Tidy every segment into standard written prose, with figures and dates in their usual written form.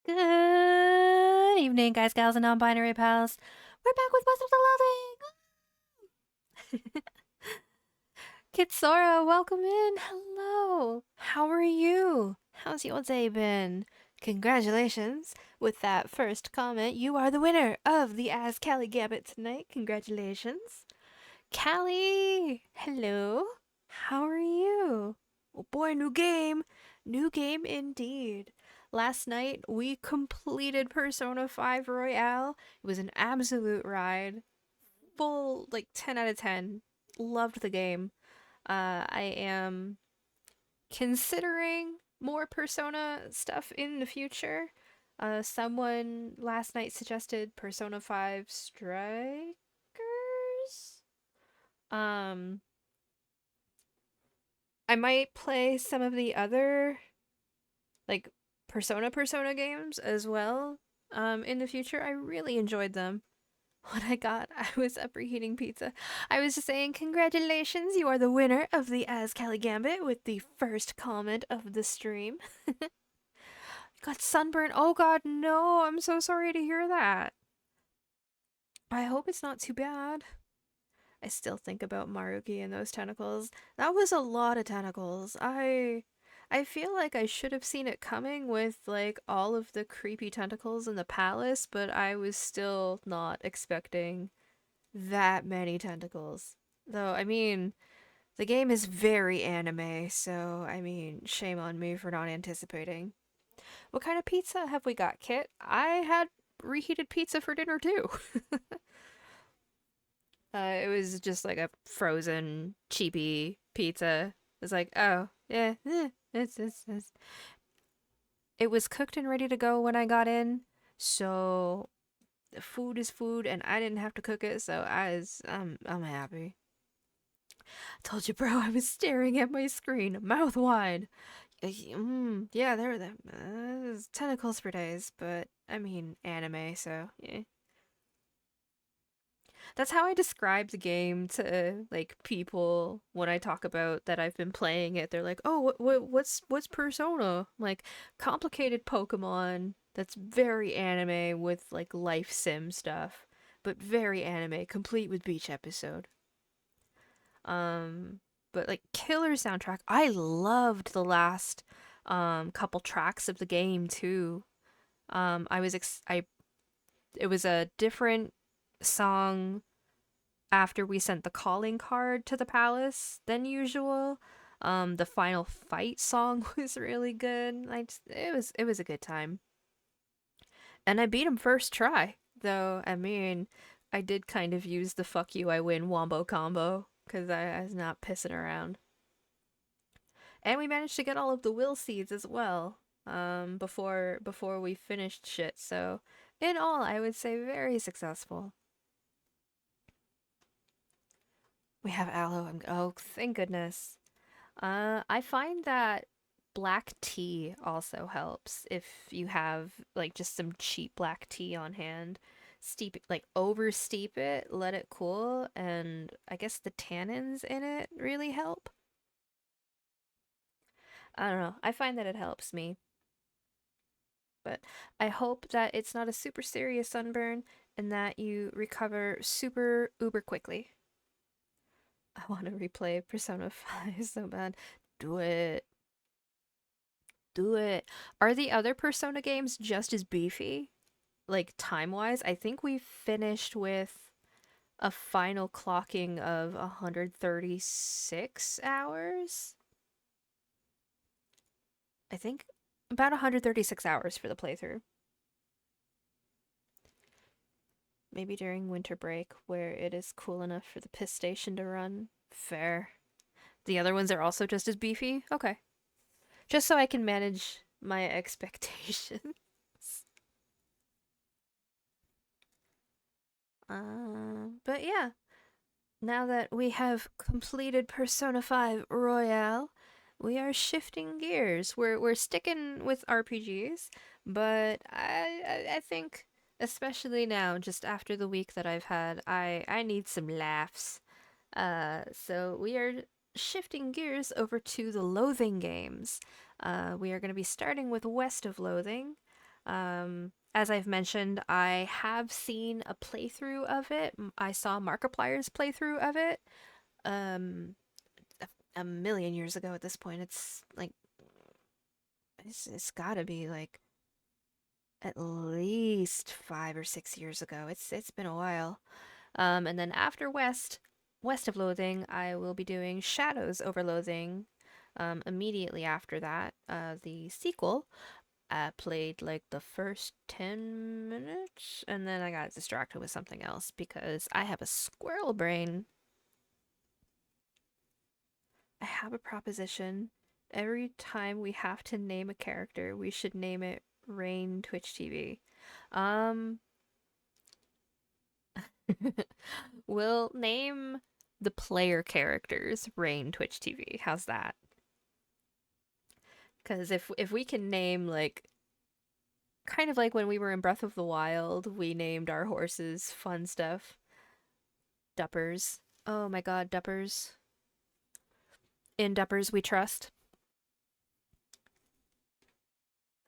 Good evening, guys, gals, and non-binary pals. We're back with West of Loathing. Kitsora, welcome in. Hello. How are you? How's your day been? Congratulations. With that first comment, you are the winner of the As Callie Gambit tonight. Congratulations. Callie, hello. How are you? Oh boy, new game. New game indeed. Last night we completed Persona 5 Royale. It was an absolute ride. Full, like, 10 out of 10. Loved the game. I am considering more Persona stuff in the future. Someone last night suggested Persona 5 Strikers? Um, I might play some of the other like Persona games as well in the future. I really enjoyed them. What I got, I was up reheating pizza. I was just saying, congratulations, you are the winner of the As Callie Gambit with the first comment of the stream. Got sunburn. Oh god, no, I'm so sorry to hear that. I hope it's not too bad. I still think about Maruki and those tentacles. That was a lot of tentacles. I feel like I should have seen it coming with like all of the creepy tentacles in the palace, but I was still not expecting that many tentacles. Though, I mean, the game is very anime, so I mean, shame on me for not anticipating. What kind of pizza have we got, Kit? I had reheated pizza for dinner too. It was just like a frozen, cheapy pizza. It's like, oh, yeah, it was cooked and ready to go when I got in, so the food is food, and I didn't have to cook it, so I'm happy. Told you, bro, I was staring at my screen, mouth wide. Yeah, there were tentacles for days, but I mean anime, so yeah. That's how I describe the game to like people when I talk about that I've been playing it. They're like, "Oh, what's Persona?" Like complicated Pokemon that's very anime with like life sim stuff, but very anime, complete with beach episode. Um, but like killer soundtrack. I loved the last couple tracks of the game too. I was I it was a different song after we sent the calling card to the palace than usual. The final fight song was really good. It was a good time. And I beat him first try. Though, I mean, I did kind of use the fuck you I win wombo combo because I was not pissing around. And we managed to get all of the will seeds as well. Before we finished shit. So, in all, I would say very successful. We have aloe. Oh, thank goodness. I find that black tea also helps if you have like just some cheap black tea on hand. Steep it, like over steep it, let it cool, and I guess the tannins in it really help. I don't know. I find that it helps me, but I hope that it's not a super serious sunburn and that you recover super uber quickly. I want to replay Persona 5 so bad. Do it. Do it. Are the other Persona games just as beefy? Like time-wise? I think we finished with a final clocking of 136 hours. I think about 136 hours for the playthrough. Maybe during winter break where it is cool enough for the piss station to run. Fair. The other ones are also just as beefy? Okay. Just so I can manage my expectations. But yeah, now that we have completed Persona 5 Royale, we are shifting gears. We're sticking with RPGs, but I think especially now, just after the week that I've had, I need some laughs. So we are shifting gears over to the Loathing games. We are going to be starting with West of Loathing. As I've mentioned, I have seen a playthrough of it. I saw Markiplier's playthrough of it um, a million years ago at this point. It's like, it's gotta be like at least 5 or 6 years ago. It's been a while. And then after West of Loathing, I will be doing Shadows over Loathing. Immediately after that, the sequel. I played like the first 10 minutes and then I got distracted with something else because I have a squirrel brain. I have a proposition. Every time we have to name a character, we should name it Raine Twitch TV. Um, we'll name the player characters Raine Twitch TV. How's that? Because if we can name like kind of like when we were in Breath of the Wild, we named our horses fun stuff. Duppers. Oh my god, Duppers. In Duppers we trust.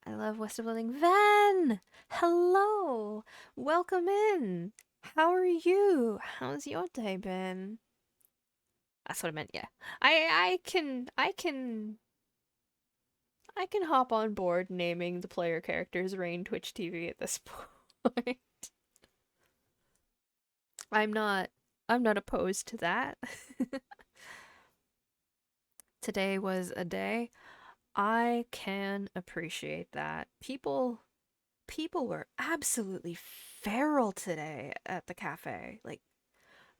I love West of Loathing. Ven! Hello! Welcome in! How are you? How's your day been? That's what I meant, yeah. I can hop on board naming the player characters Rain Twitch TV at this point. I'm not I'm not opposed to that. Today was a day. I can appreciate that. People were absolutely feral today at the cafe. Like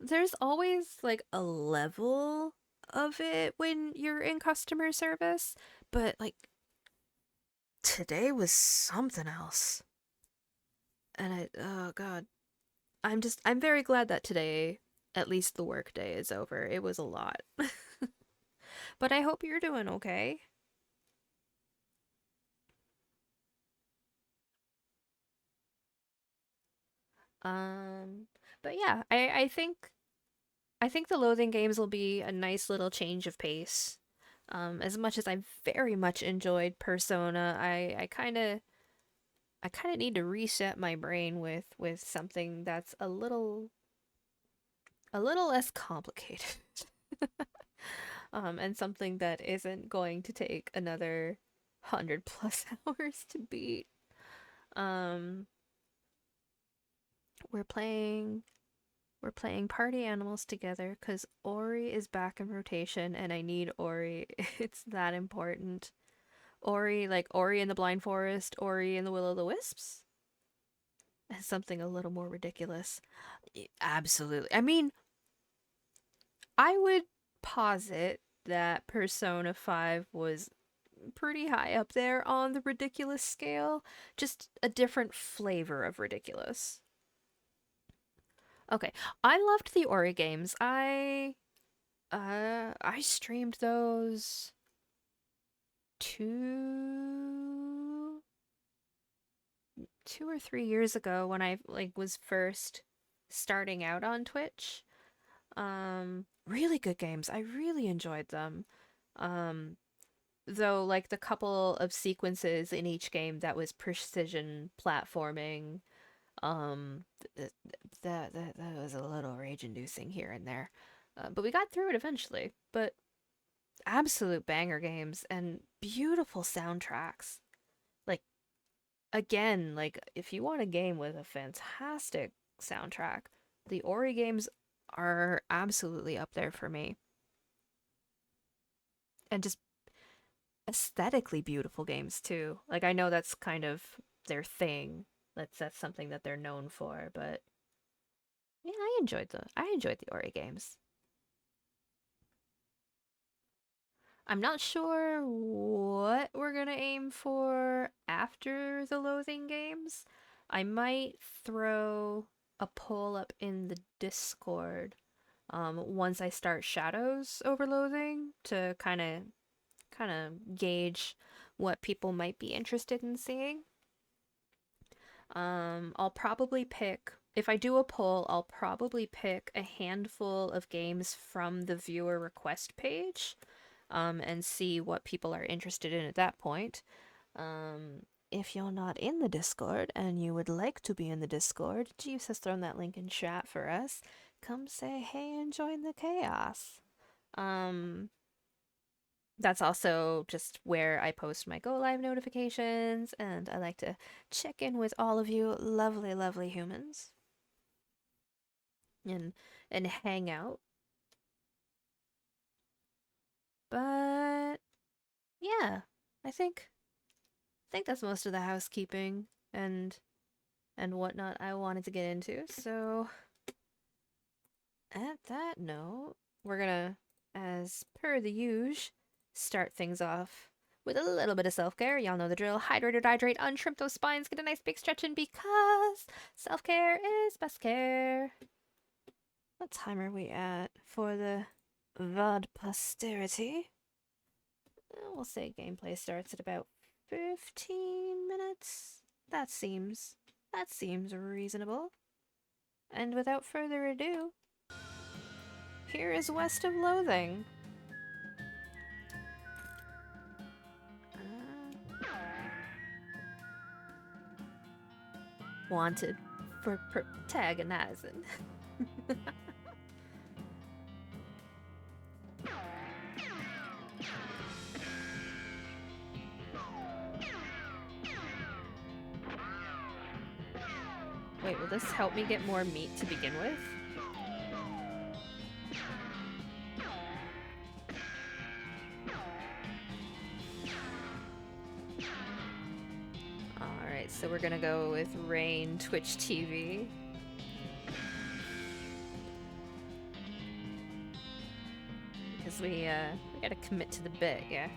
there's always like a level of it when you're in customer service, but like today was something else. And oh god, I'm very glad that today at least the work day is over. It was a lot. But I hope you're doing okay. Um but yeah, I think the loathing games will be a nice little change of pace. As much as I very much enjoyed Persona, I kind of need to reset my brain with something that's a little less complicated. And something that isn't going to take another 100 plus hours to beat. Um, we're playing we're playing Party Animals together because Ori is back in rotation and I need Ori. It's that important. Ori, like Ori in the Blind Forest, Ori in the Will o' the Wisps, and something a little more ridiculous. Absolutely. I mean, I would posit that Persona 5 was pretty high up there on the ridiculous scale, just a different flavor of ridiculous. Okay, I loved the Ori games. I streamed those two 2 or 3 years ago when I like was first starting out on Twitch. Really good games. I really enjoyed them. Um, though like the couple of sequences in each game that was precision platforming, um, th- that was a little rage-inducing here and there. But we got through it eventually. But absolute banger games and beautiful soundtracks. Like again, like if you want a game with a fantastic soundtrack, the Ori games are absolutely up there for me. And just aesthetically beautiful games too. Like I know that's kind of their thing. That's something that they're known for, but yeah, I enjoyed the Ori games. I'm not sure what we're gonna aim for after the Loathing games. I might throw a poll up in the Discord once I start Shadows over Loathing to kind of gauge what people might be interested in seeing. I'll probably pick, if I do a poll, I'll probably pick a handful of games from the viewer request page and see what people are interested in at that point. Um, if you're not in the Discord and you would like to be in the Discord, Jeeves has thrown that link in chat for us. Come say hey and join the chaos. That's also just where I post my go live notifications, and I like to check in with all of you lovely, lovely humans and hang out. But yeah, I think that's most of the housekeeping and whatnot I wanted to get into. So at that note, we're gonna, as per the usual, start things off with a little bit of self-care. Y'all know the drill. Hydrate or hydrate, untrimp those spines, get a nice big stretch in because self-care is best care. What time are we at for the VOD posterity? We'll say gameplay starts at about 15 minutes. That seems reasonable. And without further ado, here is West of Loathing. Wanted for protagonizing. Wait, will this help me get more meat to begin with? Alright, so we're gonna go with Raine Twitch TV. Because we gotta commit to the bit, yeah.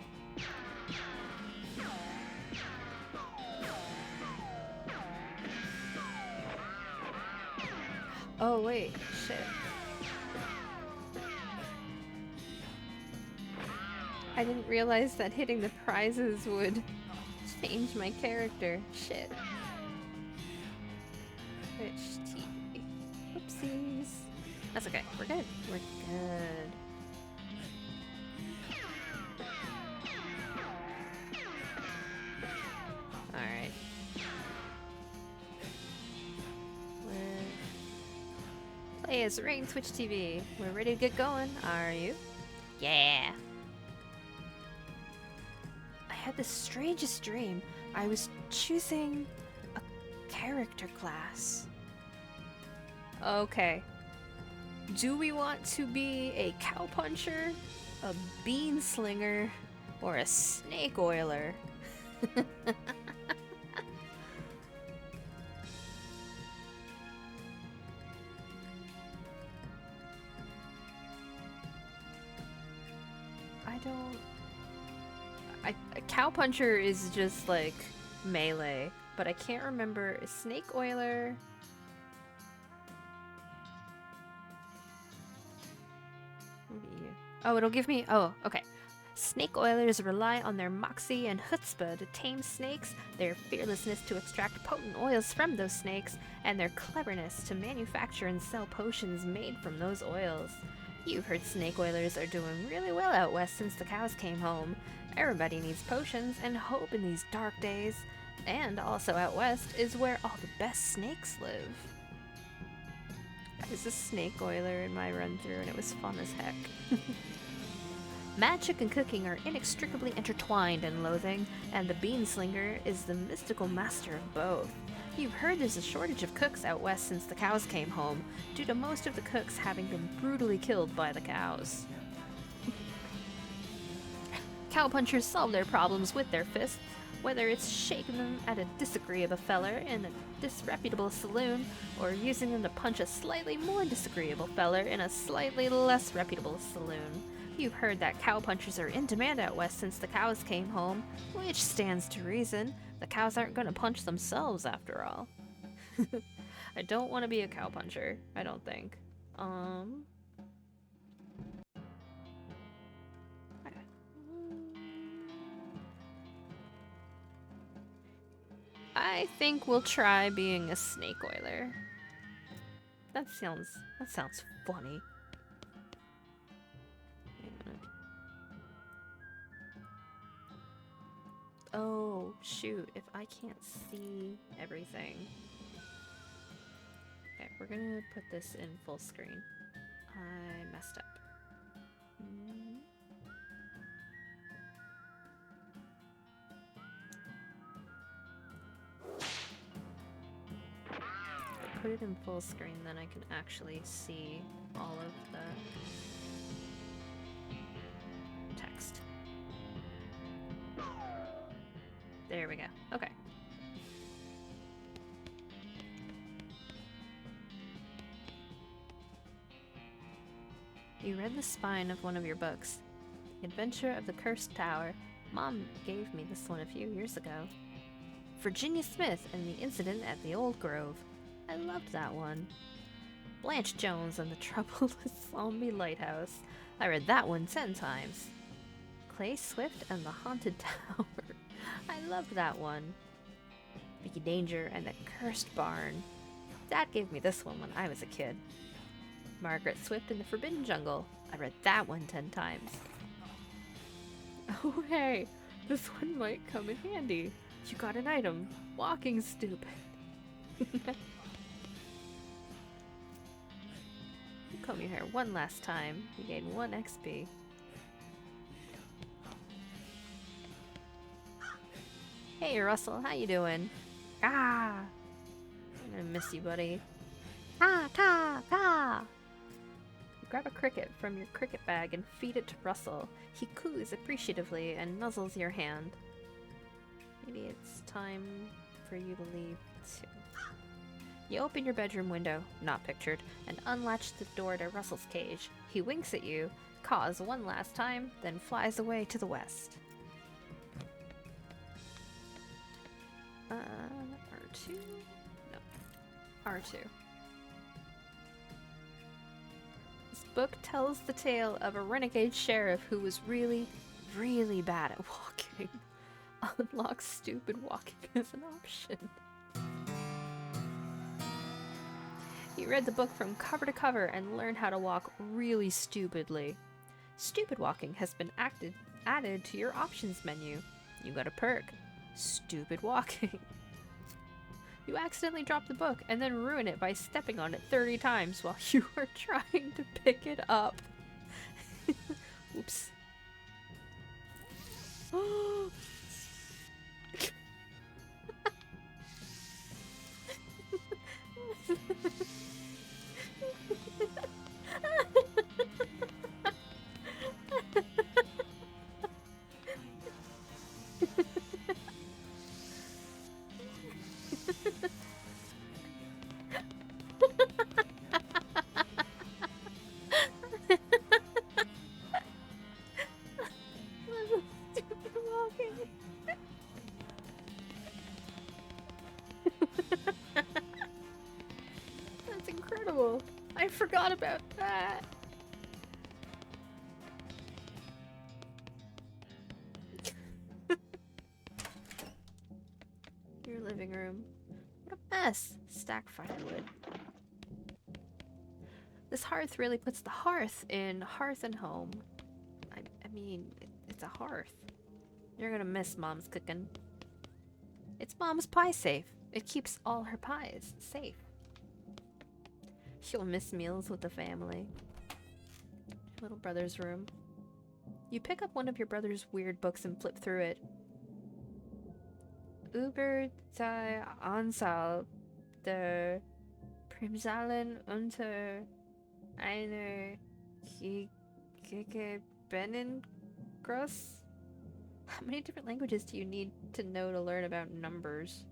Oh wait, shit. I didn't realize that hitting the prizes would change my character. Shit. Twitch TV. Oopsies. That's okay. We're good. We're good. Alright. Play as Raine Twitch TV. We're ready to get going. Are you? Yeah. I had the strangest dream. I was choosing a character class. Okay. Do we want to be a cowpuncher, a bean slinger, or a snake oiler? A cowpuncher is just like melee, but I can't remember. Is snake oiler? Oh, it'll give me. Oh, okay. Snake oilers rely on their moxie and chutzpah to tame snakes, their fearlessness to extract potent oils from those snakes, and their cleverness to manufacture and sell potions made from those oils. You've heard snake oilers are doing really well out west since the cows came home. Everybody needs potions and hope in these dark days. And also out west is where all the best snakes live. I was a snake oiler in my run-through and it was fun as heck. Magic and cooking are inextricably intertwined in Loathing, and the Beanslinger is the mystical master of both. You've heard there's a shortage of cooks out west since the cows came home, due to most of the cooks having been brutally killed by the cows. Cowpunchers solve their problems with their fists, whether it's shaking them at a disagreeable feller in a disreputable saloon, or using them to punch a slightly more disagreeable feller in a slightly less reputable saloon. You've heard that cowpunchers are in demand out west since the cows came home, which stands to reason. The cows aren't gonna punch themselves after all. I don't want to be a cowpuncher, I don't think. I think we'll try being a snake oiler. That sounds funny. Oh, Oh, shoot, if I can't see everything. Okay, we're gonna put this in full screen. I messed up. Put it in full screen, then I can actually see all of the text. There we go. Okay. You read the spine of one of your books. The Adventure of the Cursed Tower. Mom gave me this one a few years ago. Virginia Smith and the Incident at the Old Grove. I loved that one. Blanche Jones and the Troubled Zombie Lighthouse. I read that one 10 times. Clay Swift and the Haunted Tower. I loved that one. Vicky Danger and the Cursed Barn. Dad gave me this one when I was a kid. Margaret Swift and the Forbidden Jungle. I read that one 10 times. Oh hey, this one might come in handy. You got an item. Walking stupid. Comb your hair one last time. You gain 1 XP. Hey Russell, how you doing? Ah! I'm gonna miss you, buddy. Ah, ka, ka! Grab a cricket from your cricket bag and feed it to Russell. He coos appreciatively and nuzzles your hand. Maybe it's time for you to leave too. You open your bedroom window, not pictured, and unlatch the door to Russell's cage. He winks at you, caws one last time, then flies away to the west. R2? No. R2. This book tells the tale of a renegade sheriff who was really, really bad at walking. Unlock stupid walking as an option. He read the book from cover to cover and learned how to walk really stupidly. Stupid walking has been added to your options menu. You got a perk. Stupid walking. You accidentally drop the book and then ruin it by stepping on it 30 times while you are trying to pick it up. Oops. That's incredible. I forgot about that. Your living room. What a mess. Stack firewood. This hearth really puts the hearth in hearth and home. I mean, it's a hearth. You're gonna miss Mom's cooking. It's Mom's pie safe. It keeps all her pies safe. She'll miss meals with the family. Your little brother's room. You pick up one of your brother's weird books and flip through it. Über die Anzahl der Primzahlen unter einer gegebenen Groß. How many different languages do you need to know to learn about numbers?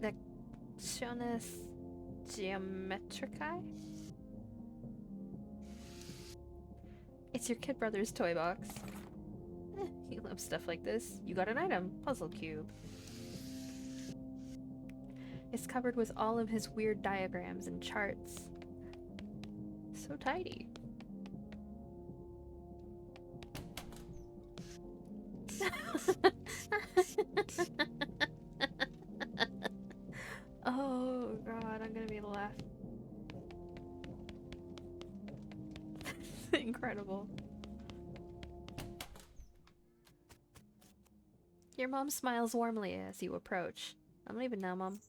Lectiones Geometricae? It's your kid brother's toy box. He loves stuff like this. You got an item. Puzzle cube. It's covered with all of his weird diagrams and charts. So tidy. Oh god, I'm gonna be left. Incredible. Your mom smiles warmly as you approach. I'm leaving now, Mom.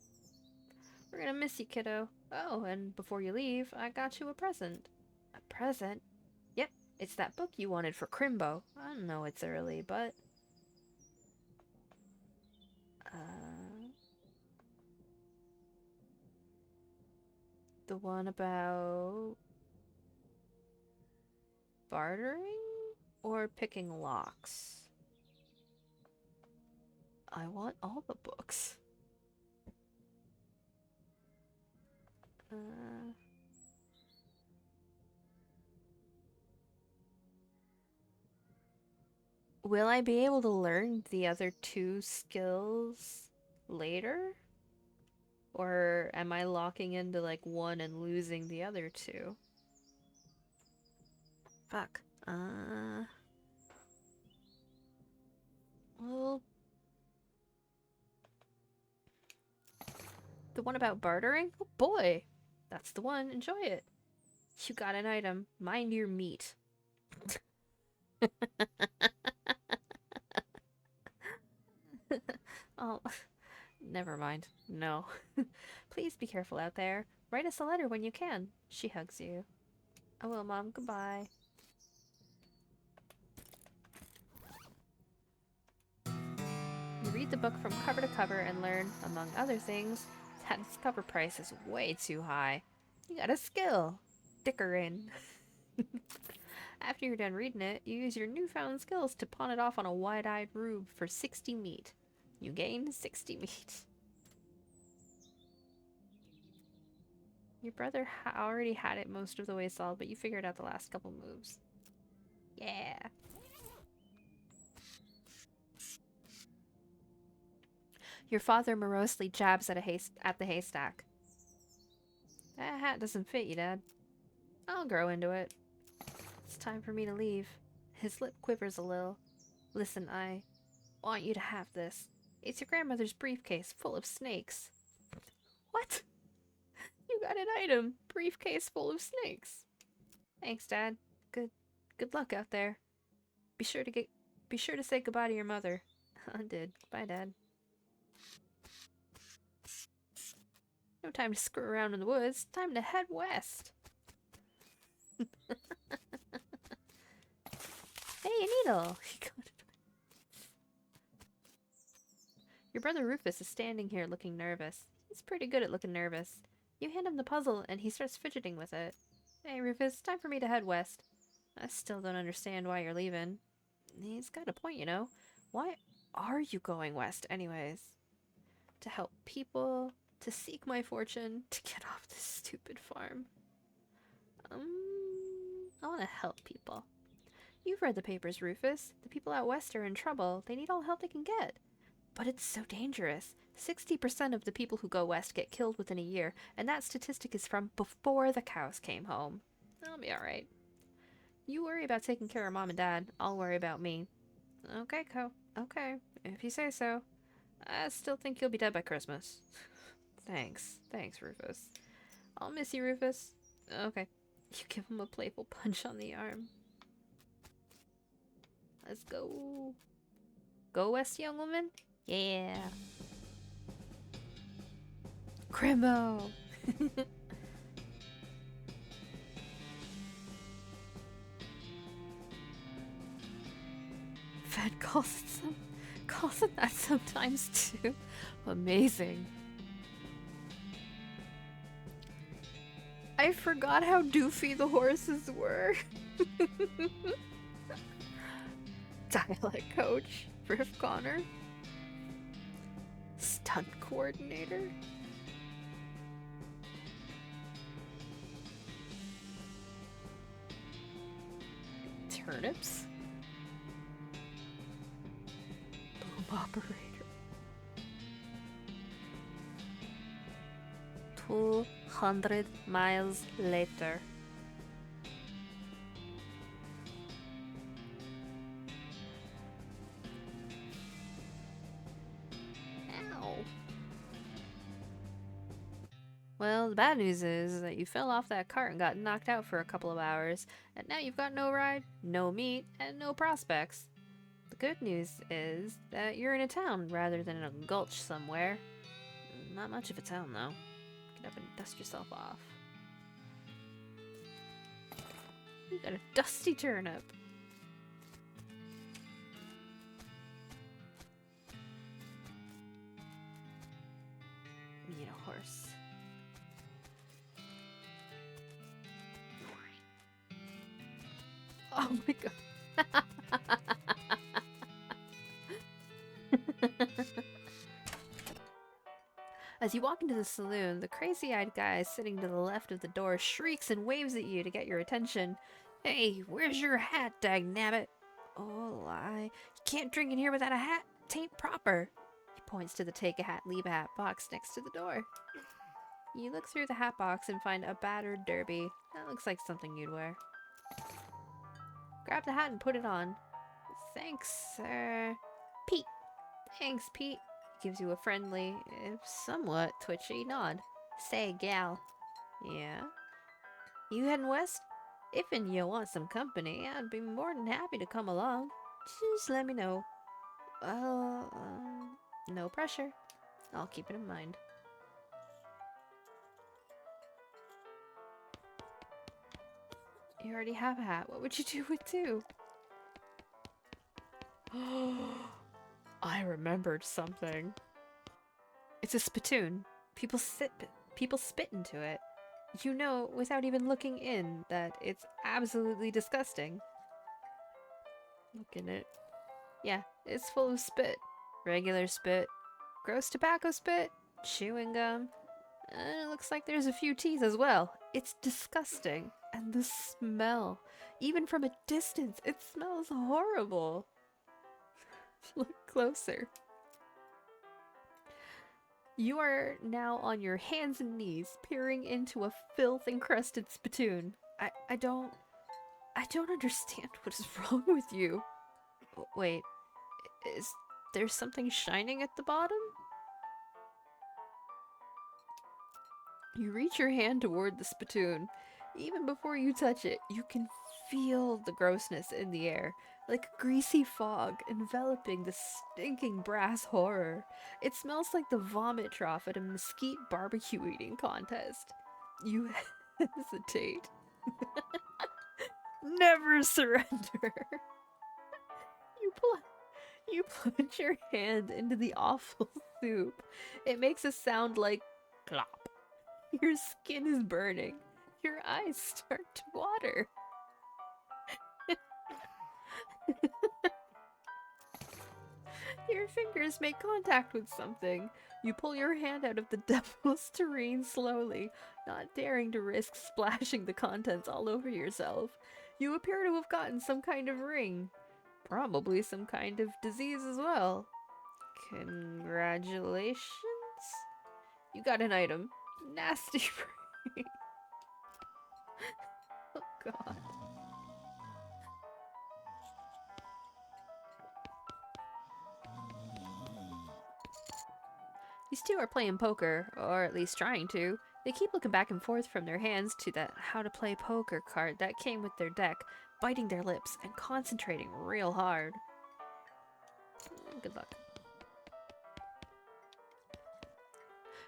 We're gonna miss you, kiddo. Oh, and before you leave, I got you a present. A present? Yep, it's that book you wanted for Crimbo. I know it's early, but... The one about... bartering? Or picking locks? I want all the books. Will I be able to learn the other two skills later? Or am I locking into like one and losing the other two? Fuck. Well, the one about bartering? Oh boy! That's the one. Enjoy it. You got an item. Mind your meat. Oh, never mind. No. Please be careful out there. Write us a letter when you can. She hugs you. I will, Mom. Goodbye. You read the book from cover to cover and learn, among other things, that its cover price is way too high. You got a skill. Dicker in. After you're done reading it, you use your newfound skills to pawn it off on a wide-eyed rube for 60 meat. You gain 60 meat. Your brother already had it most of the way solved, but you figured out the last couple moves. Yeah. Your father morosely jabs at the haystack. That hat doesn't fit you, Dad. I'll grow into it. It's time for me to leave. His lip quivers a little. Listen, I want you to have this. It's your grandmother's briefcase full of snakes. What? You got an item. Briefcase full of snakes. Thanks, Dad. Good luck out there. Be sure to say goodbye to your mother. I did. Bye, Dad. No time to screw around in the woods. Time to head west. Hey, a needle! Your brother Rufus is standing here looking nervous. He's pretty good at looking nervous. You hand him the puzzle and he starts fidgeting with it. Hey, Rufus, time for me to head west. I still don't understand why you're leaving. He's got a point, you know. Why are you going west anyways? To help people, to seek my fortune, to get off this stupid farm. I want to help people. You've read the papers, Rufus. The people out west are in trouble. They need all help they can get. But it's so dangerous. 60% of the people who go west get killed within a year, and that statistic is from before the cows came home. I'll be alright. You worry about taking care of Mom and Dad. I'll worry about me. Okay, Co. Okay, if you say so. I still think you'll be dead by Christmas. Thanks. Thanks, Rufus. I'll miss you, Rufus. Okay. You give him a playful punch on the arm. Let's go. Go west, young woman? Yeah. Crimbo! Fed calls it that sometimes too. Amazing. I forgot how doofy the horses were. Dialect coach, Riff Connor. Stunt coordinator. Turnips. Boom operator. 200 miles later. Ow. Well, the bad news is that you fell off that cart and got knocked out for a couple of hours, and now you've got no ride, no meat, and no prospects. The good news is that you're in a town rather than in a gulch somewhere. Not much of a town, though. Get up and dust yourself off. You got a dusty turnip. Need a horse. Oh my god. As you walk into the saloon, the crazy-eyed guy sitting to the left of the door shrieks and waves at you to get your attention. Hey, where's your hat, dagnabbit? Oh, you can't drink in here without a hat. Tain't proper. He points to the take-a-hat, leave-a-hat box next to the door. You look through the hat box and find a battered derby. That looks like something you'd wear. Grab the hat and put it on. Thanks, sir. Pete. Thanks, Pete. He gives you a friendly, if somewhat twitchy nod. Say, gal. Yeah? You heading west? If'n you want some company, I'd be more than happy to come along. Just let me know. Well, no pressure. I'll keep it in mind. You already have a hat. What would you do with two? I remembered something. It's a spittoon. People spit into it. You know, without even looking in, that it's absolutely disgusting. Look in it. Yeah, it's full of spit. Regular spit. Gross tobacco spit. Chewing gum. And it looks like there's a few teeth as well. It's disgusting. And the smell. Even from a distance, it smells horrible. Look closer. You are now on your hands and knees, peering into a filth-encrusted spittoon. I don't understand what is wrong with you. Wait, is there something shining at the bottom? You reach your hand toward the spittoon. Even before you touch it, you can feel the grossness in the air, like a greasy fog enveloping the stinking brass horror. It smells like the vomit trough at a mesquite barbecue eating contest. You hesitate. Never surrender. You put your hand into the awful soup. It makes a sound like clop. Your skin is burning. Your eyes start to water. Your fingers make contact with something. You pull your hand out of the devil's terrain slowly, not daring to risk splashing the contents all over yourself. You appear to have gotten some kind of ring. Probably some kind of disease as well. Congratulations? You got an item. Nasty ring. Oh god. These two are playing poker, or at least trying to. They keep looking back and forth from their hands to that how to play poker card that came with their deck, biting their lips and concentrating real hard. Good luck.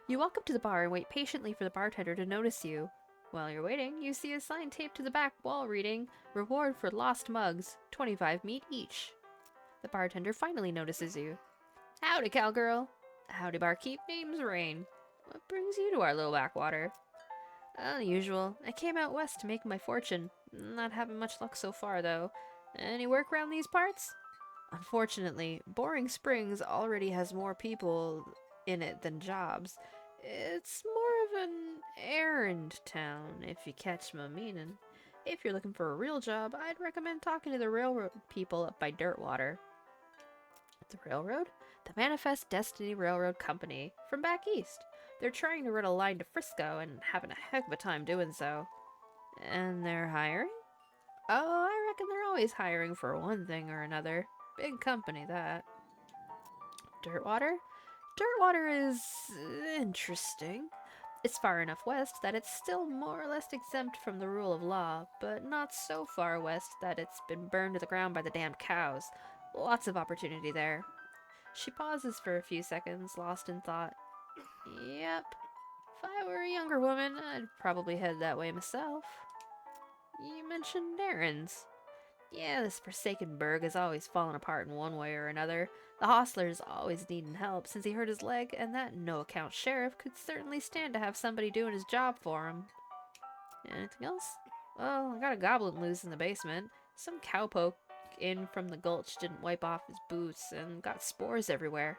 You walk up to the bar and wait patiently for the bartender to notice you. While you're waiting, you see a sign taped to the back wall reading, "Reward for lost mugs, 25 meat each." The bartender finally notices you. Howdy, cowgirl. Howdy, barkeep. Name's Raine. What brings you to our little backwater? Unusual. I came out west to make my fortune. Not having much luck so far, though. Any work around these parts? Unfortunately, Boring Springs already has more people in it than jobs. It's more of an errand town, if you catch my meaning. If you're looking for a real job, I'd recommend talking to the railroad people up by Dirtwater. The railroad? The Manifest Destiny Railroad Company, from back east. They're trying to run a line to Frisco and having a heck of a time doing so. And they're hiring? Oh, I reckon they're always hiring for one thing or another. Big company, that. Dirtwater? Dirtwater is interesting. It's far enough west that it's still more or less exempt from the rule of law, but not so far west that it's been burned to the ground by the damned cows. Lots of opportunity there. She pauses for a few seconds, lost in thought. Yep. If I were a younger woman, I'd probably head that way myself. You mentioned errands. Yeah, this forsaken burg has always fallen apart in one way or another. The hostler's always needing help since he hurt his leg, and that no-account sheriff could certainly stand to have somebody doing his job for him. Anything else? Well, I got a goblin loose in the basement. Some cowpoke in from the gulch didn't wipe off his boots and got spores everywhere.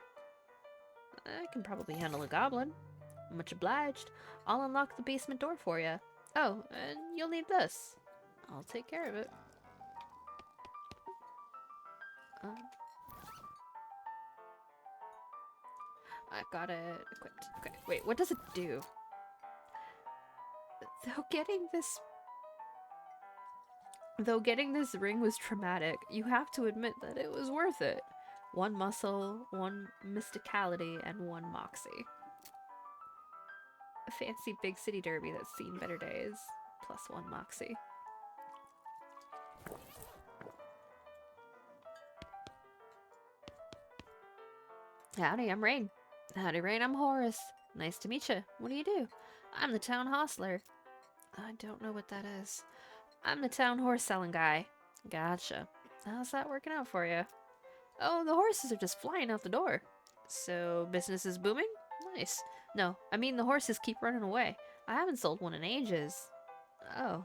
I can probably handle a goblin. Much obliged. I'll unlock the basement door for you. Oh, and you'll need this. I'll take care of it. I got it equipped. Okay, wait, what does it do? Though getting this ring was traumatic, you have to admit that it was worth it. One muscle, one mysticality, and one moxie. A fancy big city derby that's seen better days. Plus one moxie. Howdy, I'm Raine. Howdy, Raine, I'm Horace. Nice to meet you. What do you do? I'm the town hostler. I don't know what that is. I'm the town horse selling guy. Gotcha. How's that working out for you? Oh, the horses are just flying out the door. So, business is booming? Nice. No, I mean the horses keep running away. I haven't sold one in ages. Oh,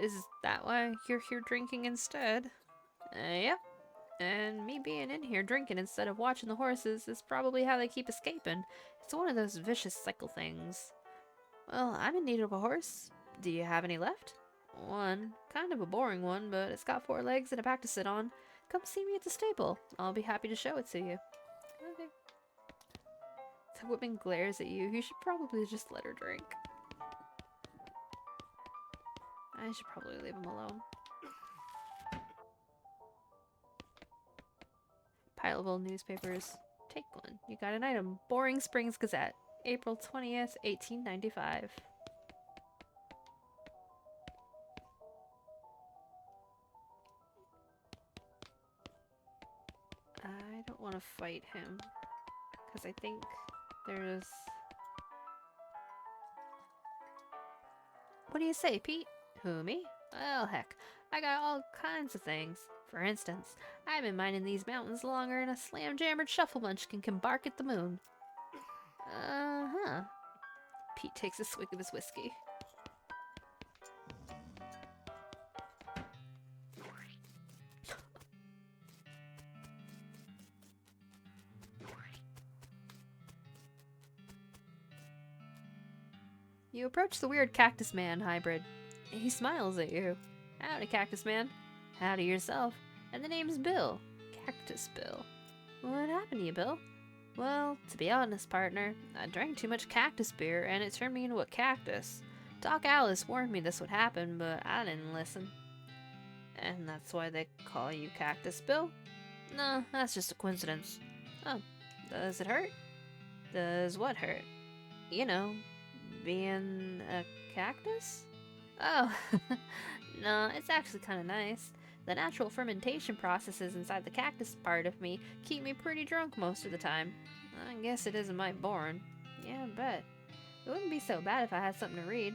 is that why you're here drinking instead? Yep. And me being in here drinking instead of watching the horses is probably how they keep escaping. It's one of those vicious cycle things. Well, I'm in need of a horse. Do you have any left? One. Kind of a boring one, but it's got 4 legs and a back to sit on. Come see me at the stable. I'll be happy to show it to you. Okay. The woman glares at you. You should probably just let her drink. I should probably leave him alone. Pile of old newspapers. Take one. You got an item. Boring Springs Gazette. April 20th, 1895. I don't want to fight him. Because I think there's... What do you say, Pete? Who, me? Well, heck. I got all kinds of things. For instance, I've been mining these mountains longer than a slam-jammered shuffle munchkin can bark at the moon. Uh-huh. Pete takes a swig of his whiskey. You approach the weird Cactus Man hybrid. He smiles at you. Howdy, Cactus Man. Howdy yourself. And the name's Bill. Cactus Bill. What happened to you, Bill? Well, to be honest, partner, I drank too much cactus beer and it turned me into a cactus. Doc Alice warned me this would happen, but I didn't listen. And that's why they call you Cactus Bill? No, that's just a coincidence. Oh, does it hurt? Does what hurt? You know, being a cactus? Oh, no, it's actually kind of nice. The natural fermentation processes inside the cactus part of me keep me pretty drunk most of the time. I guess it is a mite boring. Yeah, I bet. It wouldn't be so bad if I had something to read.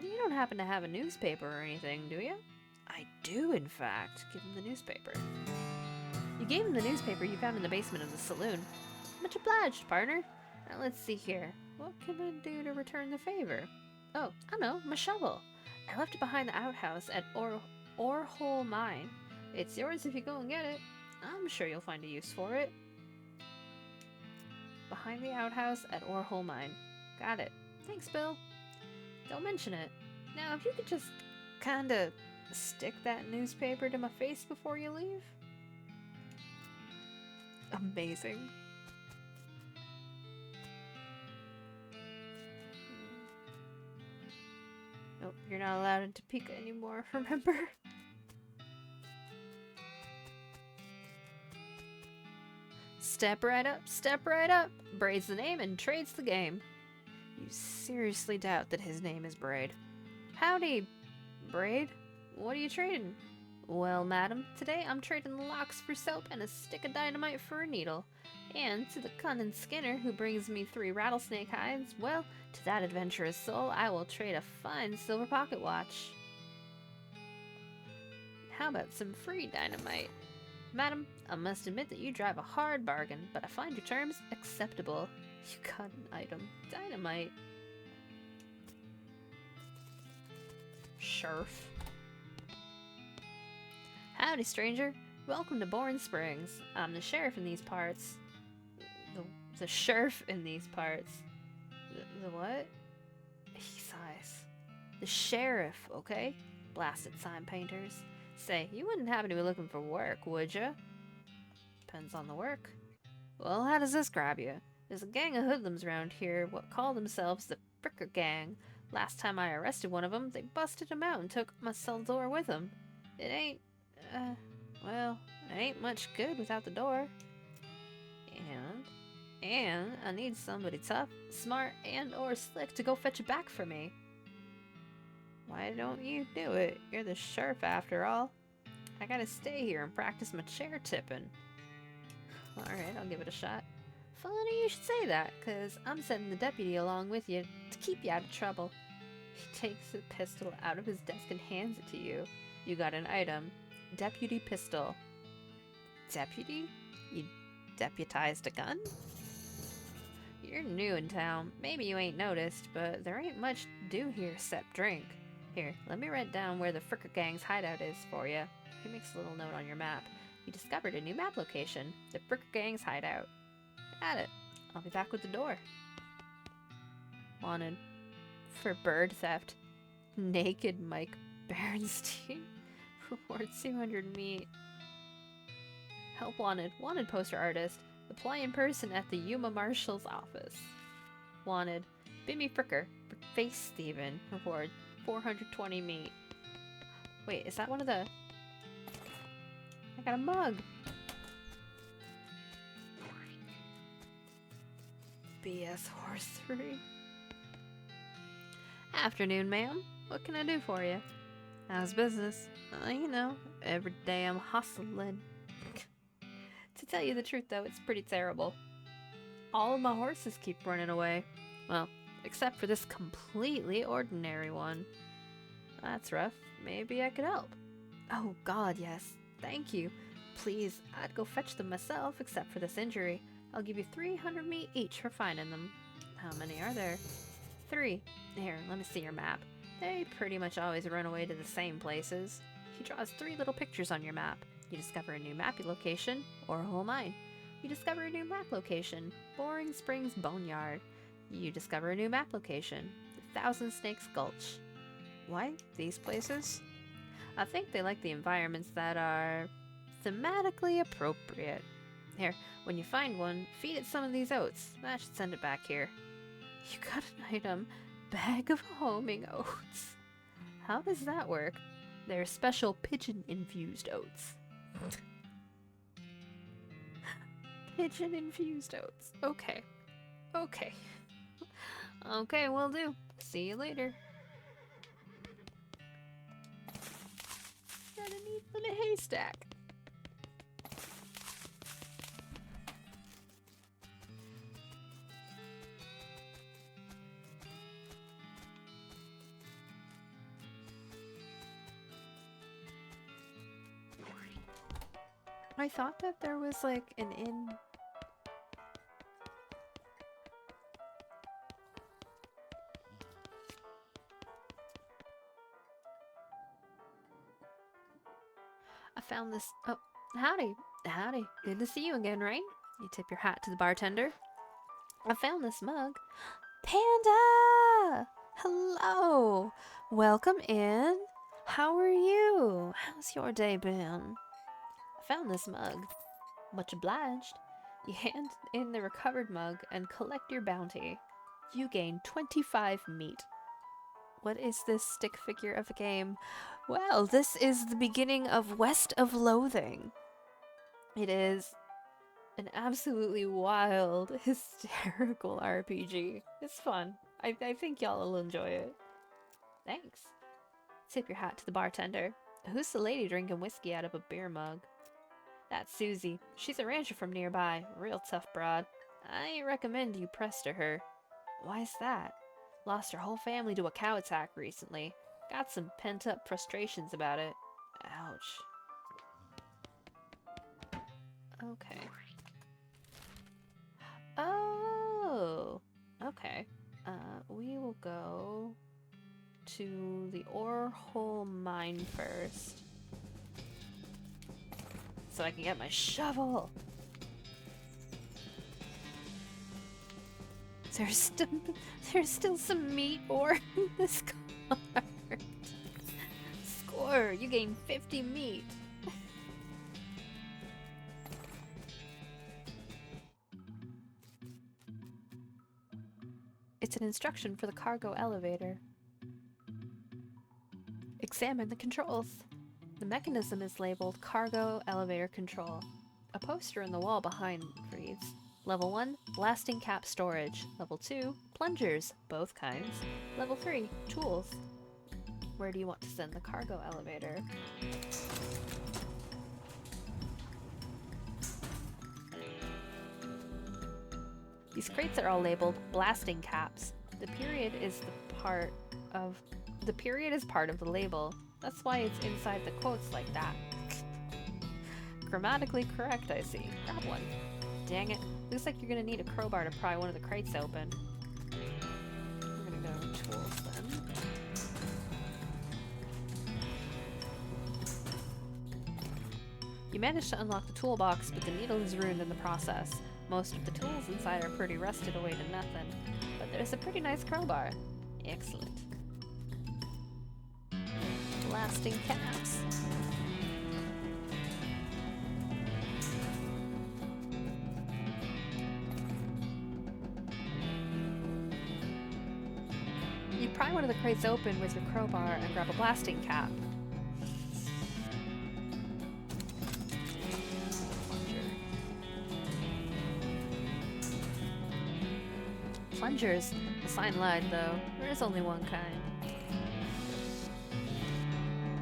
You don't happen to have a newspaper or anything, do you? I do, in fact. Give him the newspaper. You gave him the newspaper you found in the basement of the saloon. Much obliged, partner. Now let's see here. What can I do to return the favor? Oh, I know, my shovel. I left it behind the outhouse at Orhole Mine. It's yours if you go and get it. I'm sure you'll find a use for it. Behind the outhouse at Orhole Mine. Got it. Thanks, Bill. Don't mention it. Now, if you could just kinda stick that newspaper to my face before you leave. Amazing. Nope, you're not allowed in Topeka anymore, remember? Step right up, braids the name and trades the game. You seriously doubt that his name is Braid? Howdy, Braid. What are you trading? Well, madam, today I'm trading locks for soap and a stick of dynamite for a needle. And to the cunning Skinner who brings me 3 rattlesnake hides, well, to that adventurous soul I will trade a fine silver pocket watch. How about some free dynamite? Madam, I must admit that you drive a hard bargain, but I find your terms acceptable. You got an item. Dynamite. Sheriff. Howdy, stranger. Welcome to Bourne Springs. I'm the sheriff in these parts. The sheriff in these parts. The what? He sighs. The sheriff, okay? Blasted sign painters. Say, you wouldn't happen to be looking for work, would ya? Depends on the work. Well, how does this grab you? There's a gang of hoodlums around here what call themselves the Fricker Gang. Last time I arrested one of them, they busted him out and took my cell door with them. It ain't, well, it ain't much good without the door. And I need somebody tough, smart, and or slick to go fetch it back for me. Why don't you do it? You're the sheriff after all. I gotta stay here and practice my chair tipping. Alright, I'll give it a shot. Funny you should say that, cause I'm sending the deputy along with you to keep you out of trouble. He takes the pistol out of his desk and hands it to you. You got an item. Deputy pistol. Deputy? You deputized a gun? You're new in town. Maybe you ain't noticed, but there ain't much to do here except drink. Here, let me write down where the Fricker Gang's hideout is for you. He makes a little note on your map. You discovered a new map location. The Fricker Gang's hideout. Got it. I'll be back with the door. Wanted. For bird theft. Naked Mike Berenstein. Reward 200 meat. Help wanted. Wanted poster artist. Apply in person at the Yuma Marshal's office. Wanted. Bimmy Fricker. Face Steven. Reward 420 meat. Wait, is that one of the... I got a mug. BS Horse 3. Afternoon, ma'am. What can I do for you? How's business? You know, every day I'm hustling. To tell you the truth, though, it's pretty terrible. All of my horses keep running away. Well, except for this completely ordinary one. That's rough. Maybe I could help. Oh, God, yes. Thank you. Please, I'd go fetch them myself, except for this injury. I'll give you 300 meat each for finding them. How many are there? 3. Here, let me see your map. They pretty much always run away to the same places. He draws 3 little pictures on your map. You discover a new map location, or a whole mine. You discover a new map location, Boring Springs Boneyard. You discover a new map location, the Thousand Snakes Gulch. Why these places? I think they like the environments that are thematically appropriate. Here, when you find one, feed it some of these oats. I should send it back here. You got an item. Bag of homing oats. How does that work? They're special pigeon-infused oats. Pigeon-infused oats. Okay. Okay. Okay, will do. See you later. Got a neat little haystack. I thought that there was like an inn. I found this. Oh, howdy. Howdy. Good to see you again, Raine. You tip your hat to the bartender. I found this mug. Panda! Hello. Welcome in. How are you? How's your day been? Found this mug. Much obliged. You hand in the recovered mug and collect your bounty. You gain 25 meat. What is this stick figure of a game? Well, this is the beginning of West of Loathing. It is an absolutely wild, hysterical RPG. It's fun. I think y'all will enjoy it. Thanks. Tip your hat to the bartender. Who's the lady drinking whiskey out of a beer mug? That's Susie. She's a rancher from nearby. Real tough broad. I recommend you press to her. Why's that? Lost her whole family to a cow attack recently. Got some pent-up frustrations about it. Ouch. Okay. Oh! Okay. We will go to the ore hole mine first. So I can get my shovel! There's still some meat ore in this cart. Score! You gain 50 meat. It's an instruction for the cargo elevator. Examine the controls. The mechanism is labeled Cargo Elevator Control. A poster in the wall behind reads, Level 1, Blasting Cap Storage. Level 2, Plungers, both kinds. Level 3, Tools. Where do you want to send the cargo elevator? These crates are all labeled Blasting Caps. The period is part of the label. That's why it's inside the quotes like that. Grammatically correct, I see. Grab one. Dang it. Looks like you're gonna need a crowbar to pry one of the crates open. We're gonna go to tools then. You managed to unlock the toolbox, but the needle is ruined in the process. Most of the tools inside are pretty rusted away to nothing. But there's a pretty nice crowbar. Excellent. Blasting caps. You pry one of the crates open with your crowbar and grab a blasting cap. Plungers. The sign lied, though. There is only one kind.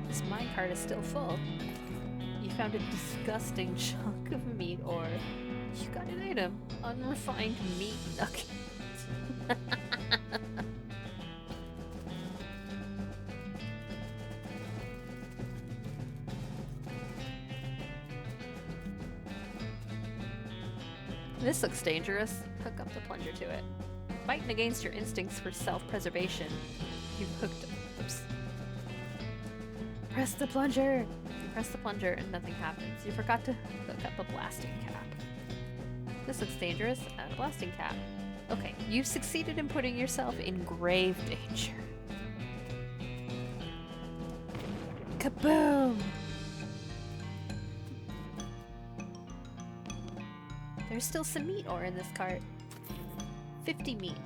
This minecart is still full. You found a disgusting chunk of meat ore. You got an item. Unrefined meat nugget. This looks dangerous. Hook up the plunger to it. Fighting against your instincts for self-preservation. You've hooked up. Oops. Press the plunger! You press the plunger and nothing happens. You forgot to hook up a blasting cap. This looks dangerous. Add a blasting cap. Okay, you've succeeded in putting yourself in grave danger. Kaboom! There's still some meat ore in this cart. 50 meat.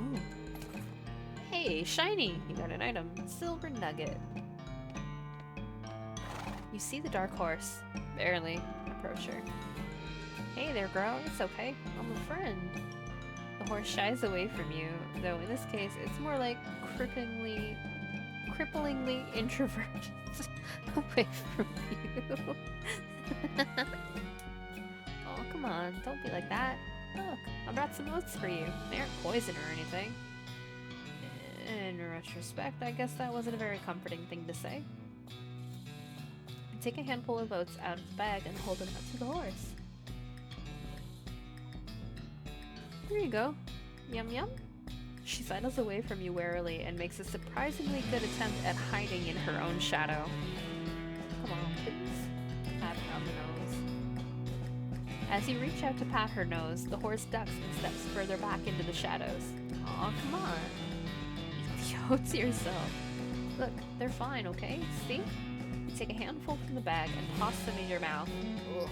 Ooh. Hey, shiny! You got an item. Silver nugget. You see the dark horse. Barely. Approach her. Hey there, girl. It's okay. I'm a friend. The horse shies away from you, though in this case, it's more like cripplingly introverted away from you. Oh, come on. Don't be like that. Look, I brought some oats for you. They aren't poison or anything. In retrospect, I guess that wasn't a very comforting thing to say. Take a handful of oats out of the bag and hold them up to the horse. Here you go. Yum yum. She sidles away from you warily and makes a surprisingly good attempt at hiding in her own shadow. Come on, please. Pat her on the nose. As you reach out to pat her nose, the horse ducks and steps further back into the shadows. Aw, come on. Eat the oats yourself. Look, they're fine, okay? See? You take a handful from the bag and toss them in your mouth. Ugh.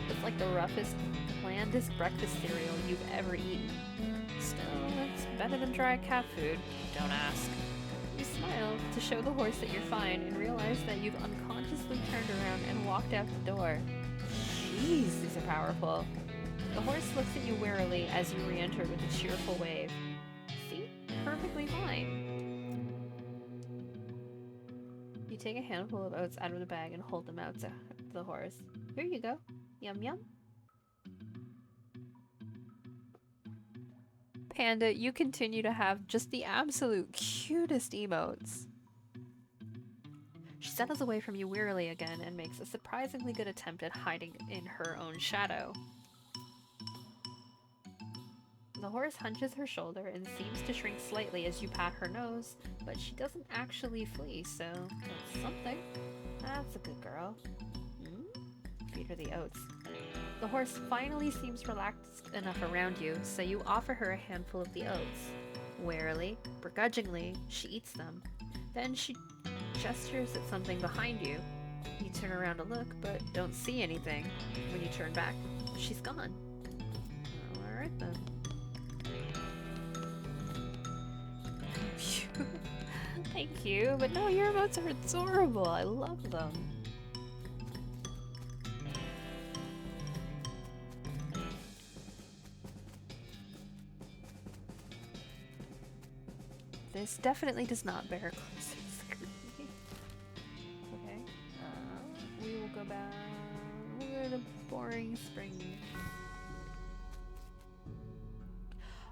It's like the roughest, blandest breakfast cereal you've ever eaten. Still, it's better than dry cat food. Don't ask. You smile to show the horse that you're fine and realize that you've unconsciously turned around and walked out the door. Jeez, these are powerful. The horse looks at you warily as you re-enter with a cheerful wave. See? Perfectly fine. You take a handful of oats out of the bag and hold them out to the horse. Here you go. Yum yum. Panda, you continue to have just the absolute cutest emotes. She settles away from you wearily again and makes a surprisingly good attempt at hiding in her own shadow. The horse hunches her shoulder and seems to shrink slightly as you pat her nose, but she doesn't actually flee, so that's something. That's a good girl. Feed her the oats. The horse finally seems relaxed enough around you, so you offer her a handful of the oats. Warily, begrudgingly, she eats them. Then she gestures at something behind you. You turn around to look, but don't see anything. When you turn back, she's gone. Alright then. Thank you, but no, your emotes are adorable. I love them. This definitely does not bear closer scrutiny. Okay, we will go back. We'll go to Boring Spring.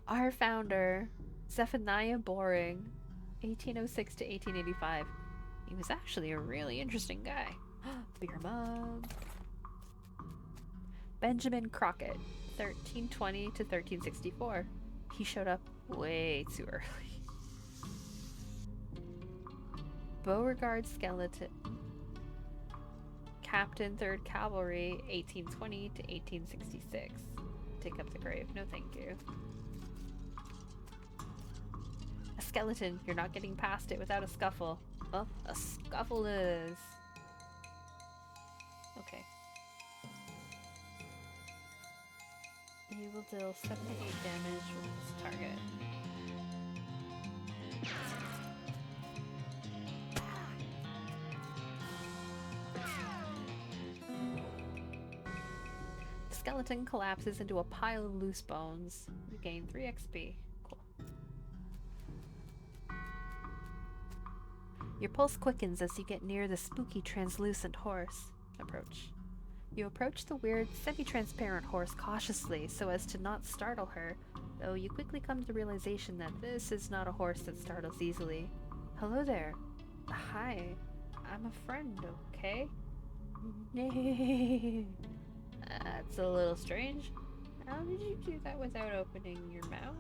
Our founder, Zephaniah Boring, 1806 to 1885. He was actually a really interesting guy. Beer mug. Benjamin Crockett, 1320 to 1364. He showed up way too early. Beauregard Skeleton, Captain 3rd Cavalry, 1820 to 1866. Take up the grave. No thank you. A skeleton. You're not getting past it without a scuffle. Well, a scuffle is. Okay. You will deal 78 damage with this target. The skeleton collapses into a pile of loose bones. You gain 3 XP. Cool. Your pulse quickens as you get near the spooky translucent horse. Approach. You approach the weird, semi-transparent horse cautiously so as to not startle her, though you quickly come to the realization that this is not a horse that startles easily. Hello there. Hi. I'm a friend, okay? That's a little strange. How did you do that without opening your mouth?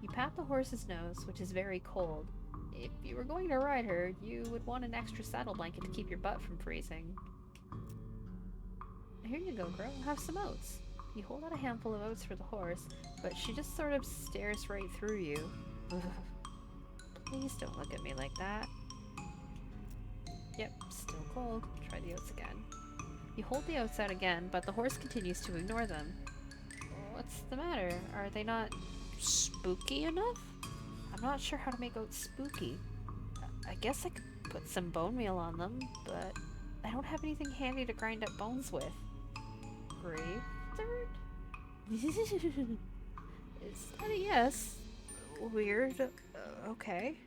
You pat the horse's nose, which is very cold. If you were going to ride her, you would want an extra saddle blanket to keep your butt from freezing. Here you go, girl. Have some oats. You hold out a handful of oats for the horse, but she just sort of stares right through you. Please don't look at me like that. Yep, still cold. Try the oats again. You hold the oats out again, but the horse continues to ignore them. What's the matter? Are they not spooky enough? I'm not sure how to make oats spooky. I guess I could put some bone meal on them, but I don't have anything handy to grind up bones with. Grave dirt? Is that a yes? Weird. Okay.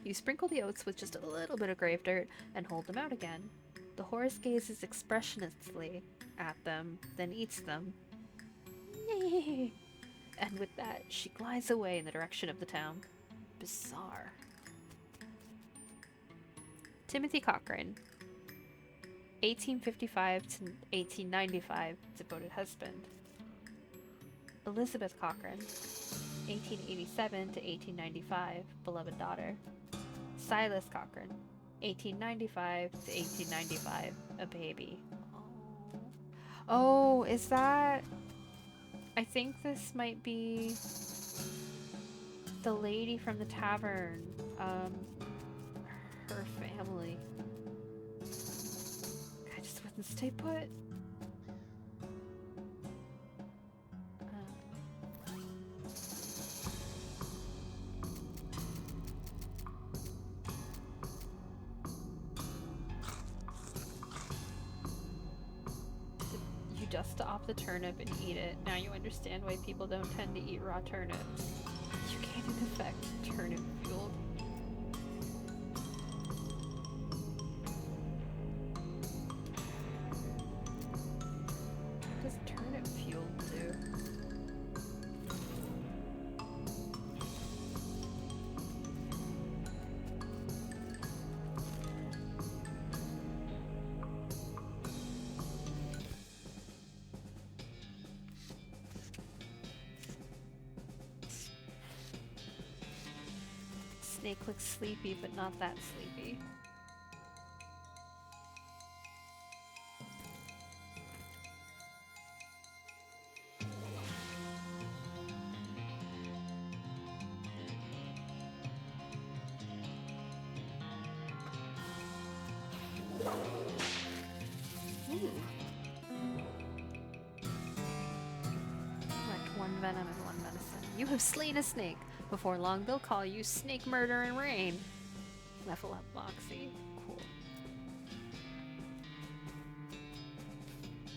You sprinkle the oats with just a little bit of grave dirt and hold them out again. The horse gazes expressionlessly at them, then eats them. And with that, she glides away in the direction of the town. Bizarre. Timothy Cochrane, 1855 to 1895, devoted husband. Elizabeth Cochrane, 1887 to 1895, beloved daughter. Silas Cochrane, 1895 to 1895, a baby. Oh, is that... I think this might be the lady from the tavern. Her family. I just wouldn't stay put. just off the turnip and eat it. Now you understand why people don't tend to eat raw turnips. You gain an effect, turnip fueled. What does turnip fueled do? Snake looks sleepy, but not that sleepy. Ooh. Collect 1 venom and 1 medicine. You have slain a snake. Before long, they'll call you Snake Murdering Raine. Level up, Moxie. Cool.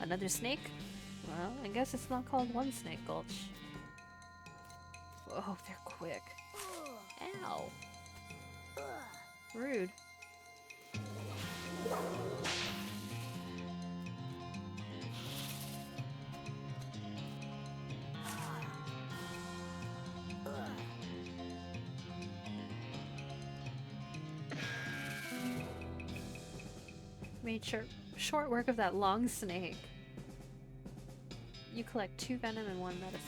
Another snake? Well, I guess it's not called One Snake Gulch. Whoa, they're quick. Ow. Rude. Made short work of that long snake. You collect 2 venom and 1 medicine.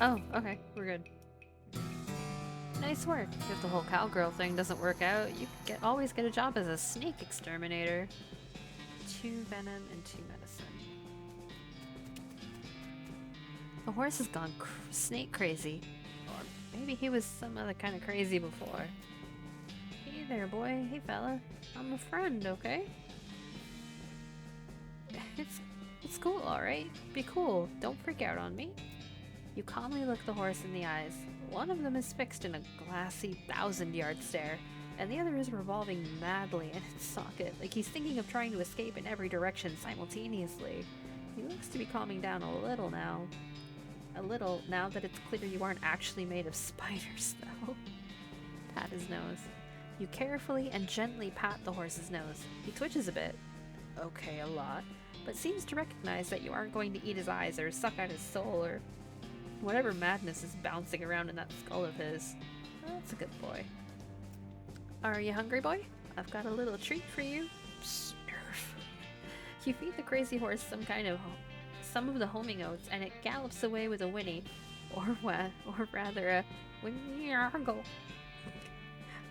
Oh, okay, we're good. Nice work. If the whole cowgirl thing doesn't work out, you could always get a job as a snake exterminator. 2 venom and 2 medicine. The horse has gone snake crazy. Or maybe he was some other kind of crazy before. Hey there, boy. Hey, fella. I'm a friend, okay? It's cool, alright? Be cool. Don't freak out on me. You calmly look the horse in the eyes. One of them is fixed in a glassy 1,000-yard stare, and the other is revolving madly in its socket, like he's thinking of trying to escape in every direction simultaneously. He looks to be calming down a little now. A little, now that it's clear you aren't actually made of spiders, though. Pat his nose. You carefully and gently pat the horse's nose. He twitches a bit. Okay, a lot. But seems to recognize that you aren't going to eat his eyes or suck out his soul or whatever madness is bouncing around in that skull of his. That's a good boy. Are you hungry, boy? I've got a little treat for you. Snurf. You feed the crazy horse some of the homing oats, and it gallops away with a whinny, or rather a whinny-argle.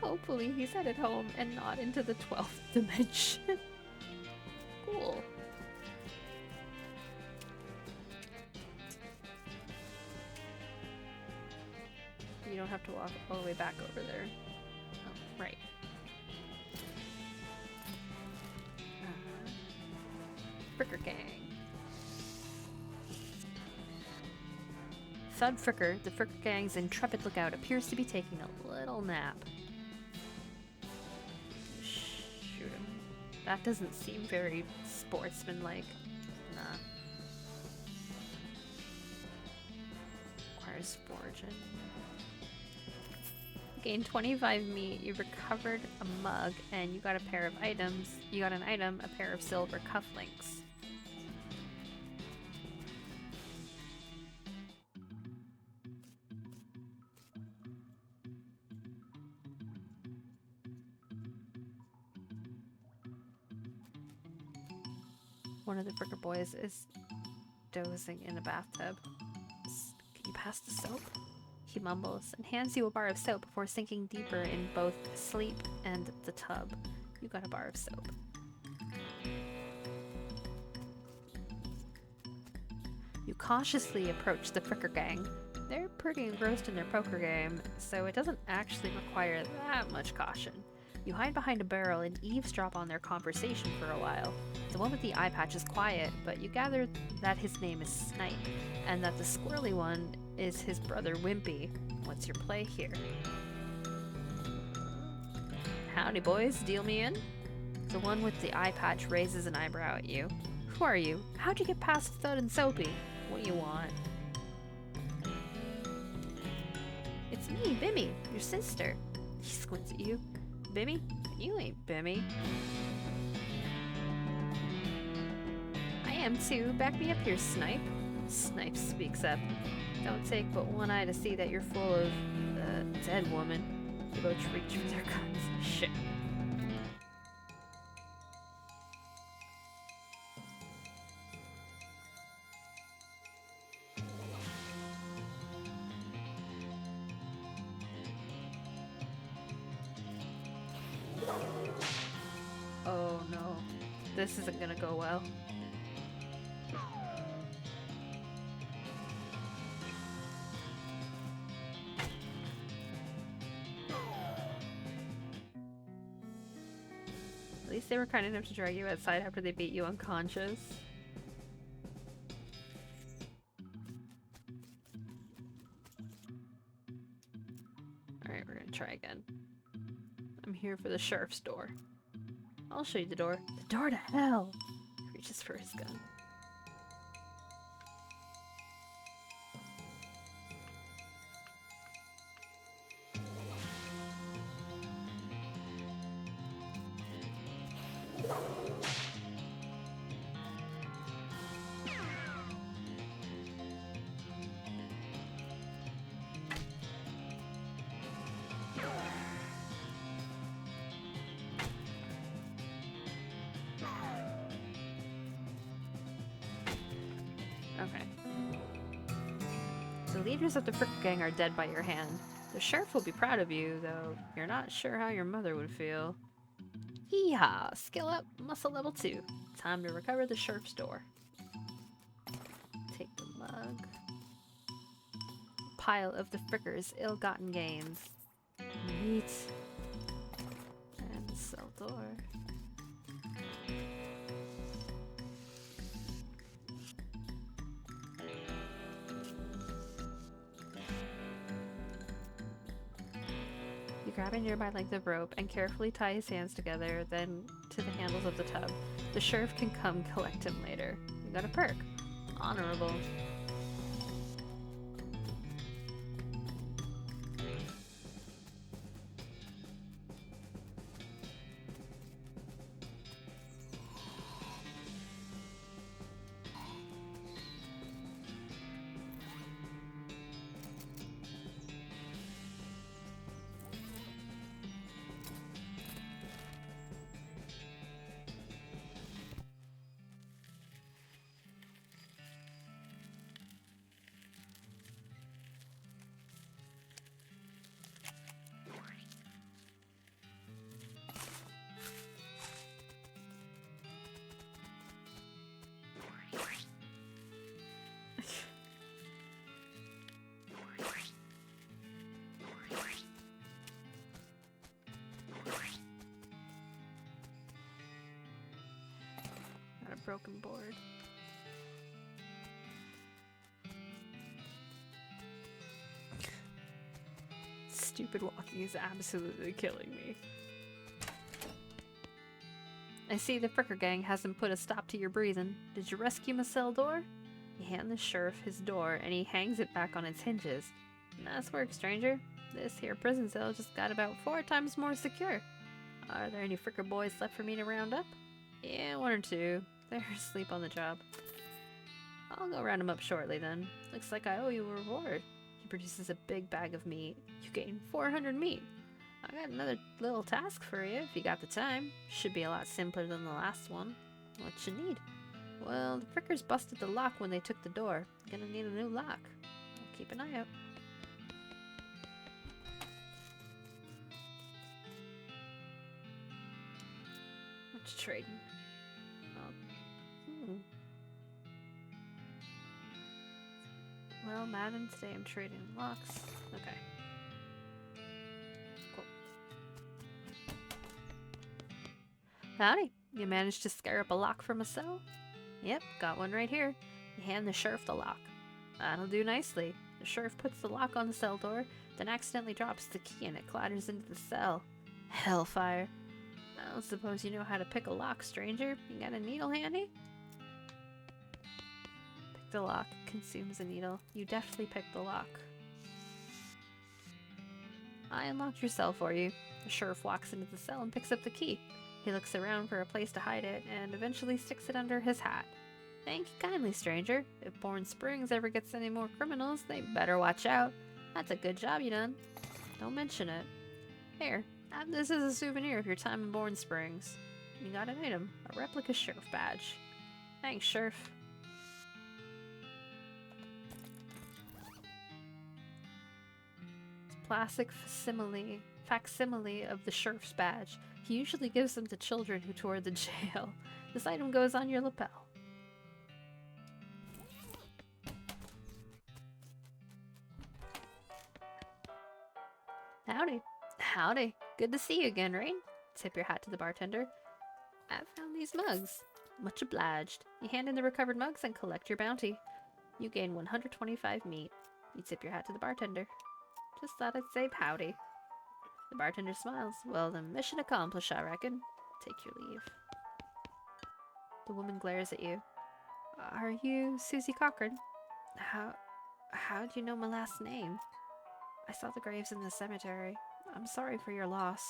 Hopefully he's headed home and not into the 12th dimension. Cool. You don't have to walk all the way back over there. Oh, right. Fricker Gang. Thud Fricker, the Fricker Gang's intrepid lookout, appears to be taking a little nap. That doesn't seem very sportsmanlike. Nah. Requires foraging. Gain 25 meat, you recovered a mug, and you got a pair of items. You got an item, a pair of silver cufflinks. One of the Fricker boys is dozing in a bathtub. Can you pass the soap? He mumbles and hands you a bar of soap before sinking deeper in both sleep and the tub. You got a bar of soap. You cautiously approach the Fricker gang. They're pretty engrossed in their poker game, so it doesn't actually require that much caution. You hide behind a barrel and eavesdrop on their conversation for a while. The one with the eye patch is quiet, but you gather that his name is Snipe, and that the squirrely one is his brother Wimpy. What's your play here? Howdy boys, deal me in? The one with the eye patch raises an eyebrow at you. Who are you? How'd you get past Thud and Soapy? What you want? It's me, Bimmy, your sister. He squints at you. Bimmy? You ain't Bimmy. I am too. Back me up here, Snipe. Snipe speaks up. Don't take but one eye to see that you're full of, dead woman. They both reach for their guns. Shit. Oh no. This isn't gonna go well. At least they were kind enough to drag you outside after they beat you unconscious. Alright, we're gonna try again. I'm here for the sheriff's door. I'll show you the door. The door to hell! He reaches for his gun. Okay. The leaders of the Fricker gang are dead by your hand. The sheriff will be proud of you, though you're not sure how your mother would feel. Hee-haw! Skill up, muscle level 2. Time to recover the sheriff's door. Take the mug. Pile of the Fricker's ill-gotten gains. Meat. And the cell door. You grab a nearby length of rope and carefully tie his hands together, then to the handles of the tub. The sheriff can come collect him later. You got a perk. Honorable. Broken board. Stupid walking is absolutely killing me. I see the Fricker gang hasn't put a stop to your breathing. Did you rescue my cell door? You hand the sheriff his door, and he hangs it back on its hinges. Nice work, stranger. This here prison cell just got about 4 times more secure. Are there any Fricker boys left for me to round up? Yeah, 1 or 2. They're asleep on the job. I'll go round them up shortly then. Looks like I owe you a reward. He produces a big bag of meat. You gain 400 meat. I got another little task for you if you got the time. Should be a lot simpler than the last one. What you need? Well, the Frickers busted the lock when they took the door. Gonna need a new lock. I'll keep an eye out. What you trading? Oh. Well, Madden, today I'm trading locks. Okay. Cool. Howdy. You managed to scare up a lock from a cell? Yep, got one right here. You hand the sheriff the lock. That'll do nicely. The sheriff puts the lock on the cell door, then accidentally drops the key and it clatters into the cell. Hellfire. I don't suppose you know how to pick a lock, stranger. You got a needle handy? Pick the lock. Consumes a needle. You deftly pick the lock. I unlocked your cell for you. The sheriff walks into the cell and picks up the key. He looks around for a place to hide it and eventually sticks it under his hat. Thank you kindly, stranger. If Bourne Springs ever gets any more criminals, they better watch out. That's a good job you done. Don't mention it. Here, have this as a souvenir of your time in Bourne Springs. You got an item, a replica sheriff badge. Thanks, sheriff. It's plastic facsimile of the sheriff's badge. He usually gives them to children who tour the jail. This item goes on your lapel. Howdy. Howdy. Good to see you again, Raine. Tip your hat to the bartender. I found these mugs. Much obliged. You hand in the recovered mugs and collect your bounty. You gain 125 meat. You tip your hat to the bartender. Just thought I'd say howdy. The bartender smiles. Well, then mission accomplished, I reckon. Take your leave. The woman glares at you. Are you Susie Cochran? How do you know my last name? I saw the graves in the cemetery. I'm sorry for your loss.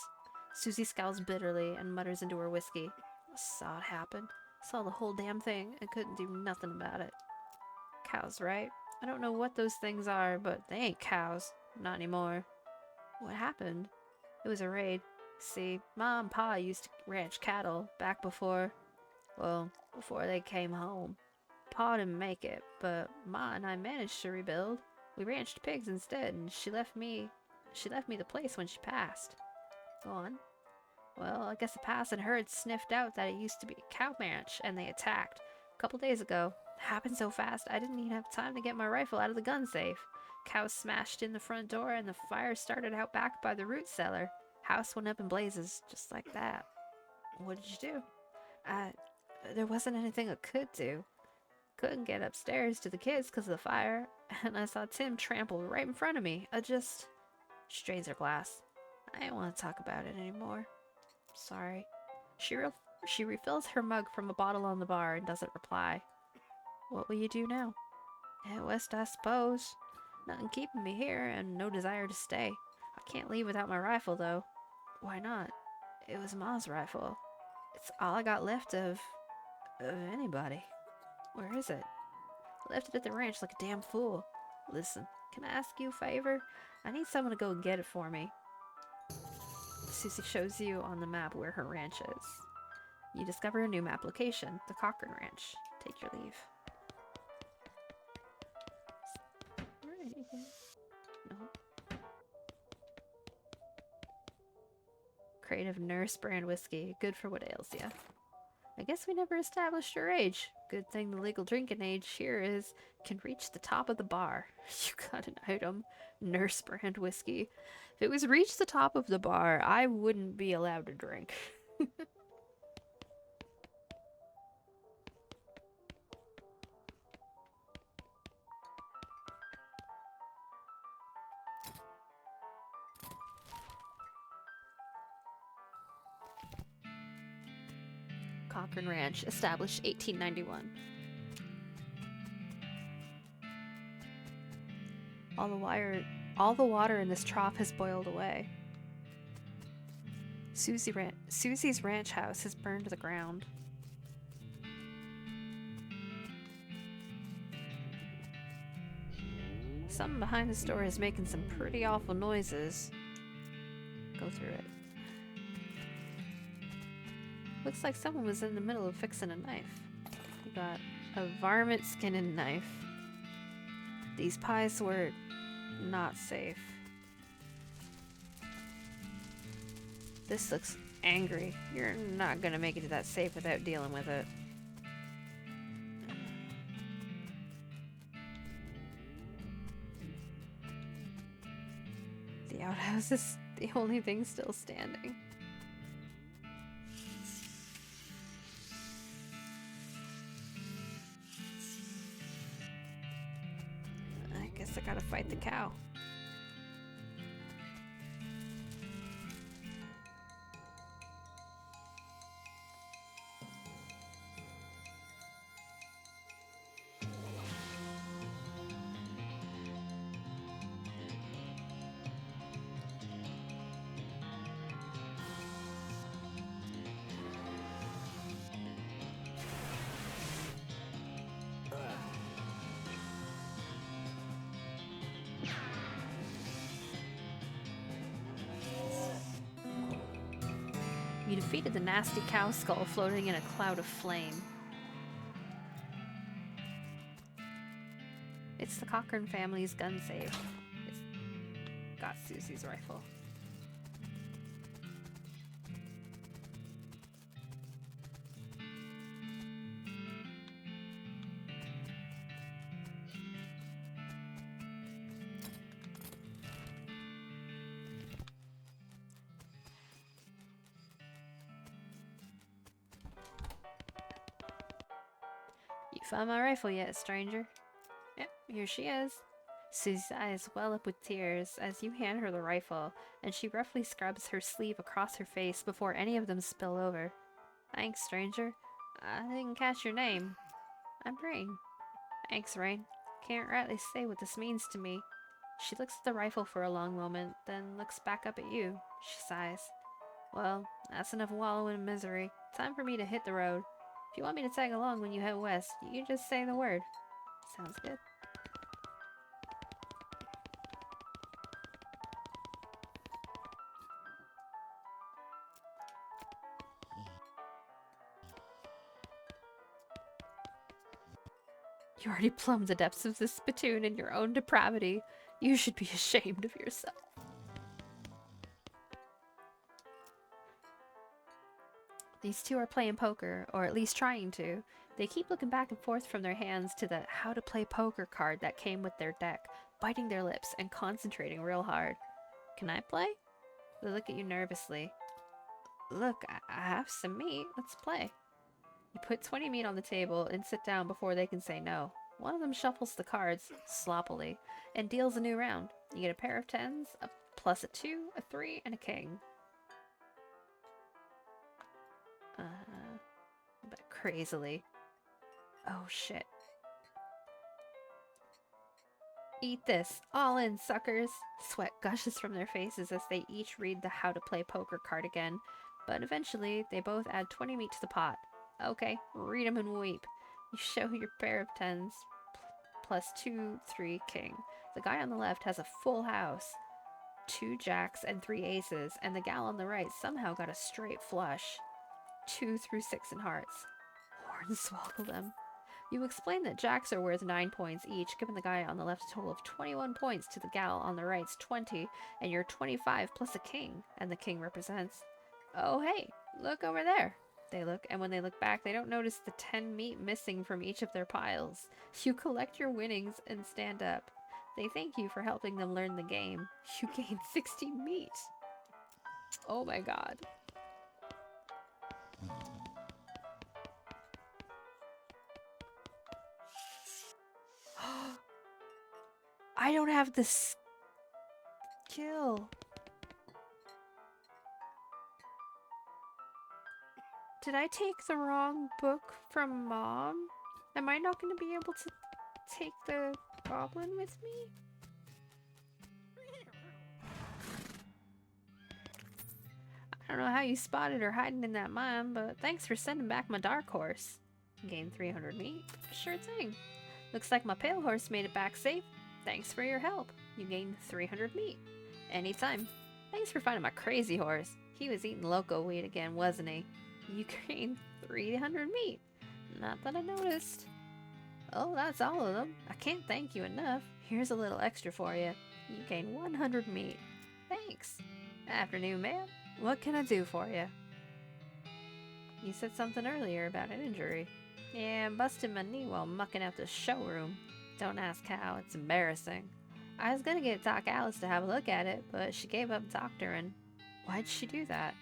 Susie scowls bitterly and mutters into her whiskey. I saw it happen. Saw the whole damn thing and couldn't do nothing about it. Cows, right? I don't know what those things are, but they ain't cows. Not anymore. What happened? It was a raid. See, Ma and Pa used to ranch cattle back before they came home. Pa didn't make it, but Ma and I managed to rebuild. We ranched pigs instead, and she left me the place when she passed. Go on. Well, I guess the passing herd sniffed out that it used to be a cow ranch, and they attacked. A couple days ago. Happened so fast, I didn't even have time to get my rifle out of the gun safe. Cows smashed in the front door, and the fire started out back by the root cellar. House went up in blazes, just like that. What did you do? There wasn't anything I could do. Couldn't get upstairs to the kids because of the fire, and I saw Tim trample right in front of me. She drains her glass. I don't want to talk about it anymore. Sorry. She refills her mug from a bottle on the bar and doesn't reply. What will you do now? Head west, I suppose. Nothing keeping me here, and no desire to stay. I can't leave without my rifle, though. Why not? It was Ma's rifle. It's all I got left of anybody. Where is it? I left it at the ranch like a damn fool. Listen, can I ask you a favor? I need someone to go get it for me. Susie shows you on the map where her ranch is. You discover a new map location, the Cochran Ranch. Take your leave. No. Crate of Nurse brand whiskey, good for what ails ya. I guess we never established your age. Good thing the legal drinking age here can reach the top of the bar. You got an item, Nurse brand whiskey. If it was reach the top of the bar, I wouldn't be allowed to drink. Cochrane Ranch, established 1891. All the water in this trough has boiled away. Susie's ranch house has burned to the ground. Something behind this door is making some pretty awful noises. Go through it. Looks like someone was in the middle of fixing a knife. We got a varmint skinning knife. These pies were not safe. This looks angry. You're not gonna make it to that safe without dealing with it. The outhouse is the only thing still standing. I guess I gotta fight the cow. You defeated the nasty cow skull floating in a cloud of flame. It's the Cochrane family's gun safe. It's got Susie's rifle. You found my rifle yet, stranger? Yep, here she is. Susie's eyes well up with tears as you hand her the rifle, and she roughly scrubs her sleeve across her face before any of them spill over. Thanks, stranger. I didn't catch your name. I'm Raine. Thanks, Raine. Can't rightly say what this means to me. She looks at the rifle for a long moment, then looks back up at you. She sighs. Well, that's enough wallowing in misery. Time for me to hit the road. If you want me to tag along when you head west, you just say the word. Sounds good. You already plumbed the depths of this spittoon in your own depravity. You should be ashamed of yourself. These two are playing poker, or at least trying to. They keep looking back and forth from their hands to the how to play poker card that came with their deck, biting their lips and concentrating real hard. Can I play? They look at you nervously. Look, I have some meat. Let's play. You put 20 meat on the table and sit down before they can say no. One of them shuffles the cards, sloppily, and deals a new round. You get a pair of tens, a plus a 2, a 3, and a king. But crazily. Oh shit. Eat this. All in, suckers. Sweat gushes from their faces as they each read the how to play poker card again, but eventually they both add 20 meat to the pot. Okay, read 'em and weep. You show your pair of tens, plus 2, 3, king. The guy on the left has a full house, 2 jacks and 3 aces, and the gal on the right somehow got a straight flush, 2 through 6 in hearts. Hornswoggle them. You explain that jacks are worth 9 points each, giving the guy on the left a total of 21 points to the gal on the right's 20, and you're 25 plus a king, and the king represents. Oh hey, look over there. They look, and when they look back, they don't notice the 10 meat missing from each of their piles. You collect your winnings and stand up. They thank you for helping them learn the game. You gain 60 meat. Oh my god. I don't have the skill. Did I take the wrong book from Mom? Am I not going to be able to take the goblin with me? I don't know how you spotted her hiding in that mine, but thanks for sending back my dark horse. Gained 300 meat? Sure thing. Looks like my pale horse made it back safe. Thanks for your help. You gained 300 meat. Anytime. Thanks for finding my crazy horse. He was eating loco weed again, wasn't he? You gained 300 meat. Not that I noticed. Oh, that's all of them. I can't thank you enough. Here's a little extra for you. You gain 100 meat. Thanks. Afternoon, ma'am. What can I do for you? You said something earlier about an injury. Yeah, I busted my knee while mucking out the showroom. Don't ask how, it's embarrassing. I was gonna get Doc Alice to have a look at it, but she gave up doctoring. Why'd she do that?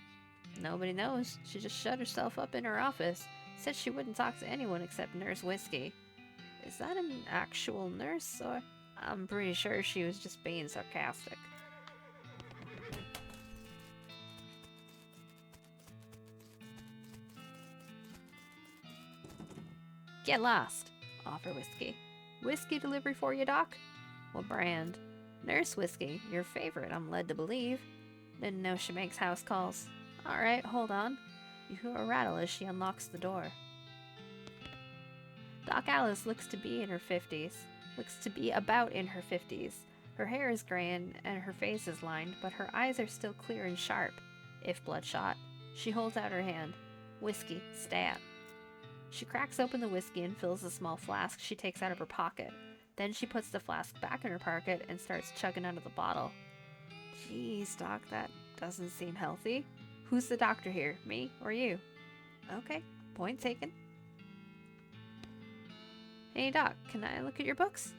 Nobody knows. She just shut herself up in her office. Said she wouldn't talk to anyone except Nurse Whiskey. Is that an actual nurse, or...? I'm pretty sure she was just being sarcastic. Get lost. Offer Whiskey. Whiskey delivery for you, Doc? What brand? Nurse Whiskey, your favorite, I'm led to believe. Didn't know she makes house calls. Alright, hold on. You hear a rattle as she unlocks the door. Doc Alice looks to be in her 50s. Looks to be about in her 50s. Her hair is gray and her face is lined, but her eyes are still clear and sharp, if bloodshot. She holds out her hand. Whiskey, stab. She cracks open the whiskey and fills the small flask she takes out of her pocket. Then she puts the flask back in her pocket and starts chugging out of the bottle. Geez, Doc, that doesn't seem healthy. Who's the doctor here, me or you? Okay, point taken. Hey, Doc, can I look at your books?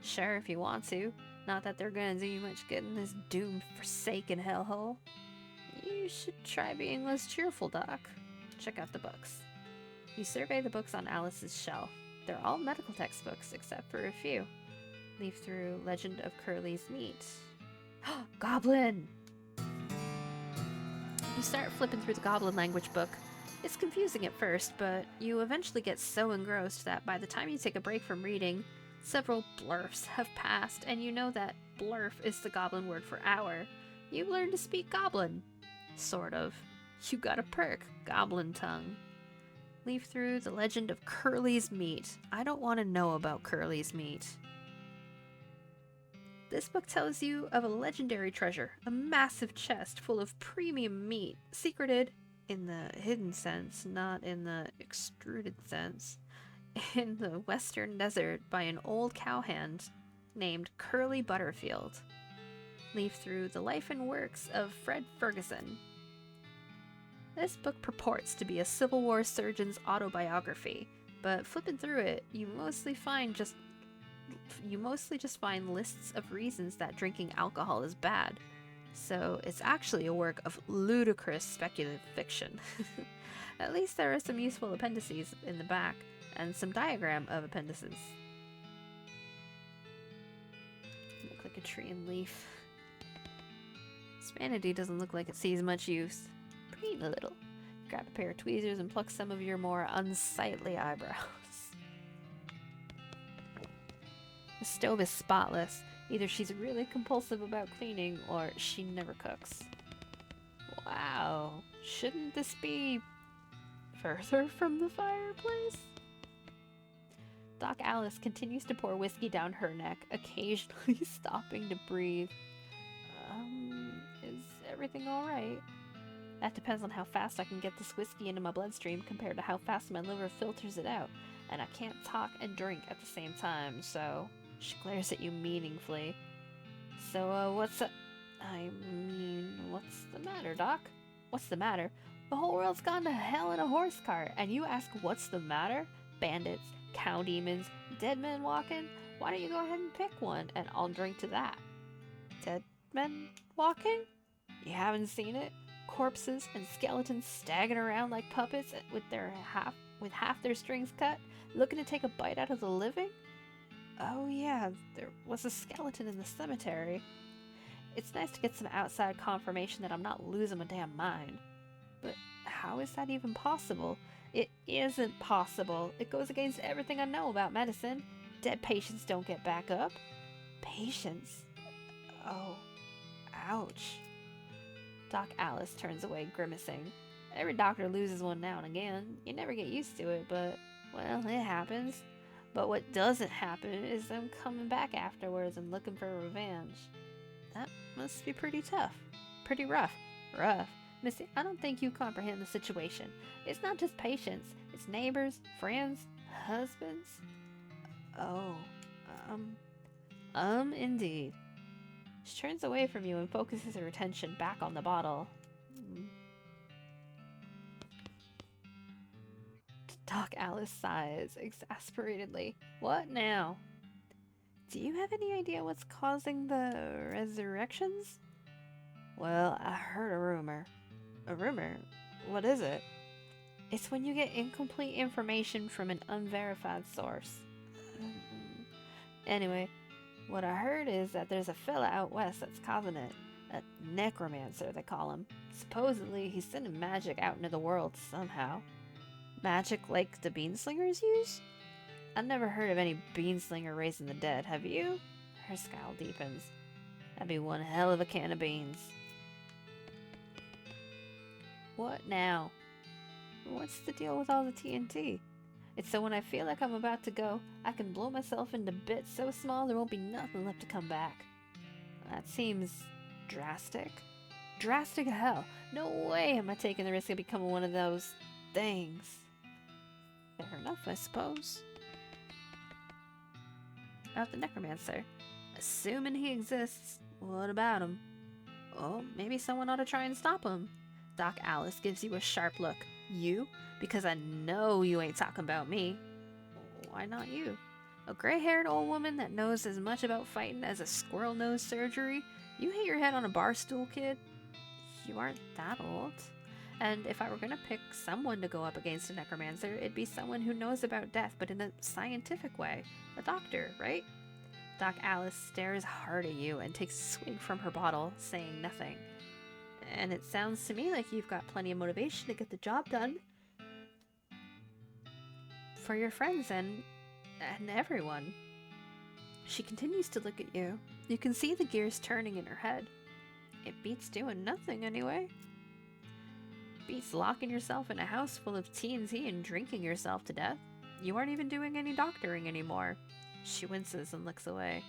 Sure, if you want to. Not that they're gonna do you much good in this doomed, forsaken hellhole. You should try being less cheerful, Doc. Check out the books. You survey the books on Alice's shelf. They're all medical textbooks, except for a few. Leaf through Legend of Curly's Meat. Goblin! You start flipping through the Goblin language book. It's confusing at first, but you eventually get so engrossed that by the time you take a break from reading, several blurfs have passed, and you know that blurf is the Goblin word for hour. You've learned to speak Goblin. Sort of. You got a perk, Goblin tongue. Leaf through The Legend of Curly's Meat. I don't want to know about Curly's Meat. This book tells you of a legendary treasure, a massive chest full of premium meat, secreted in the hidden sense, not in the extruded sense, in the western desert by an old cowhand named Curly Butterfield. Leaf through The Life and Works of Fred Ferguson. This book purports to be a Civil War surgeon's autobiography, but flipping through it, you mostly just find lists of reasons that drinking alcohol is bad. So it's actually a work of ludicrous speculative fiction. At least there are some useful appendices in the back, and some diagram of appendices. Look like a tree and leaf. Spanity doesn't look like it sees much use. Preen a little. Grab a pair of tweezers and pluck some of your more unsightly eyebrows. The stove is spotless. Either she's really compulsive about cleaning, or she never cooks. Wow, shouldn't this be further from the fireplace? Doc Alice continues to pour whiskey down her neck, occasionally stopping to breathe. Is everything alright? That depends on how fast I can get this whiskey into my bloodstream compared to how fast my liver filters it out. And I can't talk and drink at the same time, so... She glares at you meaningfully. So, what's the matter, Doc? What's the matter? The whole world's gone to hell in a horse cart, and you ask what's the matter? Bandits, cow demons, dead men walking? Why don't you go ahead and pick one, and I'll drink to that. Dead men walking? You haven't seen it? Corpses and skeletons staggering around like puppets with half their strings cut, looking to take a bite out of the living? Oh yeah, there was a skeleton in the cemetery. It's nice to get some outside confirmation that I'm not losing my damn mind. But How is that even possible? It isn't possible. It goes against everything I know about medicine. Dead patients don't get back up. Patients? Oh, ouch. Doc Alice turns away, grimacing. Every doctor loses one now and again. You never get used to it, but, well, it happens. But what doesn't happen is them coming back afterwards and looking for revenge. That must be pretty tough. Pretty rough. Rough. Missy, I don't think you comprehend the situation. It's not just patients. It's neighbors, friends, husbands. Oh, indeed. She turns away from you and focuses her attention back on the bottle. Doc Alice sighs exasperately. What now? Do you have any idea what's causing the resurrections? Well, I heard a rumor. A rumor? What is it? It's when you get incomplete information from an unverified source. Anyway, what I heard is that there's a fella out west that's causing it. A necromancer, they call him. Supposedly, he's sending magic out into the world somehow. Magic like the beanslingers use? I've never heard of any beanslinger raising the dead, have you? Her scowl deepens. That'd be one hell of a can of beans. What now? What's the deal with all the TNT? It's so when I feel like I'm about to go, I can blow myself into bits so small there won't be nothing left to come back. That seems drastic. Drastic as hell. No way am I taking the risk of becoming one of those things. Fair enough, I suppose. About the necromancer. Assuming he exists, what about him? Oh, maybe someone ought to try and stop him. Doc Alice gives you a sharp look. You? Because I know you ain't talking about me. Why not you? A gray-haired old woman that knows as much about fighting as a squirrel knows surgery? You hit your head on a bar stool, kid? You aren't that old. And if I were gonna pick someone to go up against a necromancer, it'd be someone who knows about death, but in a scientific way. A doctor, right? Doc Alice stares hard at you and takes a swig from her bottle, saying nothing. And it sounds to me like you've got plenty of motivation to get the job done. For your friends and everyone. She continues to look at you. You can see the gears turning in her head. It beats doing nothing anyway. Beats locking yourself in a house full of TNT and drinking yourself to death. You aren't even doing any doctoring anymore. She winces and looks away.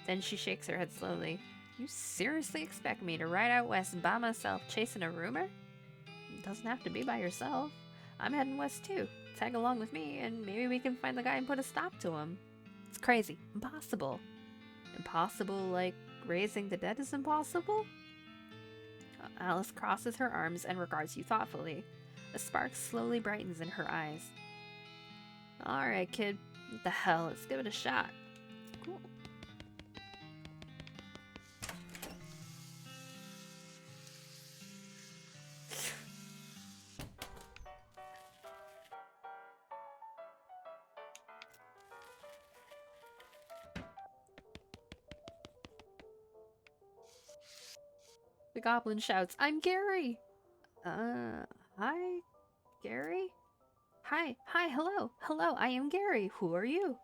Then she shakes her head slowly. You seriously expect me to ride out west by myself chasing a rumor? It doesn't have to be by yourself. I'm heading west too. Tag along with me and maybe we can find the guy and put a stop to him. It's crazy. Impossible. Impossible like raising the dead is impossible? Alice crosses her arms and regards you thoughtfully. A spark slowly brightens in her eyes. Alright, kid. What the hell? Let's give it a shot. Cool. The goblin shouts, I'm Gary! Hi? Gary? Hi, hello, I am Gary. Who are you?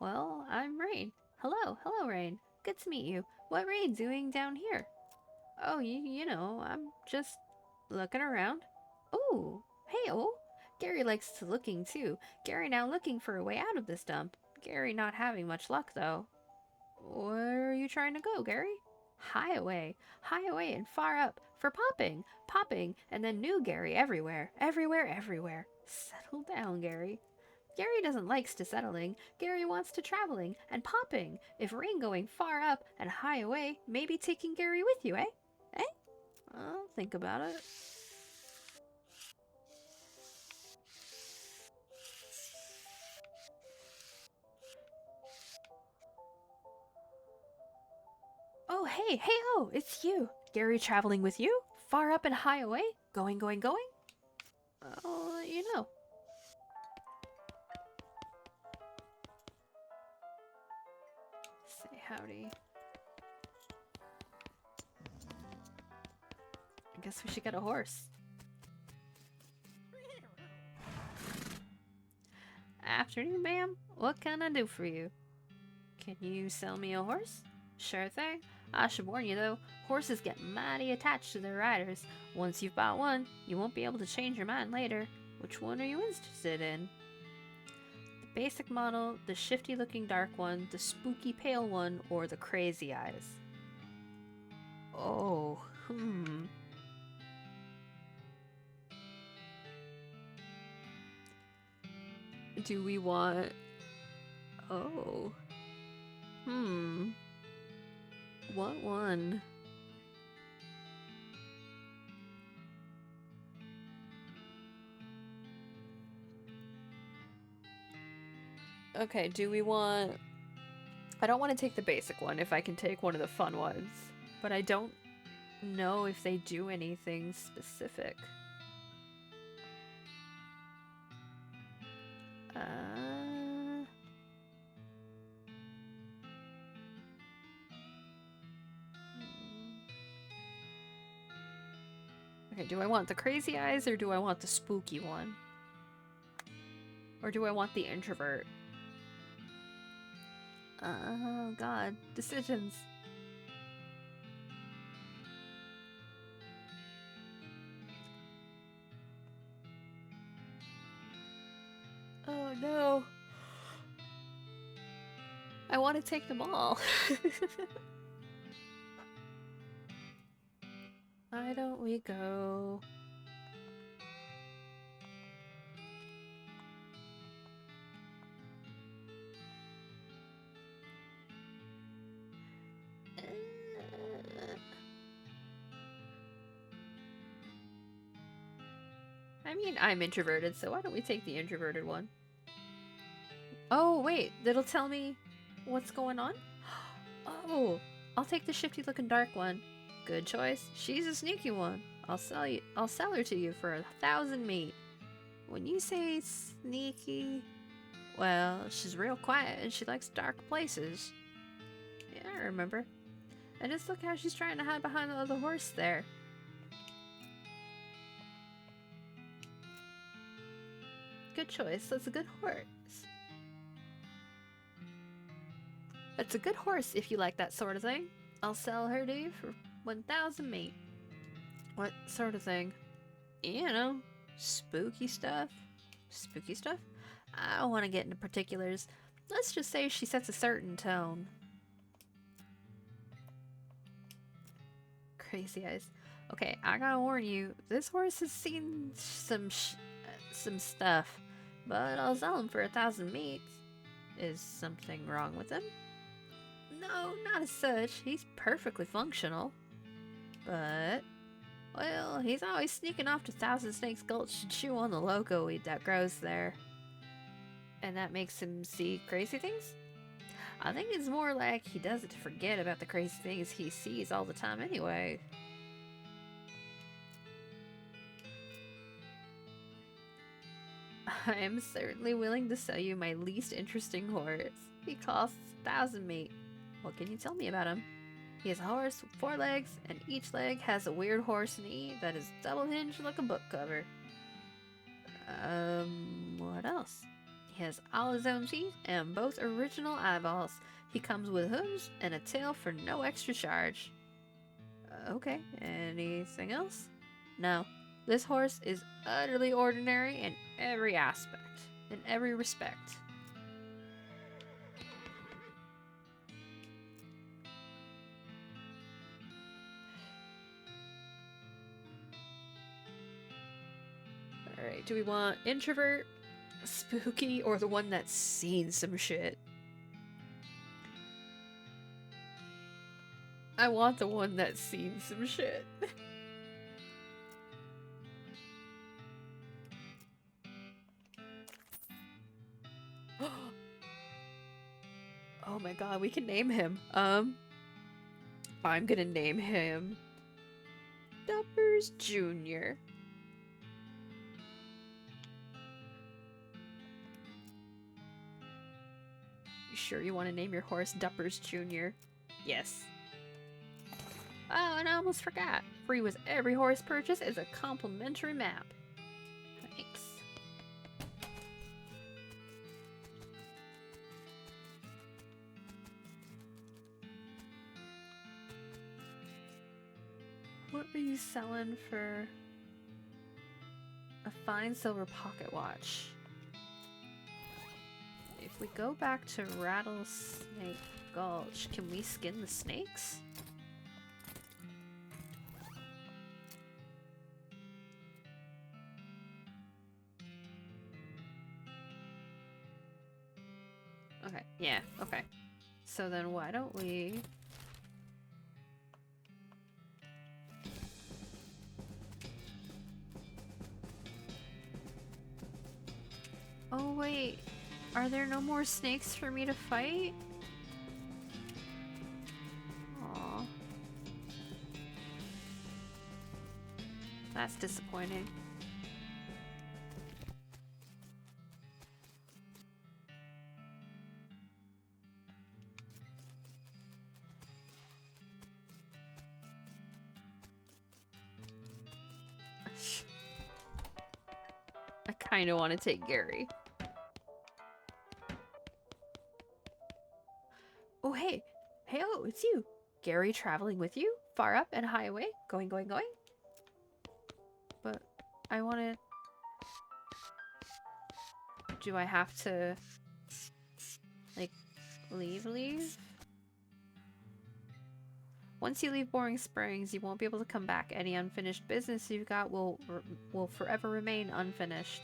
Well, I'm Raine. Hello, Raine. Good to meet you. What Raine doing down here? Oh, you know, I'm just looking around. Oh, hey, Gary likes to looking too. Gary now looking for a way out of this dump. Gary not having much luck though. Where are you trying to go, Gary? High away and far up for popping, and then new Gary everywhere. Settle down, Gary. Gary doesn't likes to settling. Gary wants to traveling and popping. If Rain going far up and high away, maybe taking Gary with you, eh? Eh? I'll think about it. Oh, hey, it's you. Gary traveling with you? Far up and high away? Going? I'll let you know. Say howdy. I guess we should get a horse. Afternoon, ma'am. What can I do for you? Can you sell me a horse? Sure thing. I should warn you though, horses get mighty attached to their riders. Once you've bought one, you won't be able to change your mind later. Which one are you interested in? The basic model, the shifty looking dark one, the spooky pale one, or the crazy eyes? Oh, Do we want... Oh. What one? Okay, do we want... I don't want to take the basic one if I can take one of the fun ones. But I don't know if they do anything specific. Okay, do I want the crazy eyes or do I want the spooky one? Or do I want the introvert? Oh god, decisions. Oh no. I want to take them all. Why don't we go... I mean, I'm introverted, so why don't we take the introverted one? Oh, wait, that'll tell me what's going on? Oh, I'll take the shifty looking dark one. Good choice. She's a sneaky one. I'll sell her to you for 1,000 meat. When you say sneaky, well, she's real quiet and she likes dark places. Yeah, I remember. And just look how she's trying to hide behind the other horse there. Good choice. That's a good horse. That's a good horse if you like that sort of thing. I'll sell her to you for 1,000 meat. What sort of thing? You know, spooky stuff. Spooky stuff? I don't want to get into particulars. Let's just say she sets a certain tone. Crazy eyes. Okay, I gotta warn you, this horse has seen some stuff, but I'll sell him for 1,000 meat. Is something wrong with him? No, not as such. He's perfectly functional. But, well, he's always sneaking off to Thousand Snakes Gulch to chew on the loco weed that grows there. And that makes him see crazy things? I think it's more like he does it to forget about the crazy things he sees all the time anyway. I am certainly willing to sell you my least interesting horse. He costs 1,000 meat. What can you tell me about him? He has a horse with 4 legs, and each leg has a weird horse knee that is double hinged like a book cover. What else? He has all his own teeth and both original eyeballs. He comes with hooves and a tail for no extra charge. Okay, anything else? No. This horse is utterly ordinary in every aspect, in every respect. Alright, do we want introvert, spooky, or the one that's seen some shit? I want the one that's seen some shit. Oh my god, we can name him. I'm gonna name him Duppers Jr. You sure you want to name your horse Duppers Jr.? Yes. Oh, and I almost forgot. Free with every horse purchase is a complimentary map. Thanks. What were you selling for a fine silver pocket watch? If we go back to Rattlesnake Gulch, can we skin the snakes? Okay, yeah, okay. So then why don't we... Oh wait, are there no more snakes for me to fight? Aww. That's disappointing. I kinda want to take Gary. Oh hey! Hey oh, it's you! Gary traveling with you? Far up and high away? Going, going, going? But I wanna... Do I have to... like, leave? Once you leave Boring Springs, you won't be able to come back. Any unfinished business you've got will forever remain unfinished.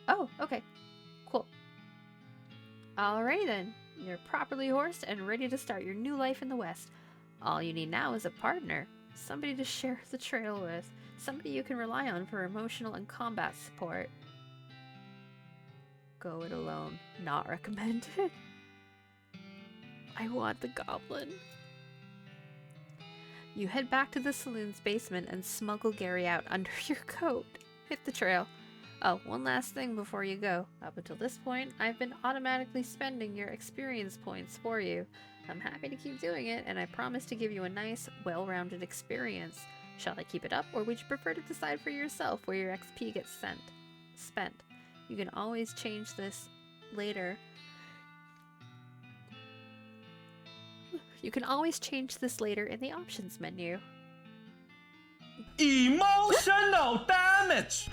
Oh, okay. Cool. Alrighty then. You're properly horsed and ready to start your new life in the West. All you need now is a partner. Somebody to share the trail with. Somebody you can rely on for emotional and combat support. Go it alone. Not recommended. I want the goblin. You head back to the saloon's basement and smuggle Gary out under your coat. Hit the trail. Oh, one last thing before you go. Up until this point, I've been automatically spending your experience points for you. I'm happy to keep doing it, and I promise to give you a nice, well-rounded experience. Shall I keep it up, or would you prefer to decide for yourself where your XP gets spent? You can always change this later. You can always change this later in the options menu. Emotional damage!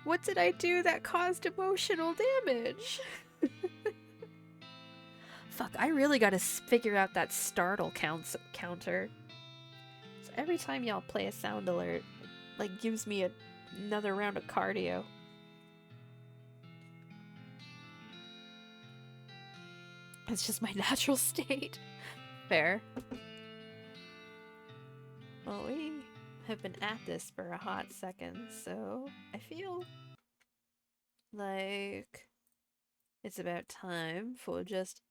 What did I do that caused emotional damage? Fuck, I really gotta figure out that startle counter. So every time y'all play a sound alert, like gives me another round of cardio. It's just my natural state. Fair. Well, we have been at this for a hot second, so I feel like it's about time for just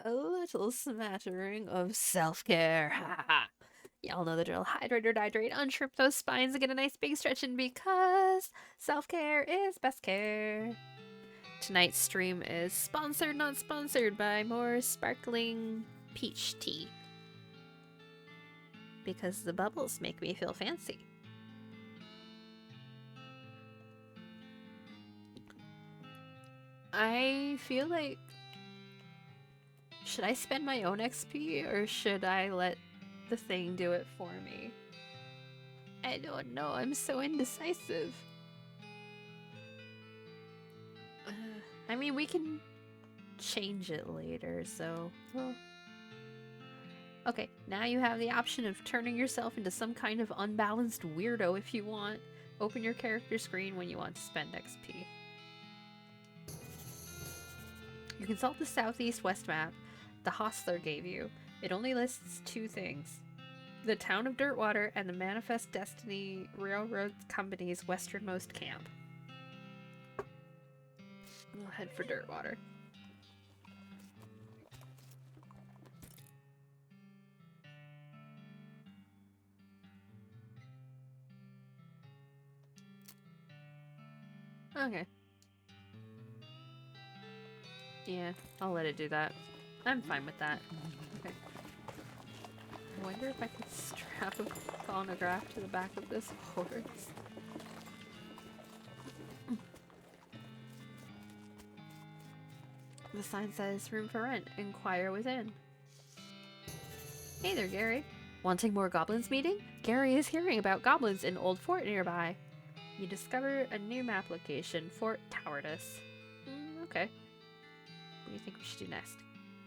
a little smattering of self-care. Ha ha! Y'all know the drill. Hydrate or dihydrate, untrip those spines and get a nice big stretching because self-care is best care. Tonight's stream is sponsored, not sponsored, by more sparkling peach tea. Because the bubbles make me feel fancy. I feel like... Should I spend my own XP or should I let the thing do it for me? I don't know, I'm so indecisive. I mean, we can change it later, so... Well... Okay, now you have the option of turning yourself into some kind of unbalanced weirdo if you want. Open your character screen when you want to spend XP. You consult the southeast west map the hostler gave you. It only lists two things. The town of Dirtwater and the Manifest Destiny Railroad Company's westernmost camp. We'll head for Dirtwater. Okay. Yeah, I'll let it do that. I'm fine with that. Okay. I wonder if I could strap a phonograph to the back of this horse. The sign says, room for rent. Inquire within. Hey there, Gary. Wanting more goblins meeting? Gary is hearing about goblins in Old Fort nearby. You discover a new map location, Fort Cowardice. Okay. What do you think we should do next?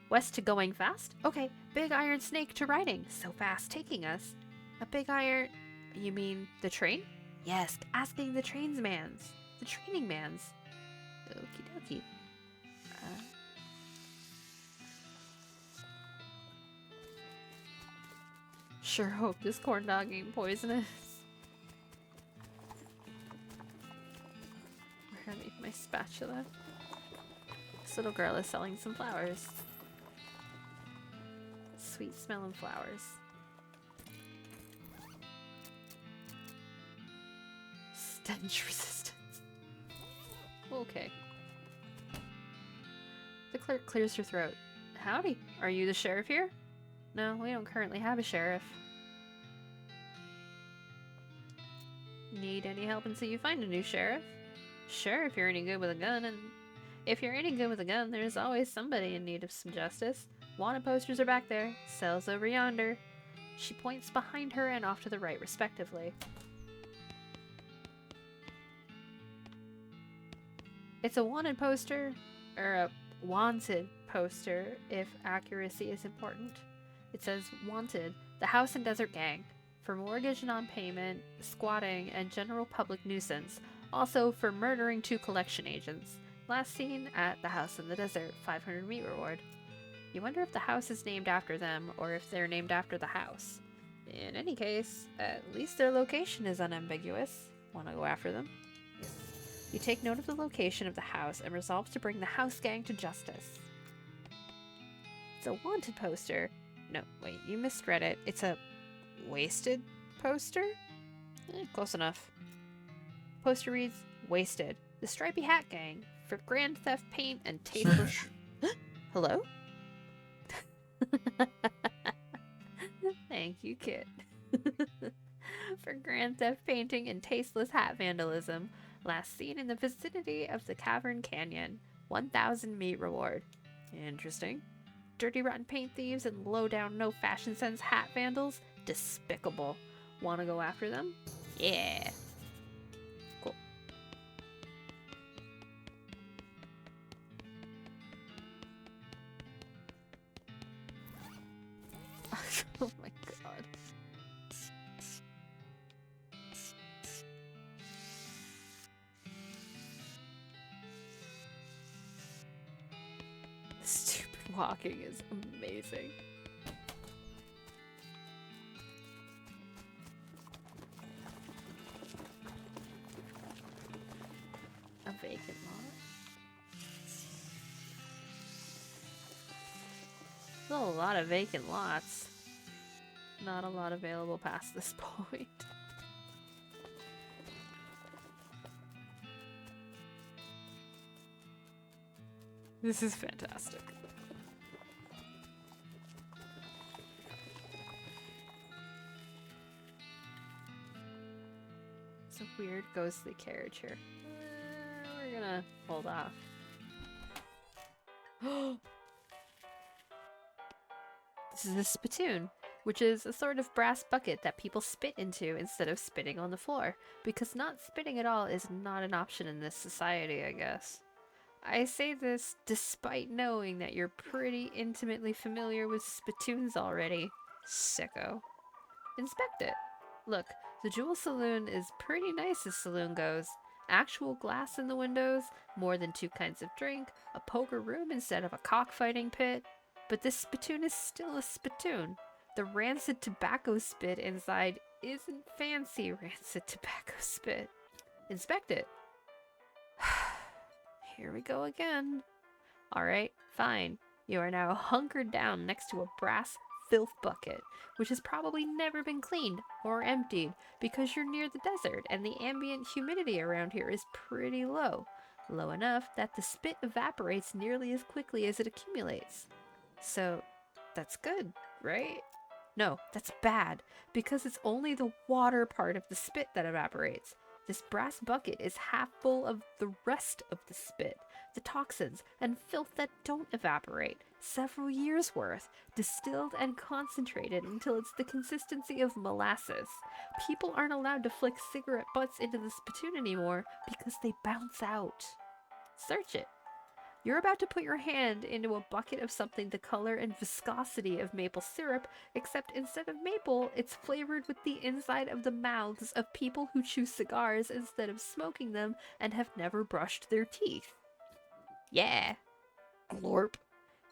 West to going fast? Okay, big iron snake to riding. So fast taking us. A big iron... You mean the train? Yes, asking the training mans. Okie dokie. Sure hope this corn dog ain't poisonous. Where can I leave my spatula? This little girl is selling some flowers. Sweet smelling flowers. Stench resistance. Okay. The clerk clears her throat. Howdy. Are you the sheriff here? No, we don't currently have a sheriff. Need any help until you find a new sheriff? Sure, if you're any good with a gun, and if you're any good with a gun, there's always somebody in need of some justice. Wanted posters are back there. Cells over yonder. She points behind her and off to the right, respectively. It's a wanted poster, or a wanted poster, if accuracy is important. It says, wanted, the House and Desert Gang, for mortgage non-payment, squatting, and general public nuisance. Also for murdering 2 collection agents. Last seen at the House in the Desert, 500 meat reward. You wonder if the house is named after them, or if they're named after the house. In any case, at least their location is unambiguous. Want to go after them? You take note of the location of the house and resolve to bring the house gang to justice. It's a wanted poster. No, wait, you misread it. It's a wasted poster? Close enough. Poster reads, Wasted. The Stripy Hat Gang. For grand theft, paint, and tasteless... Hello? Thank you, kid. For grand theft painting and tasteless hat vandalism. Last seen in the vicinity of the Cavern Canyon. 1,000 meat reward. Interesting. Dirty rotten paint thieves and low down no fashion sense hat vandals? Despicable. Wanna go after them? Yeah. Cool. Oh my god. Stupid walking is amazing. A vacant lot? Still a lot of vacant lots. Not a lot available past this point. This is fantastic. It's a weird ghostly carriage here. We're gonna hold off. This is a spittoon, which is a sort of brass bucket that people spit into instead of spitting on the floor, because not spitting at all is not an option in this society, I guess. I say this despite knowing that you're pretty intimately familiar with spittoons already. Sicko. Inspect it. Look, the Jewel Saloon is pretty nice as saloon goes. Actual glass in the windows, more than 2 kinds of drink, a poker room instead of a cockfighting pit. But this spittoon is still a spittoon. The rancid tobacco spit inside isn't fancy rancid tobacco spit. Inspect it. Here we go again. Alright, fine. You are now hunkered down next to a brass filth bucket, which has probably never been cleaned or emptied because you're near the desert and the ambient humidity around here is pretty low. Low enough that the spit evaporates nearly as quickly as it accumulates. So, that's good, right? No, that's bad, because it's only the water part of the spit that evaporates. This brass bucket is half full of the rest of the spit, the toxins and filth that don't evaporate, several years worth, distilled and concentrated until it's the consistency of molasses. People aren't allowed to flick cigarette butts into the spittoon anymore because they bounce out. Search it. You're about to put your hand into a bucket of something the color and viscosity of maple syrup, except instead of maple, it's flavored with the inside of the mouths of people who chew cigars instead of smoking them and have never brushed their teeth. Yeah, glorp.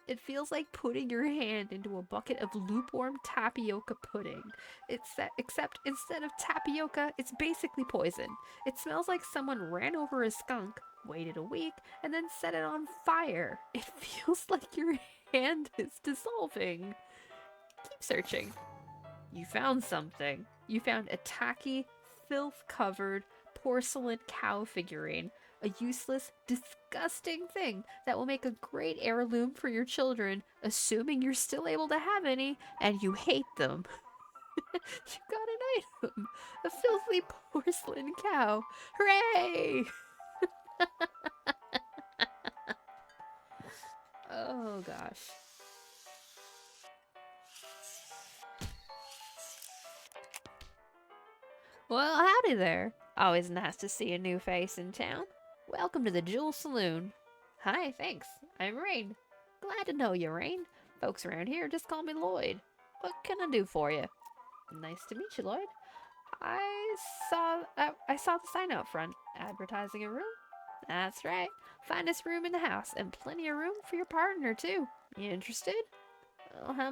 It feels like putting your hand into a bucket of lukewarm tapioca pudding. Except instead of tapioca, it's basically poison. It smells like someone ran over a skunk, waited a week, and then set it on fire. It feels like your hand is dissolving. Keep searching. You found something. You found a tacky, filth-covered porcelain cow figurine. A useless, disgusting thing that will make a great heirloom for your children, assuming you're still able to have any, and you hate them. You got an item! A filthy porcelain cow! Hooray! Oh gosh. Well, howdy there. Always nice to see a new face in town. Welcome to the Jewel Saloon. Hi, thanks. I'm Raine. Glad to know you, Raine. Folks around here just call me Lloyd. What can I do for you? Nice to meet you, Lloyd. I saw the sign out front advertising a room. That's right. Finest room in the house and plenty of room for your partner too. You interested? Well, how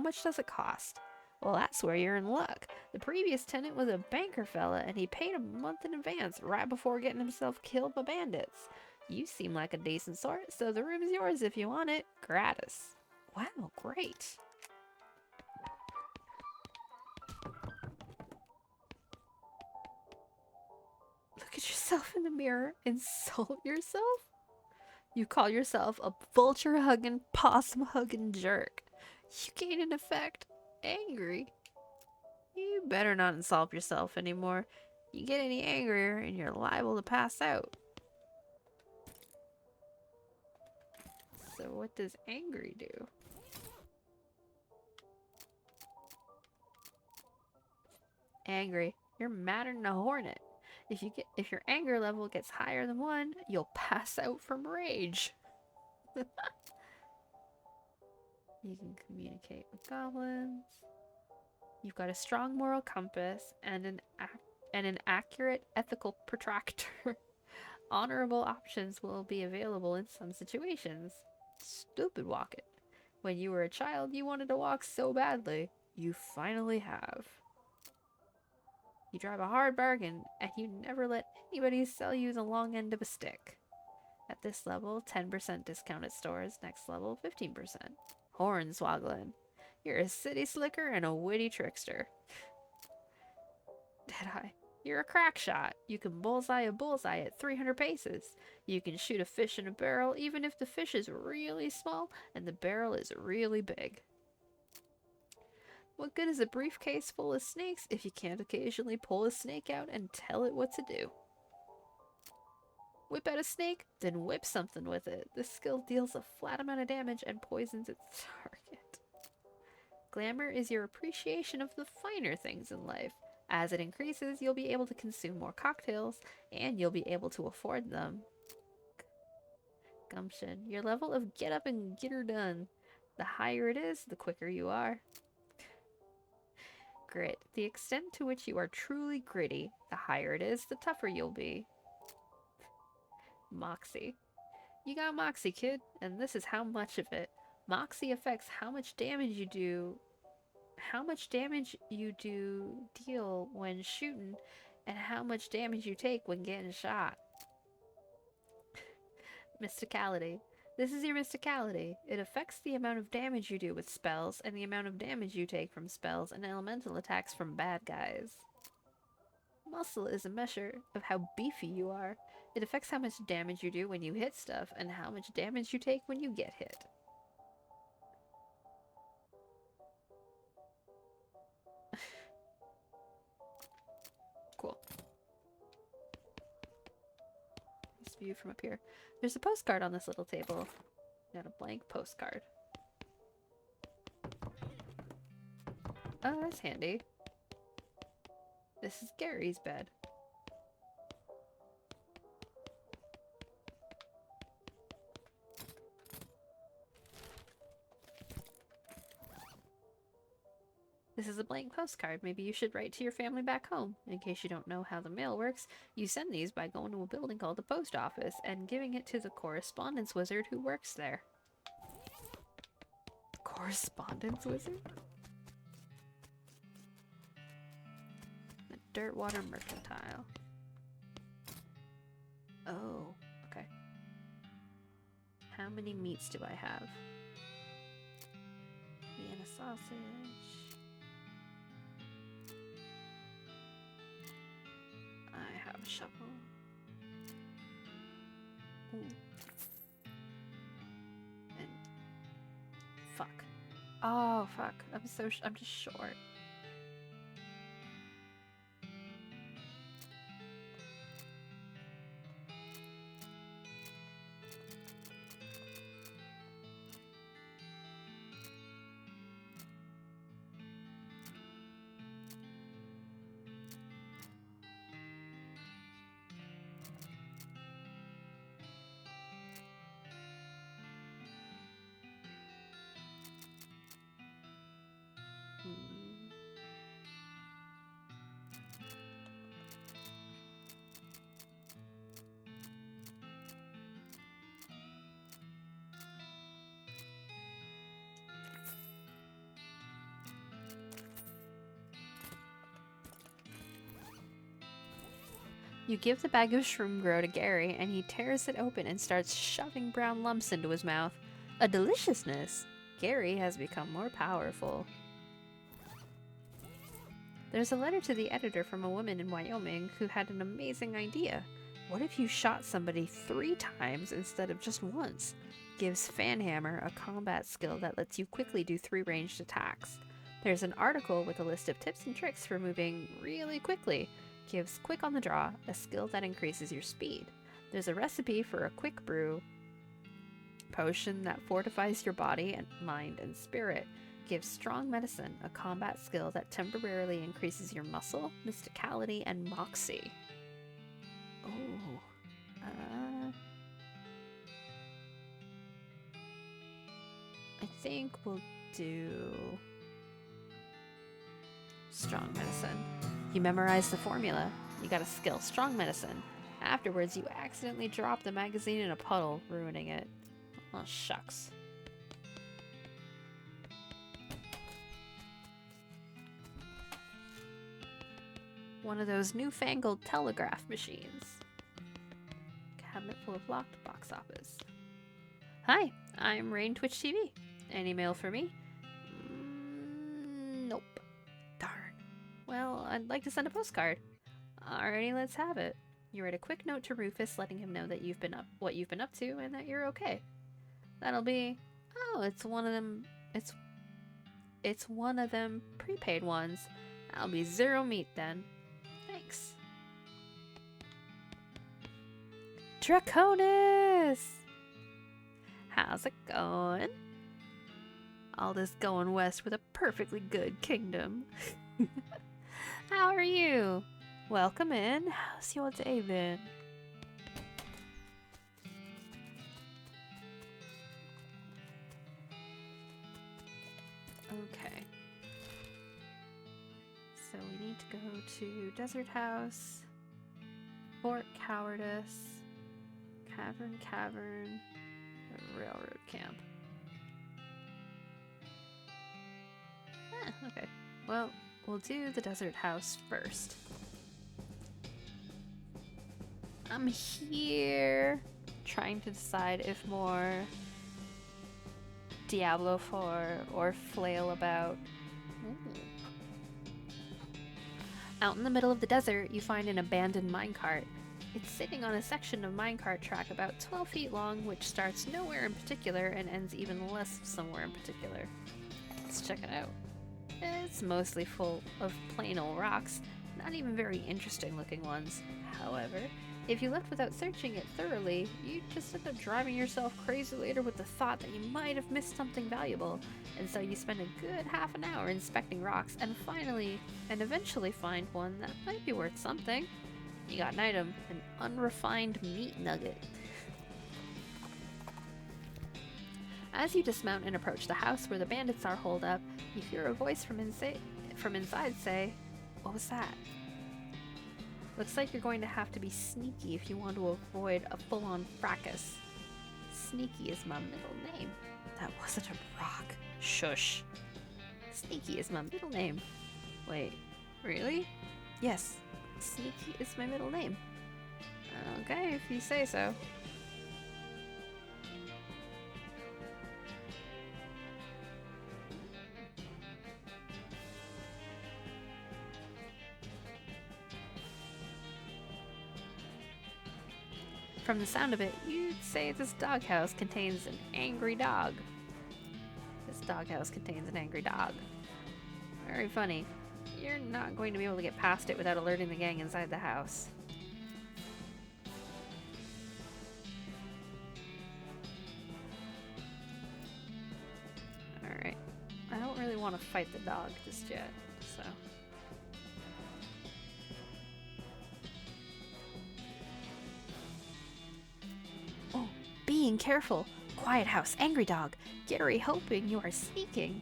much does it cost? Well, that's where you're in luck. The previous tenant was a banker fella, and he paid a month in advance right before getting himself killed by bandits. You seem like a decent sort, so the room is yours if you want it, gratis. Wow, great. Look at yourself in the mirror. Insult yourself? You call yourself a vulture hugging, possum hugging jerk. You gain an effect. Angry. You better not insult yourself anymore. You get any angrier and you're liable to pass out. So what does angry do? Angry. You're madder than a hornet. If your anger level gets higher than 1, you'll pass out from rage. You can communicate with goblins. You've got a strong moral compass and an accurate ethical protractor. Honorable options will be available in some situations. Stupid walk it. When you were a child, you wanted to walk so badly. You finally have. You drive a hard bargain, and you never let anybody sell you the long end of a stick. At this level, 10% discount at stores. Next level, 15%. Hornswoggling. You're a city slicker and a witty trickster. Deadeye. You're a crack shot. You can bullseye a bullseye at 300 paces. You can shoot a fish in a barrel even if the fish is really small and the barrel is really big. What good is a briefcase full of snakes if you can't occasionally pull a snake out and tell it what to do? Whip out a snake, then whip something with it. This skill deals a flat amount of damage and poisons its target. Glamour is your appreciation of the finer things in life. As it increases, you'll be able to consume more cocktails, and you'll be able to afford them. Gumption. Your level of get up and get her done. The higher it is, the quicker you are. Grit. The extent to which you are truly gritty. The higher it is, the tougher you'll be. Moxie. You got Moxie, kid, and this is how much of it. Moxie affects how much damage you do deal when shooting and how much damage you take when getting shot. Mysticality. This is your mysticality. It affects the amount of damage you do with spells and the amount of damage you take from spells and elemental attacks from bad guys. Muscle is a measure of how beefy you are. It affects how much damage you do when you hit stuff and how much damage you take when you get hit. Cool. best view from up here. There's a postcard on this little table. Got a blank postcard. Oh, that's handy. This is Gary's bed. This is a blank postcard. Maybe you should write to your family back home. In case you don't know how the mail works, you send these by going to a building called the post office and giving it to the correspondence wizard who works there. Correspondence wizard? The Dirtwater Mercantile. Oh, okay. How many meats do I have? Vienna sausage. I have a shovel. Ooh. And fuck. Oh fuck. I'm just short. You give the bag of shroom grow to Gary, and he tears it open and starts shoving brown lumps into his mouth. A deliciousness! Gary has become more powerful. There's a letter to the editor from a woman in Wyoming who had an amazing idea. What if you shot somebody 3 times instead of just once? Gives Fanhammer a combat skill that lets you quickly do 3 ranged attacks. There's an article with a list of tips and tricks for moving really quickly. Gives quick on the draw, a skill that increases your speed. There's a recipe for a quick brew potion that fortifies your body and mind and spirit. Gives strong medicine, a combat skill that temporarily increases your muscle, mysticality, and moxie. Oh. I think we'll do strong medicine. You memorize the formula. You got a skill, strong medicine. Afterwards, you accidentally drop the magazine in a puddle, ruining it. Oh, shucks. One of those newfangled telegraph machines. Cabinet full of locked box office. Hi, I'm Raine Twitch TV. Any mail for me? Nope. Darn. Well, I'd like to send a postcard. Alrighty, let's have it. You write a quick note to Rufus letting him know that what you've been up to and that you're okay. That'll be, oh, it's one of them prepaid ones. That'll be 0 meat then. Thanks. Draconis! How's it going? All this going west with a perfectly good kingdom. How are you? Welcome in. How's your day been? Okay. So we need to go to Desert House, Fort Cowardice, Cavern, Railroad Camp. Okay. Well, we'll do the Desert House first. I'm here trying to decide if more Diablo 4 or flail about. Ooh. Out in the middle of the desert, you find an abandoned minecart. It's sitting on a section of minecart track about 12 feet long, which starts nowhere in particular and ends even less somewhere in particular. Let's check it out. It's mostly full of plain old rocks, not even very interesting looking ones. However, If you left without searching it thoroughly, you'd just end up driving yourself crazy later with the thought that you might have missed something valuable, and so you spend a good half an hour inspecting rocks and eventually find one that might be worth something. You got an item, an unrefined meat nugget. As you dismount and approach the house where the bandits are holed up, you hear a voice from inside say, "What was that?" Looks like you're going to have to be sneaky if you want to avoid a full-on fracas. Sneaky is my middle name. That wasn't a rock. Shush. Sneaky is my middle name. Wait, really? Yes, Sneaky is my middle name. Okay, if you say so. From the sound of it, you'd say this doghouse contains an angry dog. This doghouse contains an angry dog. Very funny. You're not going to be able to get past it without alerting the gang inside the house. Alright. I don't really want to fight the dog just yet, so... Being careful. Quiet house, angry dog. Gary hoping you are sneaking.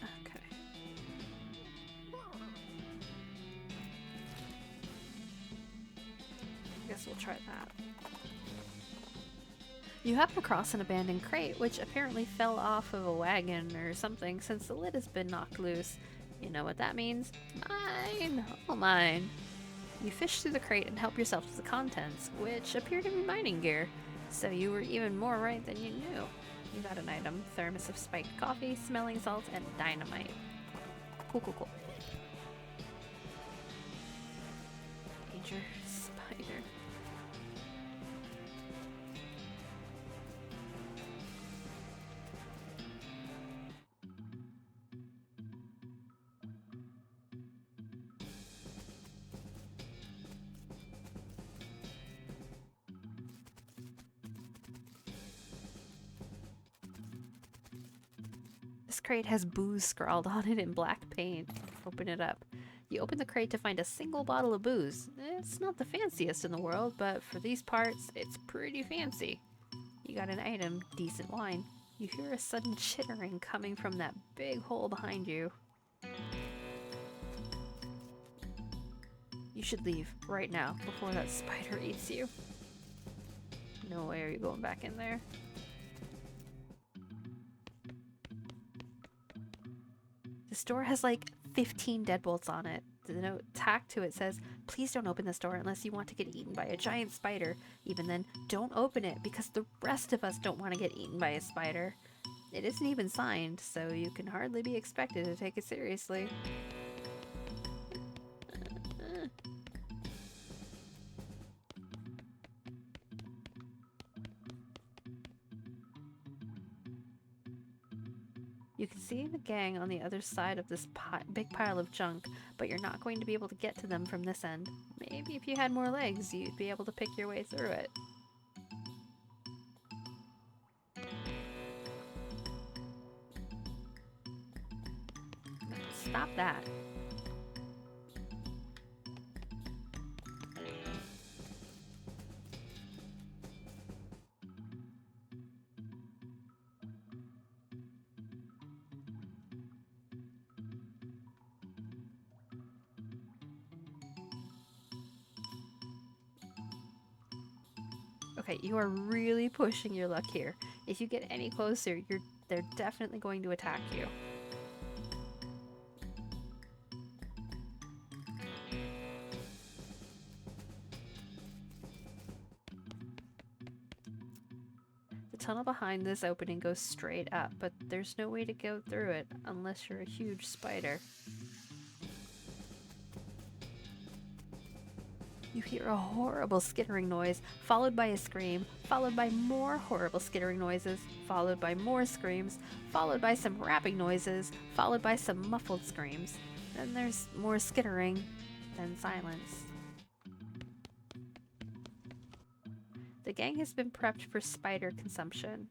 Okay. I guess we'll try that. You happen across an abandoned crate, which apparently fell off of a wagon or something since the lid has been knocked loose. You know what that means? Mine! All mine! You fish through the crate and help yourself to the contents, which appear to be mining gear, so you were even more right than you knew. You got an item, thermos of spiked coffee, smelling salts, and dynamite. Cool, cool, cool. Major spider. This crate has booze scrawled on it in black paint. Open it up. You open the crate to find a single bottle of booze. It's not the fanciest in the world, but for these parts, it's pretty fancy. You got an item, decent wine. You hear a sudden chittering coming from that big hole behind you. You should leave right now before that spider eats you. No way are you going back in there. This door has like 15 deadbolts on it. The note tacked to it says, "Please don't open this door unless you want to get eaten by a giant spider. Even then, don't open it because the rest of us don't want to get eaten by a spider." It isn't even signed, so you can hardly be expected to take it seriously. You can see the gang on the other side of this big pile of junk, but you're not going to be able to get to them from this end. Maybe if you had more legs, you'd be able to pick your way through it. Stop that. Okay, you are really pushing your luck here. If you get any closer, they're definitely going to attack you. The tunnel behind this opening goes straight up, but there's no way to go through it unless you're a huge spider. You hear a horrible skittering noise, followed by a scream, followed by more horrible skittering noises, followed by more screams, followed by some rapping noises, followed by some muffled screams. Then there's more skittering, then silence. The gang has been prepped for spider consumption.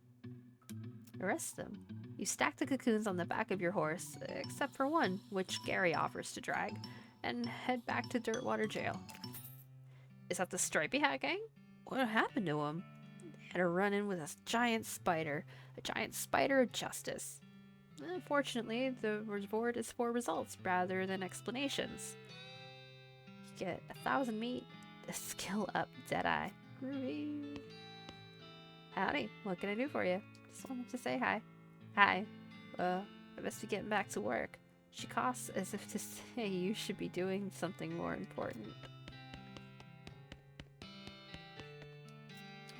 Arrest them. You stack the cocoons on the back of your horse, except for one, which Gary offers to drag, and head back to Dirtwater Jail. Is that the Stripey Hat Gang? What happened to him? They had a run-in with a giant spider of justice. Unfortunately, the reward is for results rather than explanations. You get 1,000 meat, a skill up, Deadeye. Groovy. Howdy, what can I do for you? Just wanted to say hi. Hi. I must be getting back to work. She coughs as if to say you should be doing something more important.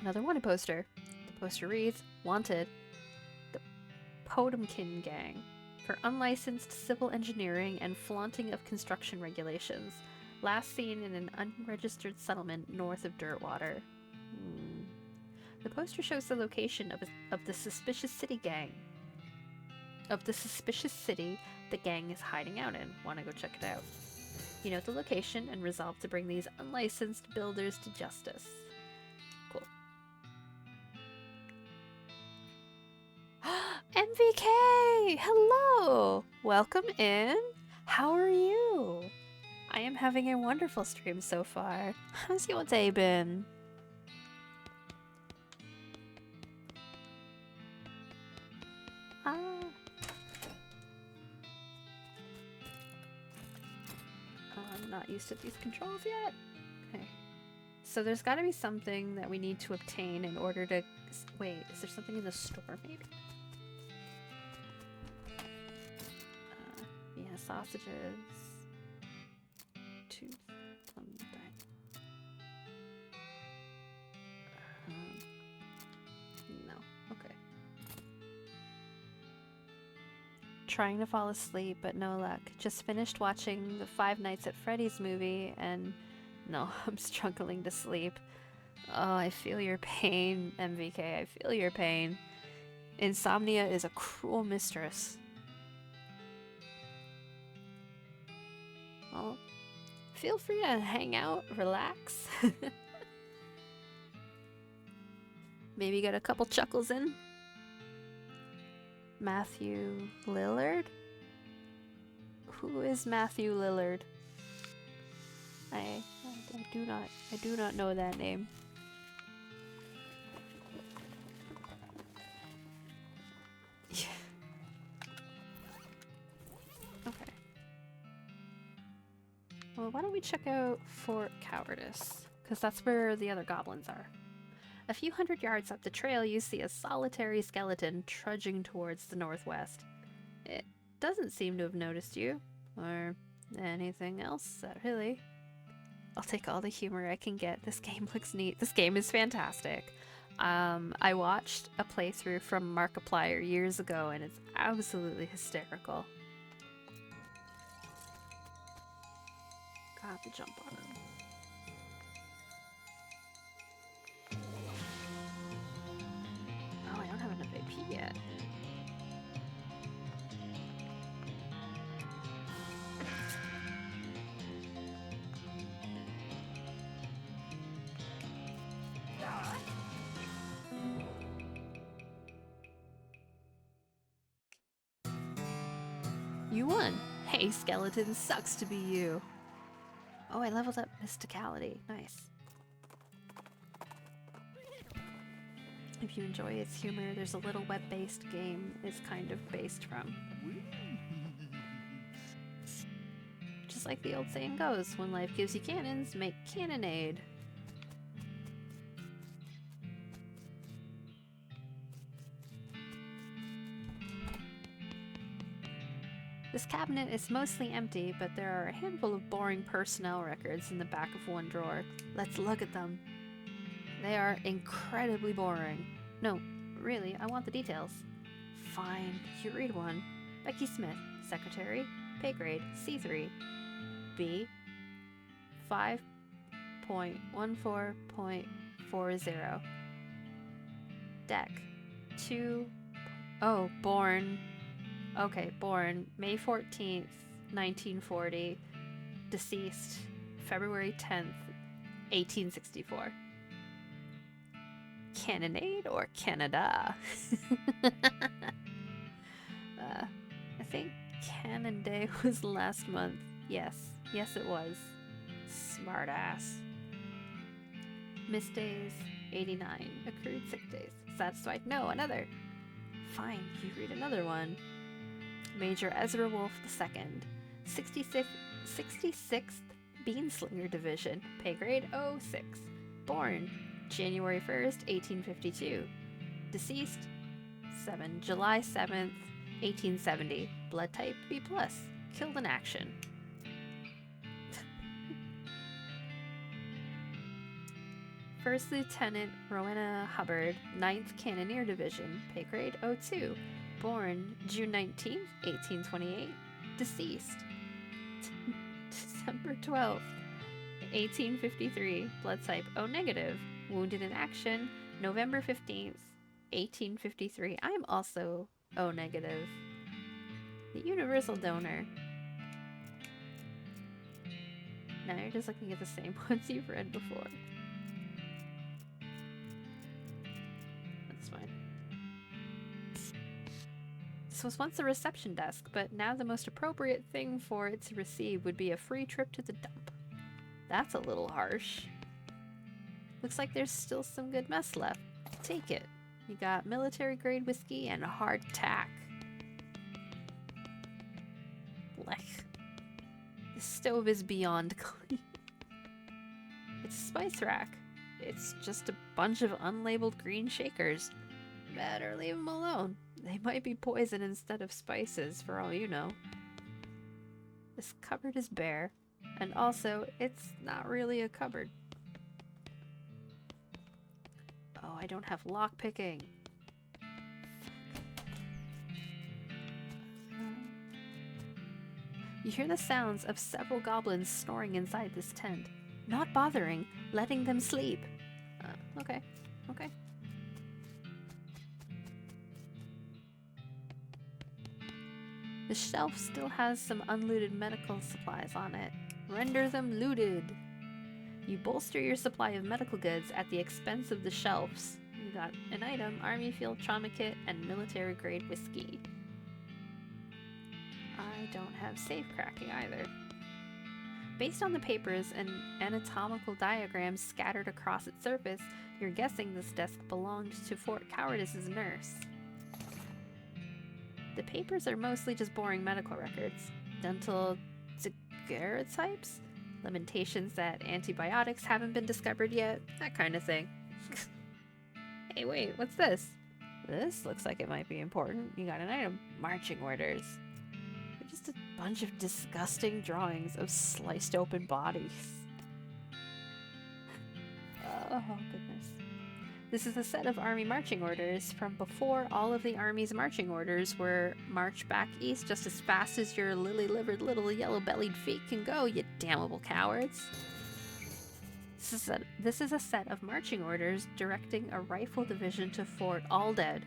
Another wanted poster. The poster reads, Wanted, the Potemkin Gang, for unlicensed civil engineering and flaunting of construction regulations. Last seen in an unregistered settlement north of Dirtwater. The poster shows the location of the Suspicious City Gang. Of the suspicious city the gang is hiding out in. Want to go check it out. You note the location and resolve to bring these unlicensed builders to justice. Cool. MVK! Hello! Welcome in! How are you? I am having a wonderful stream so far. How's your day been? I'm not used to these controls yet. Okay. So there's got to be something that we need to obtain in order to... Wait, is there something in the store maybe? Yeah, sausages. Tooth. Plum dye. No. Okay. Trying to fall asleep, but no luck. Just finished watching the Five Nights at Freddy's movie, and no, I'm struggling to sleep. Oh, I feel your pain, MVK. I feel your pain. Insomnia is a cruel mistress. Well, feel free to hang out, relax. Maybe get a couple chuckles in. Matthew Lillard? Who is Matthew Lillard? I do not know that name. Yeah. Okay. Well, why don't we check out Fort Cowardice? Because that's where the other goblins are. A few hundred yards up the trail, you see a solitary skeleton trudging towards the northwest. It doesn't seem to have noticed you, or anything else, really. I'll take all the humor I can get. This game looks neat. This game is fantastic. I watched a playthrough from Markiplier years ago, and it's absolutely hysterical. Got to jump on him. Oh, I don't have enough AP yet. You won! Hey, skeleton, sucks to be you. Oh, I leveled up Mysticality. Nice. If you enjoy its humor, there's a little web-based game it's kind of based from. Just like the old saying goes, when life gives you cannons, make cannonade. This cabinet is mostly empty, but there are a handful of boring personnel records in the back of one drawer. Let's look at them. They are incredibly boring. No, really, I want the details. Fine, you read one. Becky Smith, secretary, pay grade, C3. B, 5 2.14.40. Deck 2. Oh, born. Okay, born May 14th, 1940. Deceased February 10th, 1864. Cannonade or Canada? I think Cannon Day was last month. Yes, it was. Smartass. Missed days, 89. Accrued sick days. Satisfied? No, another. Fine, you read another one. Major Ezra Wolfe II. 66th Beanslinger Division. Pay grade 06. Born January 1st, 1852. Deceased 7 July 7th, 1870. Blood type B+. Killed in action. First Lieutenant Rowena Hubbard, 9th Cannoneer Division, pay grade 02. Born June 19th, 1828. Deceased December 12th, 1853. Blood type O negative. Wounded in action November 15th, 1853. I am also O negative. The universal donor. Now you're just looking at the same ones you've read before. That's fine. This was once a reception desk, but now the most appropriate thing for it to receive would be a free trip to the dump. That's a little harsh. Looks like there's still some good mess left. Take it. You got military grade whiskey and hard tack. Blech. The stove is beyond clean. It's a spice rack. It's just a bunch of unlabeled green shakers. Better leave them alone. They might be poison instead of spices, for all you know. This cupboard is bare, and also, it's not really a cupboard. Oh, I don't have lockpicking. You hear the sounds of several goblins snoring inside this tent. Not bothering, letting them sleep. Okay. The shelf still has some unlooted medical supplies on it. Render them looted. You bolster your supply of medical goods at the expense of the shelves. You got an item, Army Field Trauma Kit, and military grade whiskey. I don't have safe cracking either. Based on the papers and anatomical diagrams scattered across its surface, you're guessing this desk belonged to Fort Cowardice's nurse. The papers are mostly just boring medical records. Dental daguerreotypes, lamentations that antibiotics haven't been discovered yet, that kind of thing. Hey, wait, what's this? This looks like it might be important. You got an item. Marching orders. They're just a bunch of disgusting drawings of sliced open bodies. Oh, goodness. This is a set of army marching orders from before all of the army's marching orders were march back east just as fast as your lily-livered little yellow-bellied feet can go, you damnable cowards. This is a set of marching orders directing a rifle division to Fort Aldead.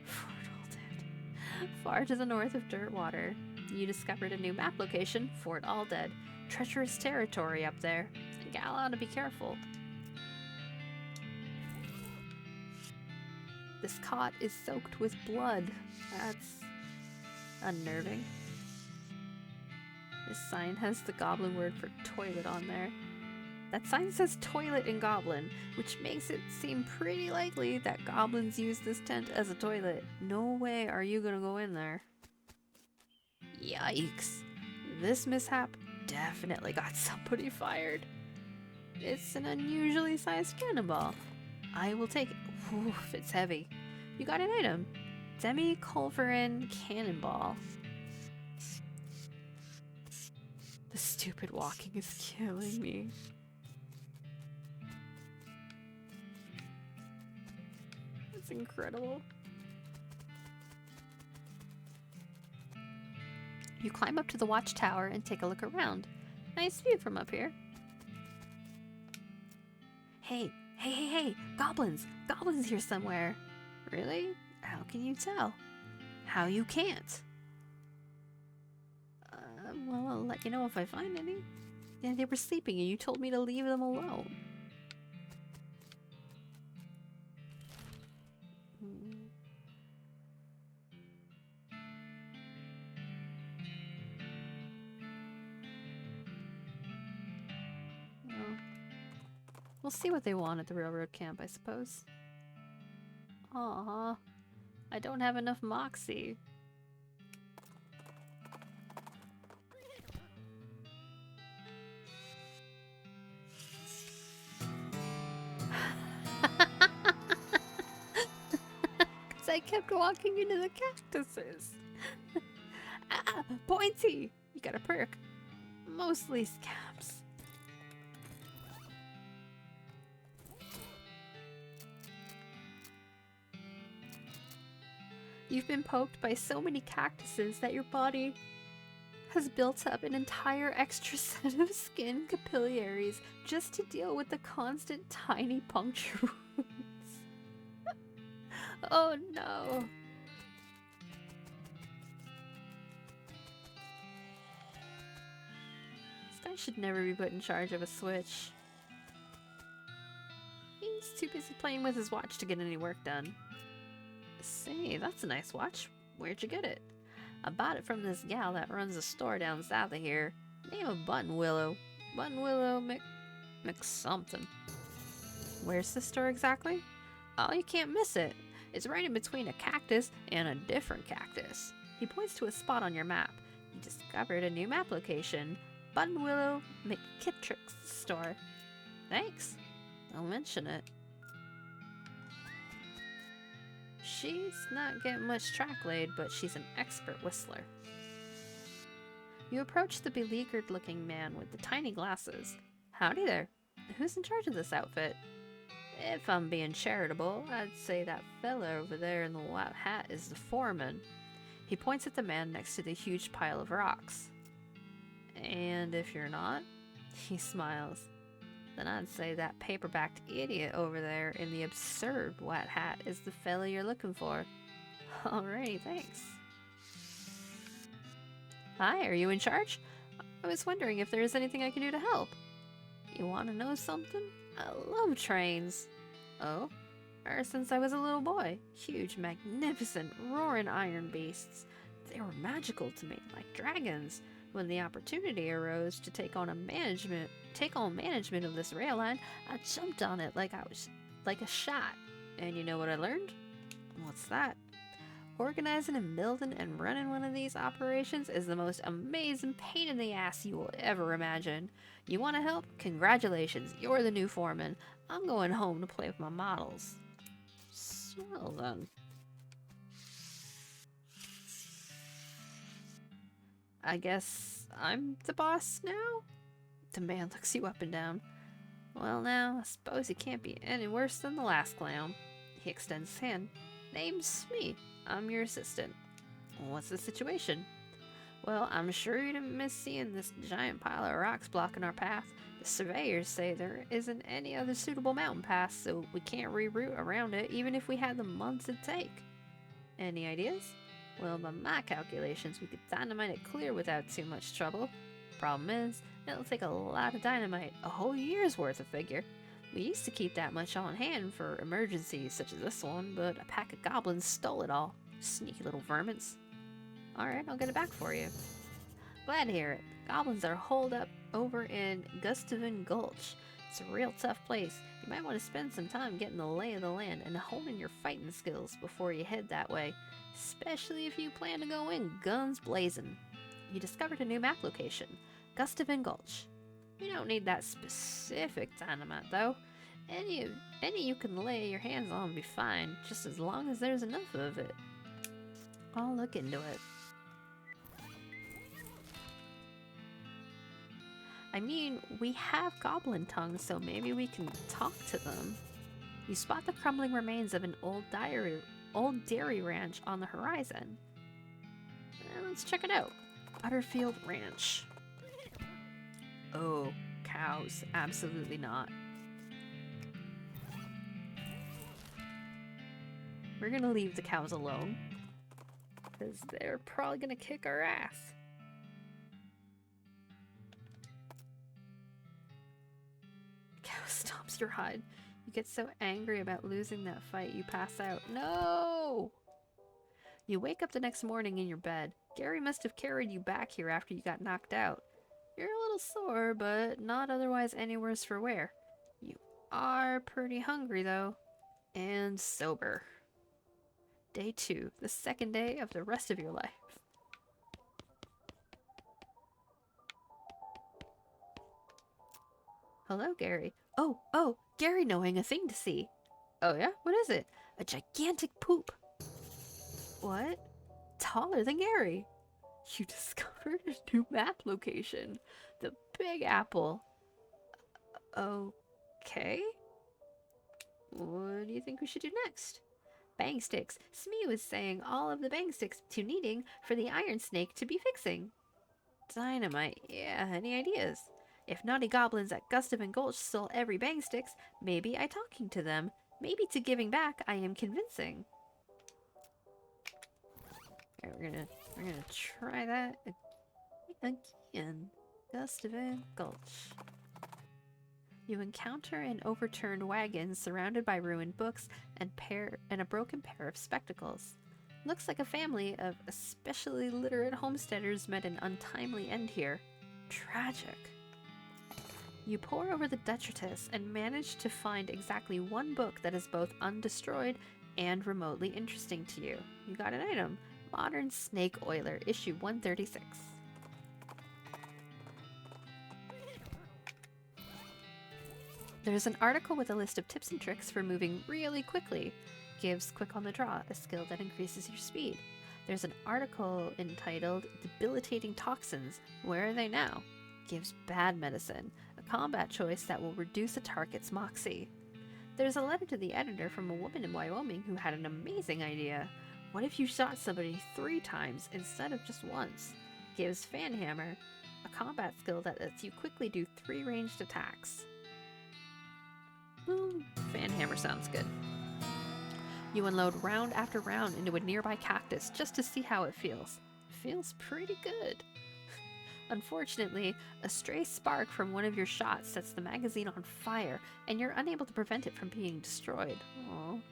Fort Aldead. Far to the north of Dirtwater. You discovered a new map location, Fort Aldead. Treacherous territory up there. The gal ought to be careful. This cot is soaked with blood. That's unnerving. This sign has the goblin word for toilet on there. That sign says toilet in goblin, which makes it seem pretty likely that goblins use this tent as a toilet. No way are you gonna go in there. Yikes. This mishap definitely got somebody fired. It's an unusually sized cannonball. I will take it. Oof, it's heavy. You got an item. Demi-culverin cannonball. The stupid walking is killing me. It's incredible. You climb up to the watchtower and take a look around. Nice view from up here. Hey, goblins! Goblins here somewhere! Really? How can you tell? How you can't? Well, I'll let you know if I find any. Yeah, they were sleeping and you told me to leave them alone. Well, we'll see what they want at the railroad camp, I suppose. Aw, I don't have enough moxie. Because I kept walking into the cactuses. Ah, pointy! You got a perk. Mostly scabs. You've been poked by so many cactuses that your body has built up an entire extra set of skin capillaries just to deal with the constant tiny puncture wounds. Oh no. This guy should never be put in charge of a switch. He's too busy playing with his watch to get any work done. Say, that's a nice watch. Where'd you get it? I bought it from this gal that runs a store down south of here. Name of Button Willow. Button Willow McSomething. Where's the store exactly? Oh, you can't miss it. It's right in between a cactus and a different cactus. He points to a spot on your map. You discovered a new map location. Button Willow McKittrick's store. Thanks. I'll mention it. She's not getting much track laid, but she's an expert whistler. You approach the beleaguered-looking man with the tiny glasses. Howdy there. Who's in charge of this outfit? If I'm being charitable, I'd say that fella over there in the white hat is the foreman. He points at the man next to the huge pile of rocks. And if you're not? He smiles. Then I'd say that paper-backed idiot over there in the absurd white hat is the fella you're looking for. Alrighty, thanks. Hi, are you in charge? I was wondering if there is anything I can do to help. You want to know something? I love trains. Oh? Ever since I was a little boy. Huge, magnificent, roaring iron beasts. They were magical to me, like dragons. When the opportunity arose to take on management of this rail line, I jumped on it like a shot. And you know what I learned? What's that? Organizing and building and running one of these operations is the most amazing pain in the ass you will ever imagine. You want to help? Congratulations, you're the new foreman. I'm going home to play with my models. So then. I guess I'm the boss now? The man looks you up and down. Well now, I suppose he can't be any worse than the last clown. He extends his hand. Name's me. I'm your assistant. What's the situation? Well, I'm sure you didn't miss seeing this giant pile of rocks blocking our path. The surveyors say there isn't any other suitable mountain pass, so we can't reroute around it even if we had the months it'd take. Any ideas? Well, by my calculations, we could dynamite it clear without too much trouble. Problem is, it'll take a lot of dynamite, a whole year's worth of figure. We used to keep that much on hand for emergencies such as this one, but a pack of goblins stole it all. Sneaky little vermins. Alright, I'll get it back for you. Glad to hear it. Goblins are holed up over in Gustavin Gulch. It's a real tough place. You might want to spend some time getting the lay of the land and honing your fighting skills before you head that way. Especially if you plan to go in guns blazing. You discovered a new map location, Gustavin Gulch. You don't need that specific dynamite though. Any you can lay your hands on will be fine, just as long as there's enough of it. I'll look into it. I mean, we have goblin tongues, so maybe we can talk to them. You spot the crumbling remains of an old dairy ranch on the horizon. Let's check it out. Butterfield Ranch. Oh, cows. Absolutely not. We're gonna leave the cows alone. Because they're probably gonna kick our ass. Cow stomps your hide. You get so angry about losing that fight, you pass out. No! You wake up the next morning in your bed. Gary must have carried you back here after you got knocked out. You're a little sore, but not otherwise any worse for wear. You are pretty hungry, though. And sober. Day 2, the second day of the rest of your life. Hello, Gary. Oh, Gary knowing a thing to see. Oh yeah? What is it? A gigantic poop. What? Taller than Gary. You discovered a new map location. The Big Apple. Okay. What do you think we should do next? Bang sticks. Smee was saying all of the bang sticks to needing for the iron snake to be fixing. Dynamite. Yeah, any ideas? If naughty goblins at Gustav and Gulch stole every bang sticks, maybe I talking to them. Maybe to giving back I am convincing. Alright, we're gonna try that again. Gustav and Gulch. You encounter an overturned wagon surrounded by ruined books and a broken pair of spectacles. Looks like a family of especially literate homesteaders met an untimely end here. Tragic. You pore over the detritus and manage to find exactly one book that is both undestroyed and remotely interesting to you. You got an item. Modern Snake Oiler, issue 136. There's an article with a list of tips and tricks for moving really quickly. Gives quick on the draw, a skill that increases your speed. There's an article entitled Debilitating Toxins, Where Are They Now? Gives bad medicine, a combat choice that will reduce a target's moxie. There's a letter to the editor from a woman in Wyoming who had an amazing idea. What if you shot somebody 3 times instead of just once? Gives Fanhammer, a combat skill that lets you quickly do 3 ranged attacks. Fanhammer sounds good. You unload round after round into a nearby cactus just to see how it feels. Feels pretty good. Unfortunately, a stray spark from one of your shots sets the magazine on fire, and you're unable to prevent it from being destroyed. Aww.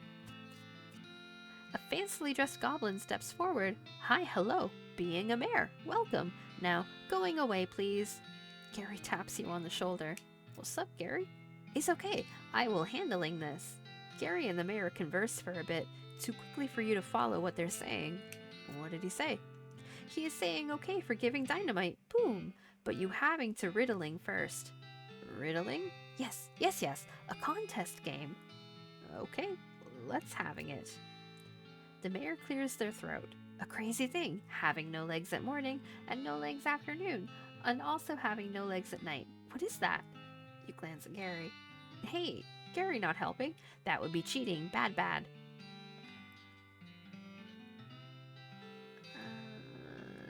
A fancily dressed goblin steps forward. Hi, hello, being a mayor. Welcome. Now, going away, please. Gary taps you on the shoulder. What's up, Gary? It's okay. I will handling this. Gary and the mayor converse for a bit, too quickly for you to follow what they're saying. What did he say? He is saying okay for giving dynamite. Boom. But you having to riddling first. Riddling? Yes. A contest game. Okay, let's having it. The mayor clears their throat. A crazy thing, having no legs at morning and no legs afternoon, and also having no legs at night. What is that? You glance at Gary. Hey, Gary not helping. That would be cheating. Bad.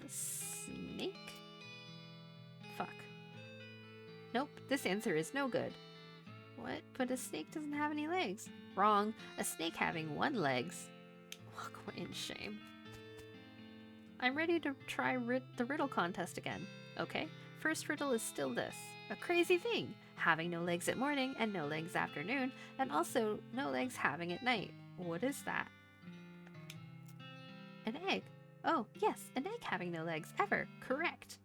Snake? Fuck. Nope, this answer is no good. What? But a snake doesn't have any legs. Wrong. A snake having 1 legs. Walk away in shame. I'm ready to try the riddle contest again. Okay, first riddle is still this. A crazy thing, having no legs at morning and no legs afternoon, and also no legs having at night. What is that? An egg. Oh, yes, an egg having no legs ever. Correct.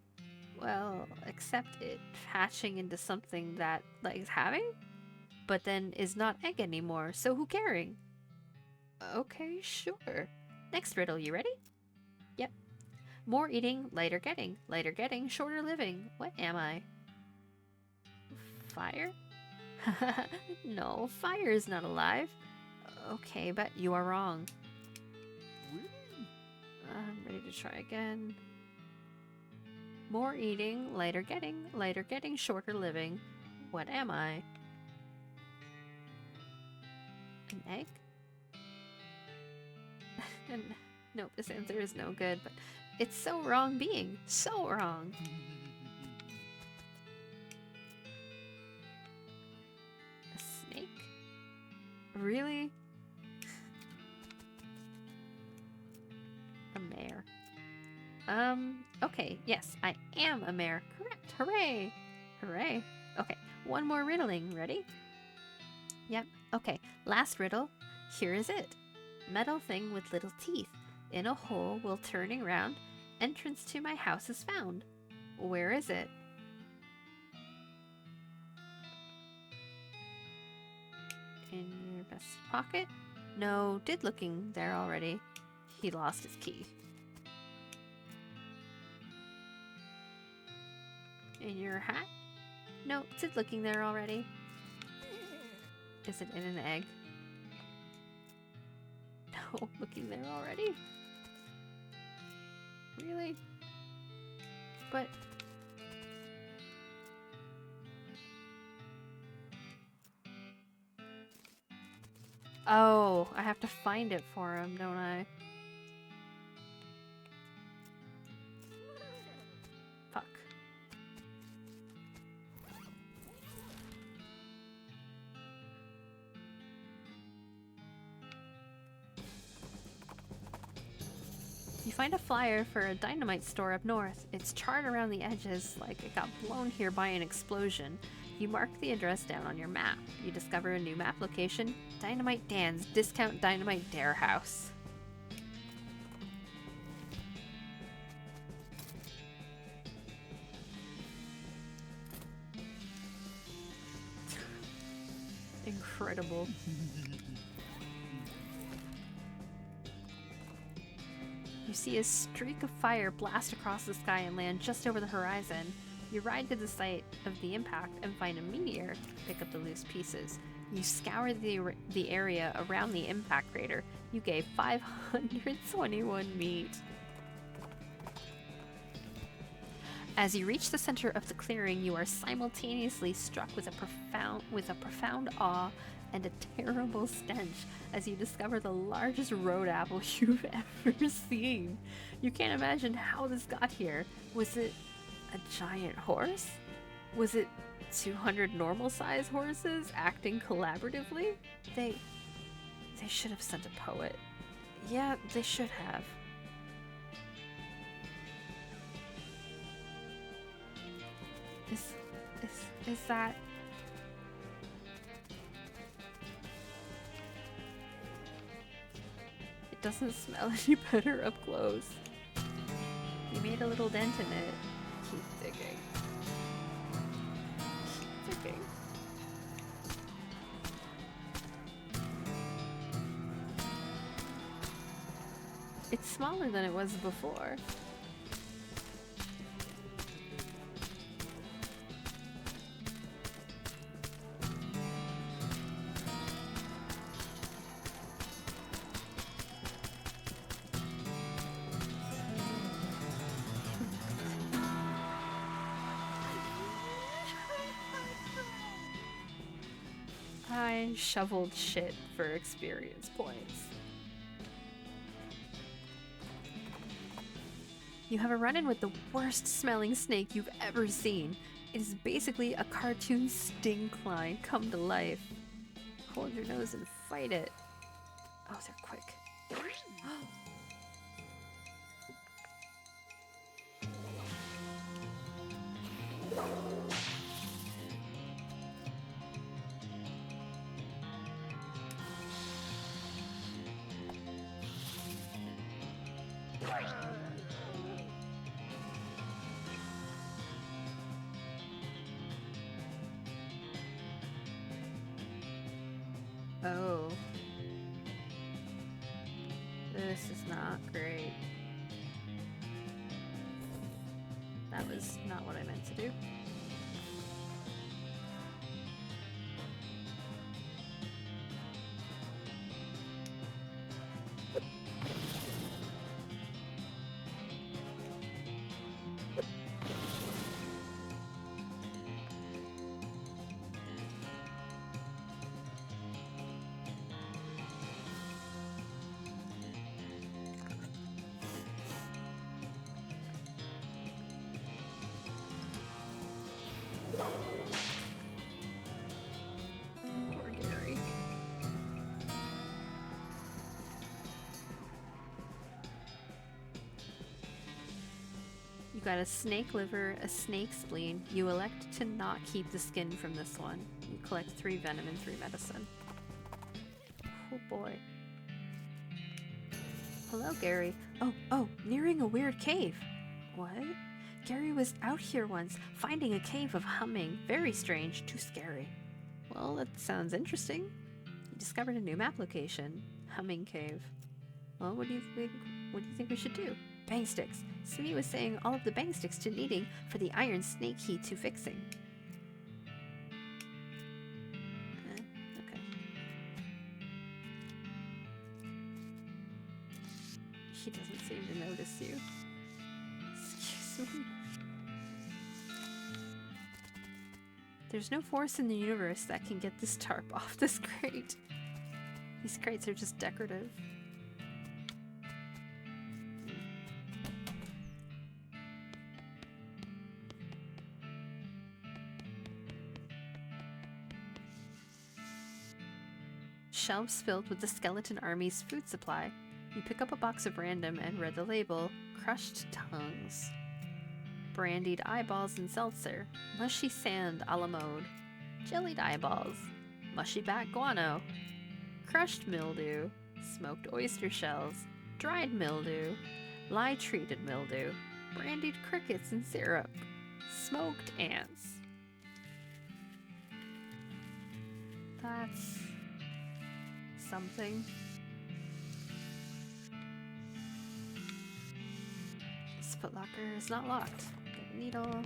Well, except it hatching into something that legs having? But then is not egg anymore, so who caring? Okay, sure. Next riddle, you ready? Yep. More eating, lighter getting, shorter living. What am I? Fire? No, fire is not alive. Okay, but you are wrong. I'm ready to try again. More eating, lighter getting, shorter living. What am I? An egg? And nope, this answer is no good, but it's so wrong being. So wrong. A snake? Really? Okay, yes, I am a mare. Correct. Hooray! Hooray. Okay, one more riddling. Ready? Yep. Okay, last riddle. Here is it. Metal thing with little teeth. In a hole will turning round. Entrance to my house is found. Where is it? In your vest pocket? No, did looking there already. He lost his key. In your hat? No, did looking there already. Is it in an egg? No, looking there already. Really? But... Oh, I have to find it for him, don't I? Fuck. You find a flyer for a dynamite store up north. It's charred around the edges like it got blown here by an explosion. You mark the address down on your map. You discover a new map location, Dynamite Dan's Discount Dynamite Dare House. Incredible. You see a streak of fire blast across the sky and land just over the horizon. You ride to the site of the impact and find a meteor. Pick up the loose pieces. You scour the area around the impact crater. You gave 521 meat. As you reach the center of the clearing, you are simultaneously struck with a profound awe and a terrible stench as you discover the largest road apple you've ever seen. You can't imagine how this got here. Was it a giant horse? Was it 200 normal-sized horses acting collaboratively? They should have sent a poet. Yeah, they should have. Is that... It doesn't smell any better up close. You made a little dent in it. Keep digging. Keep digging. It's smaller than it was before. I shoveled shit for experience points. You have a run-in with the worst smelling snake you've ever seen. It is basically a cartoon stinkline come to life. Hold your nose and fight it. Oh, they're quick. Oh. This is not great. That was not what I meant to do. Poor Gary. got a snake liver, a snake spleen. You elect to not keep the skin from this one. You collect 3 venom and 3 medicine. Oh boy. Hello, Gary. Oh, nearing a weird cave. What? Gary was out here once, finding a cave of humming. Very strange, too scary. Well, that sounds interesting. You discovered a new map location. Humming Cave. Well, what do you think we should do? Bang sticks. Smee was saying all of the bang sticks to needing for the iron snake key to fixing. Okay. He doesn't seem to notice you. Excuse me. There's no force in the universe that can get this tarp off this crate. These crates are just decorative. Shelves filled with the skeleton army's food supply. You pick up a box of random and read the label, crushed tongues. Brandied eyeballs and seltzer, mushy sand a la mode, jellied eyeballs, mushy bat guano, crushed mildew, smoked oyster shells, dried mildew, lye-treated mildew, brandied crickets and syrup, smoked ants. That's something. This footlocker is not locked. Good needle.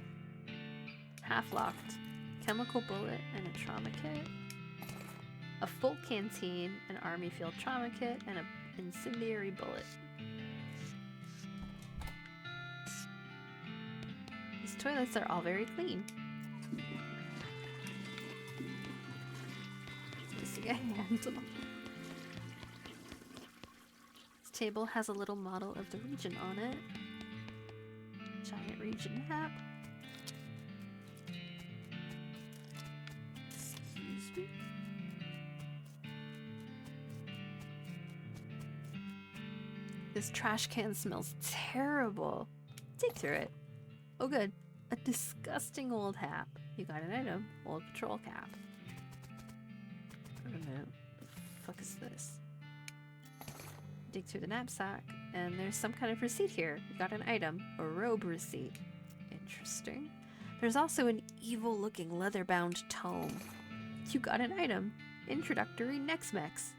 Half locked. Chemical bullet and a trauma kit. A full canteen, an army field trauma kit, and an incendiary bullet. These toilets are all very clean. Missing a handle. This table has a little model of the region on it. Giant region map. Excuse me. This trash can smells terrible. Dig through it. Oh good. A disgusting old hat. You got an item. Old patrol cap. I don't know. The fuck is this? Dig through the knapsack, and there's some kind of receipt here. You got an item. A robe receipt. Interesting. There's also an evil-looking leather-bound tome. You got an item. Introductory Nex-Mex.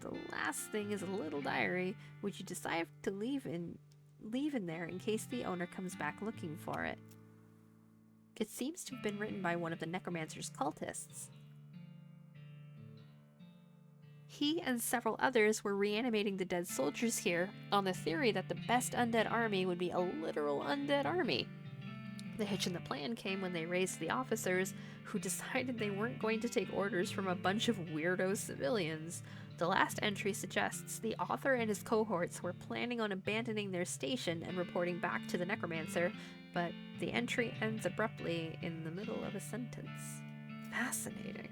The last thing is a little diary, which you decide to leave in there in case the owner comes back looking for it. It seems to have been written by one of the necromancer's cultists. He and several others were reanimating the dead soldiers here on the theory that the best undead army would be a literal undead army. The hitch in the plan came when they raised the officers, who decided they weren't going to take orders from a bunch of weirdo civilians. The last entry suggests the author and his cohorts were planning on abandoning their station and reporting back to the necromancer, but the entry ends abruptly in the middle of a sentence. Fascinating.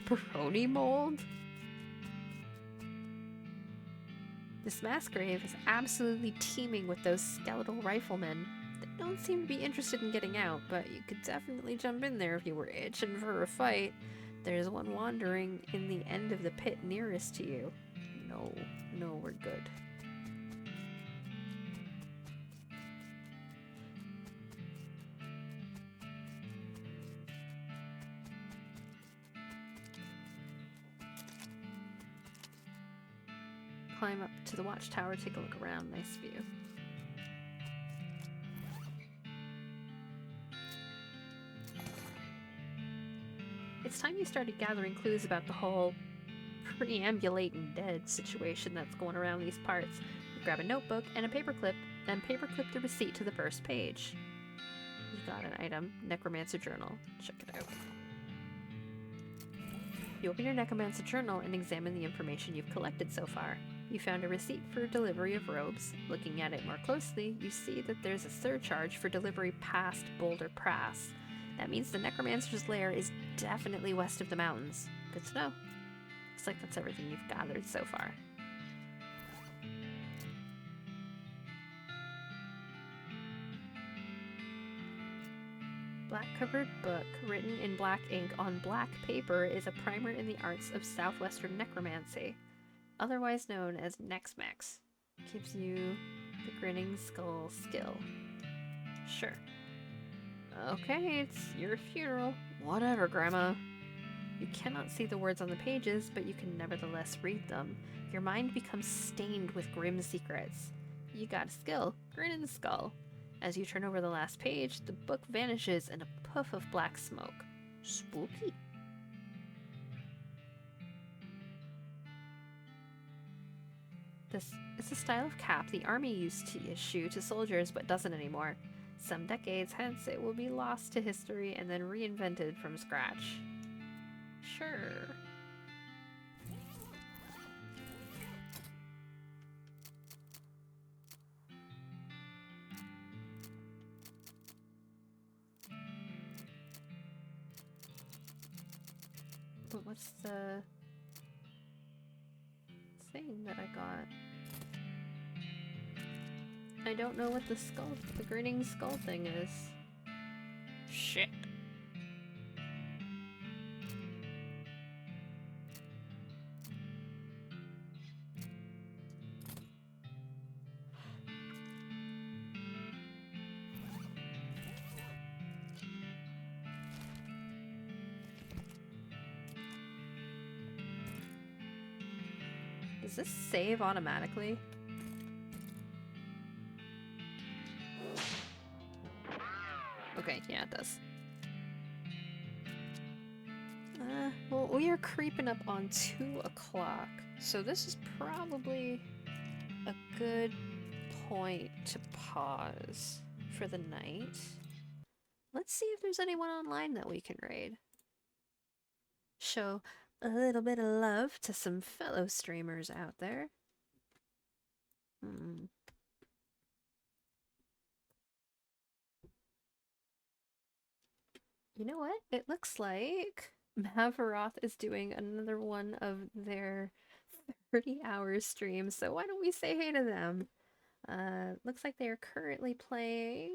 Pepperoni mold? This mass grave is absolutely teeming with those skeletal riflemen. They don't seem to be interested in getting out, but you could definitely jump in there if you were itching for a fight. There's one wandering in the end of the pit nearest to you. No, we're good. Climb up to the watchtower, take a look around. Nice view. It's time you started gathering clues about the whole preambulating dead situation that's going around these parts. You grab a notebook and a paperclip, then paperclip the receipt to the first page. You got an item, Necromancer Journal. Check it out. You open your Necromancer Journal and examine the information you've collected so far. You found a receipt for delivery of robes. Looking at it more closely, you see that there's a surcharge for delivery past Boulder Pass. That means the Necromancer's lair is definitely west of the mountains. Good to know. Looks like that's everything you've gathered so far. Black-covered book written in black ink on black paper is a primer in the arts of southwestern necromancy, otherwise known as Nexmex. Gives you the grinning skull skill. Sure. Okay, it's your funeral. Whatever, Grandma. You cannot see the words on the pages, but you can nevertheless read them. Your mind becomes stained with grim secrets. You got a skill, Grin the Skull. As you turn over the last page, the book vanishes in a puff of black smoke. Spooky. This is a style of cap the army used to issue to soldiers but doesn't anymore. Some decades hence, it will be lost to history and then reinvented from scratch. Sure. But what's the thing that I got? I don't know what the grinning skull thing is. Shit. Does this save automatically? Okay, yeah, it does. Well, we are creeping up on 2 o'clock, so this is probably a good point to pause for the night. Let's see if there's anyone online that we can raid. Show a little bit of love to some fellow streamers out there. You know what? It looks like Mavaroth is doing another one of their 30-hour streams, so why don't we say hey to them? Looks like they are currently playing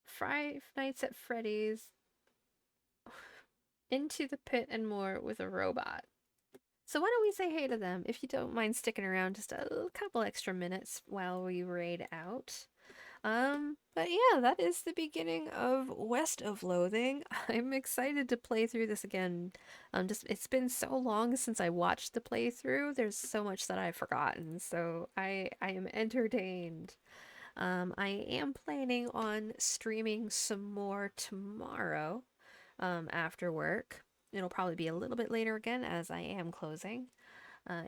Five Nights at Freddy's, Into the Pit and More with a robot. So why don't we say hey to them if you don't mind sticking around just a couple extra minutes while we raid out. But yeah, that is the beginning of West of Loathing. I'm excited to play through this again. It's been so long since I watched the playthrough. There's so much that I've forgotten, so I am entertained. I am planning on streaming some more tomorrow, after work. It'll probably be a little bit later again as I am closing.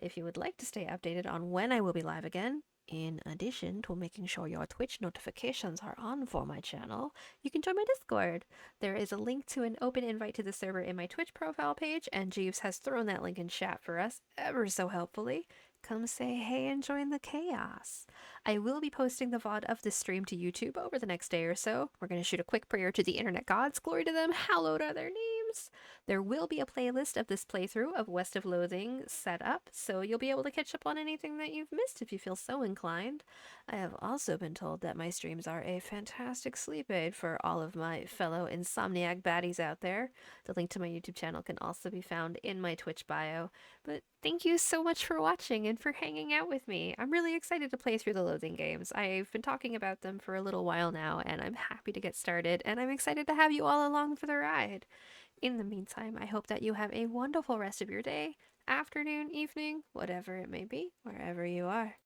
If you would like to stay updated on when I will be live again, in addition to making sure your Twitch notifications are on for my channel, you can join my Discord. There is a link to an open invite to the server in my Twitch profile page, and Jeeves has thrown that link in chat for us ever so helpfully. Come say hey and join the chaos. I will be posting the VOD of this stream to YouTube over the next day or so. We're going to shoot a quick prayer to the internet gods. Glory to them, hallowed are their names. There will be a playlist of this playthrough of West of Loathing set up, so you'll be able to catch up on anything that you've missed if you feel so inclined. I have also been told that my streams are a fantastic sleep aid for all of my fellow insomniac baddies out there. The link to my YouTube channel can also be found in my Twitch bio. But thank you so much for watching and for hanging out with me. I'm really excited to play through the Loathing games. I've been talking about them for a little while now, and I'm happy to get started, and I'm excited to have you all along for the ride. In the meantime, I hope that you have a wonderful rest of your day, afternoon, evening, whatever it may be, wherever you are.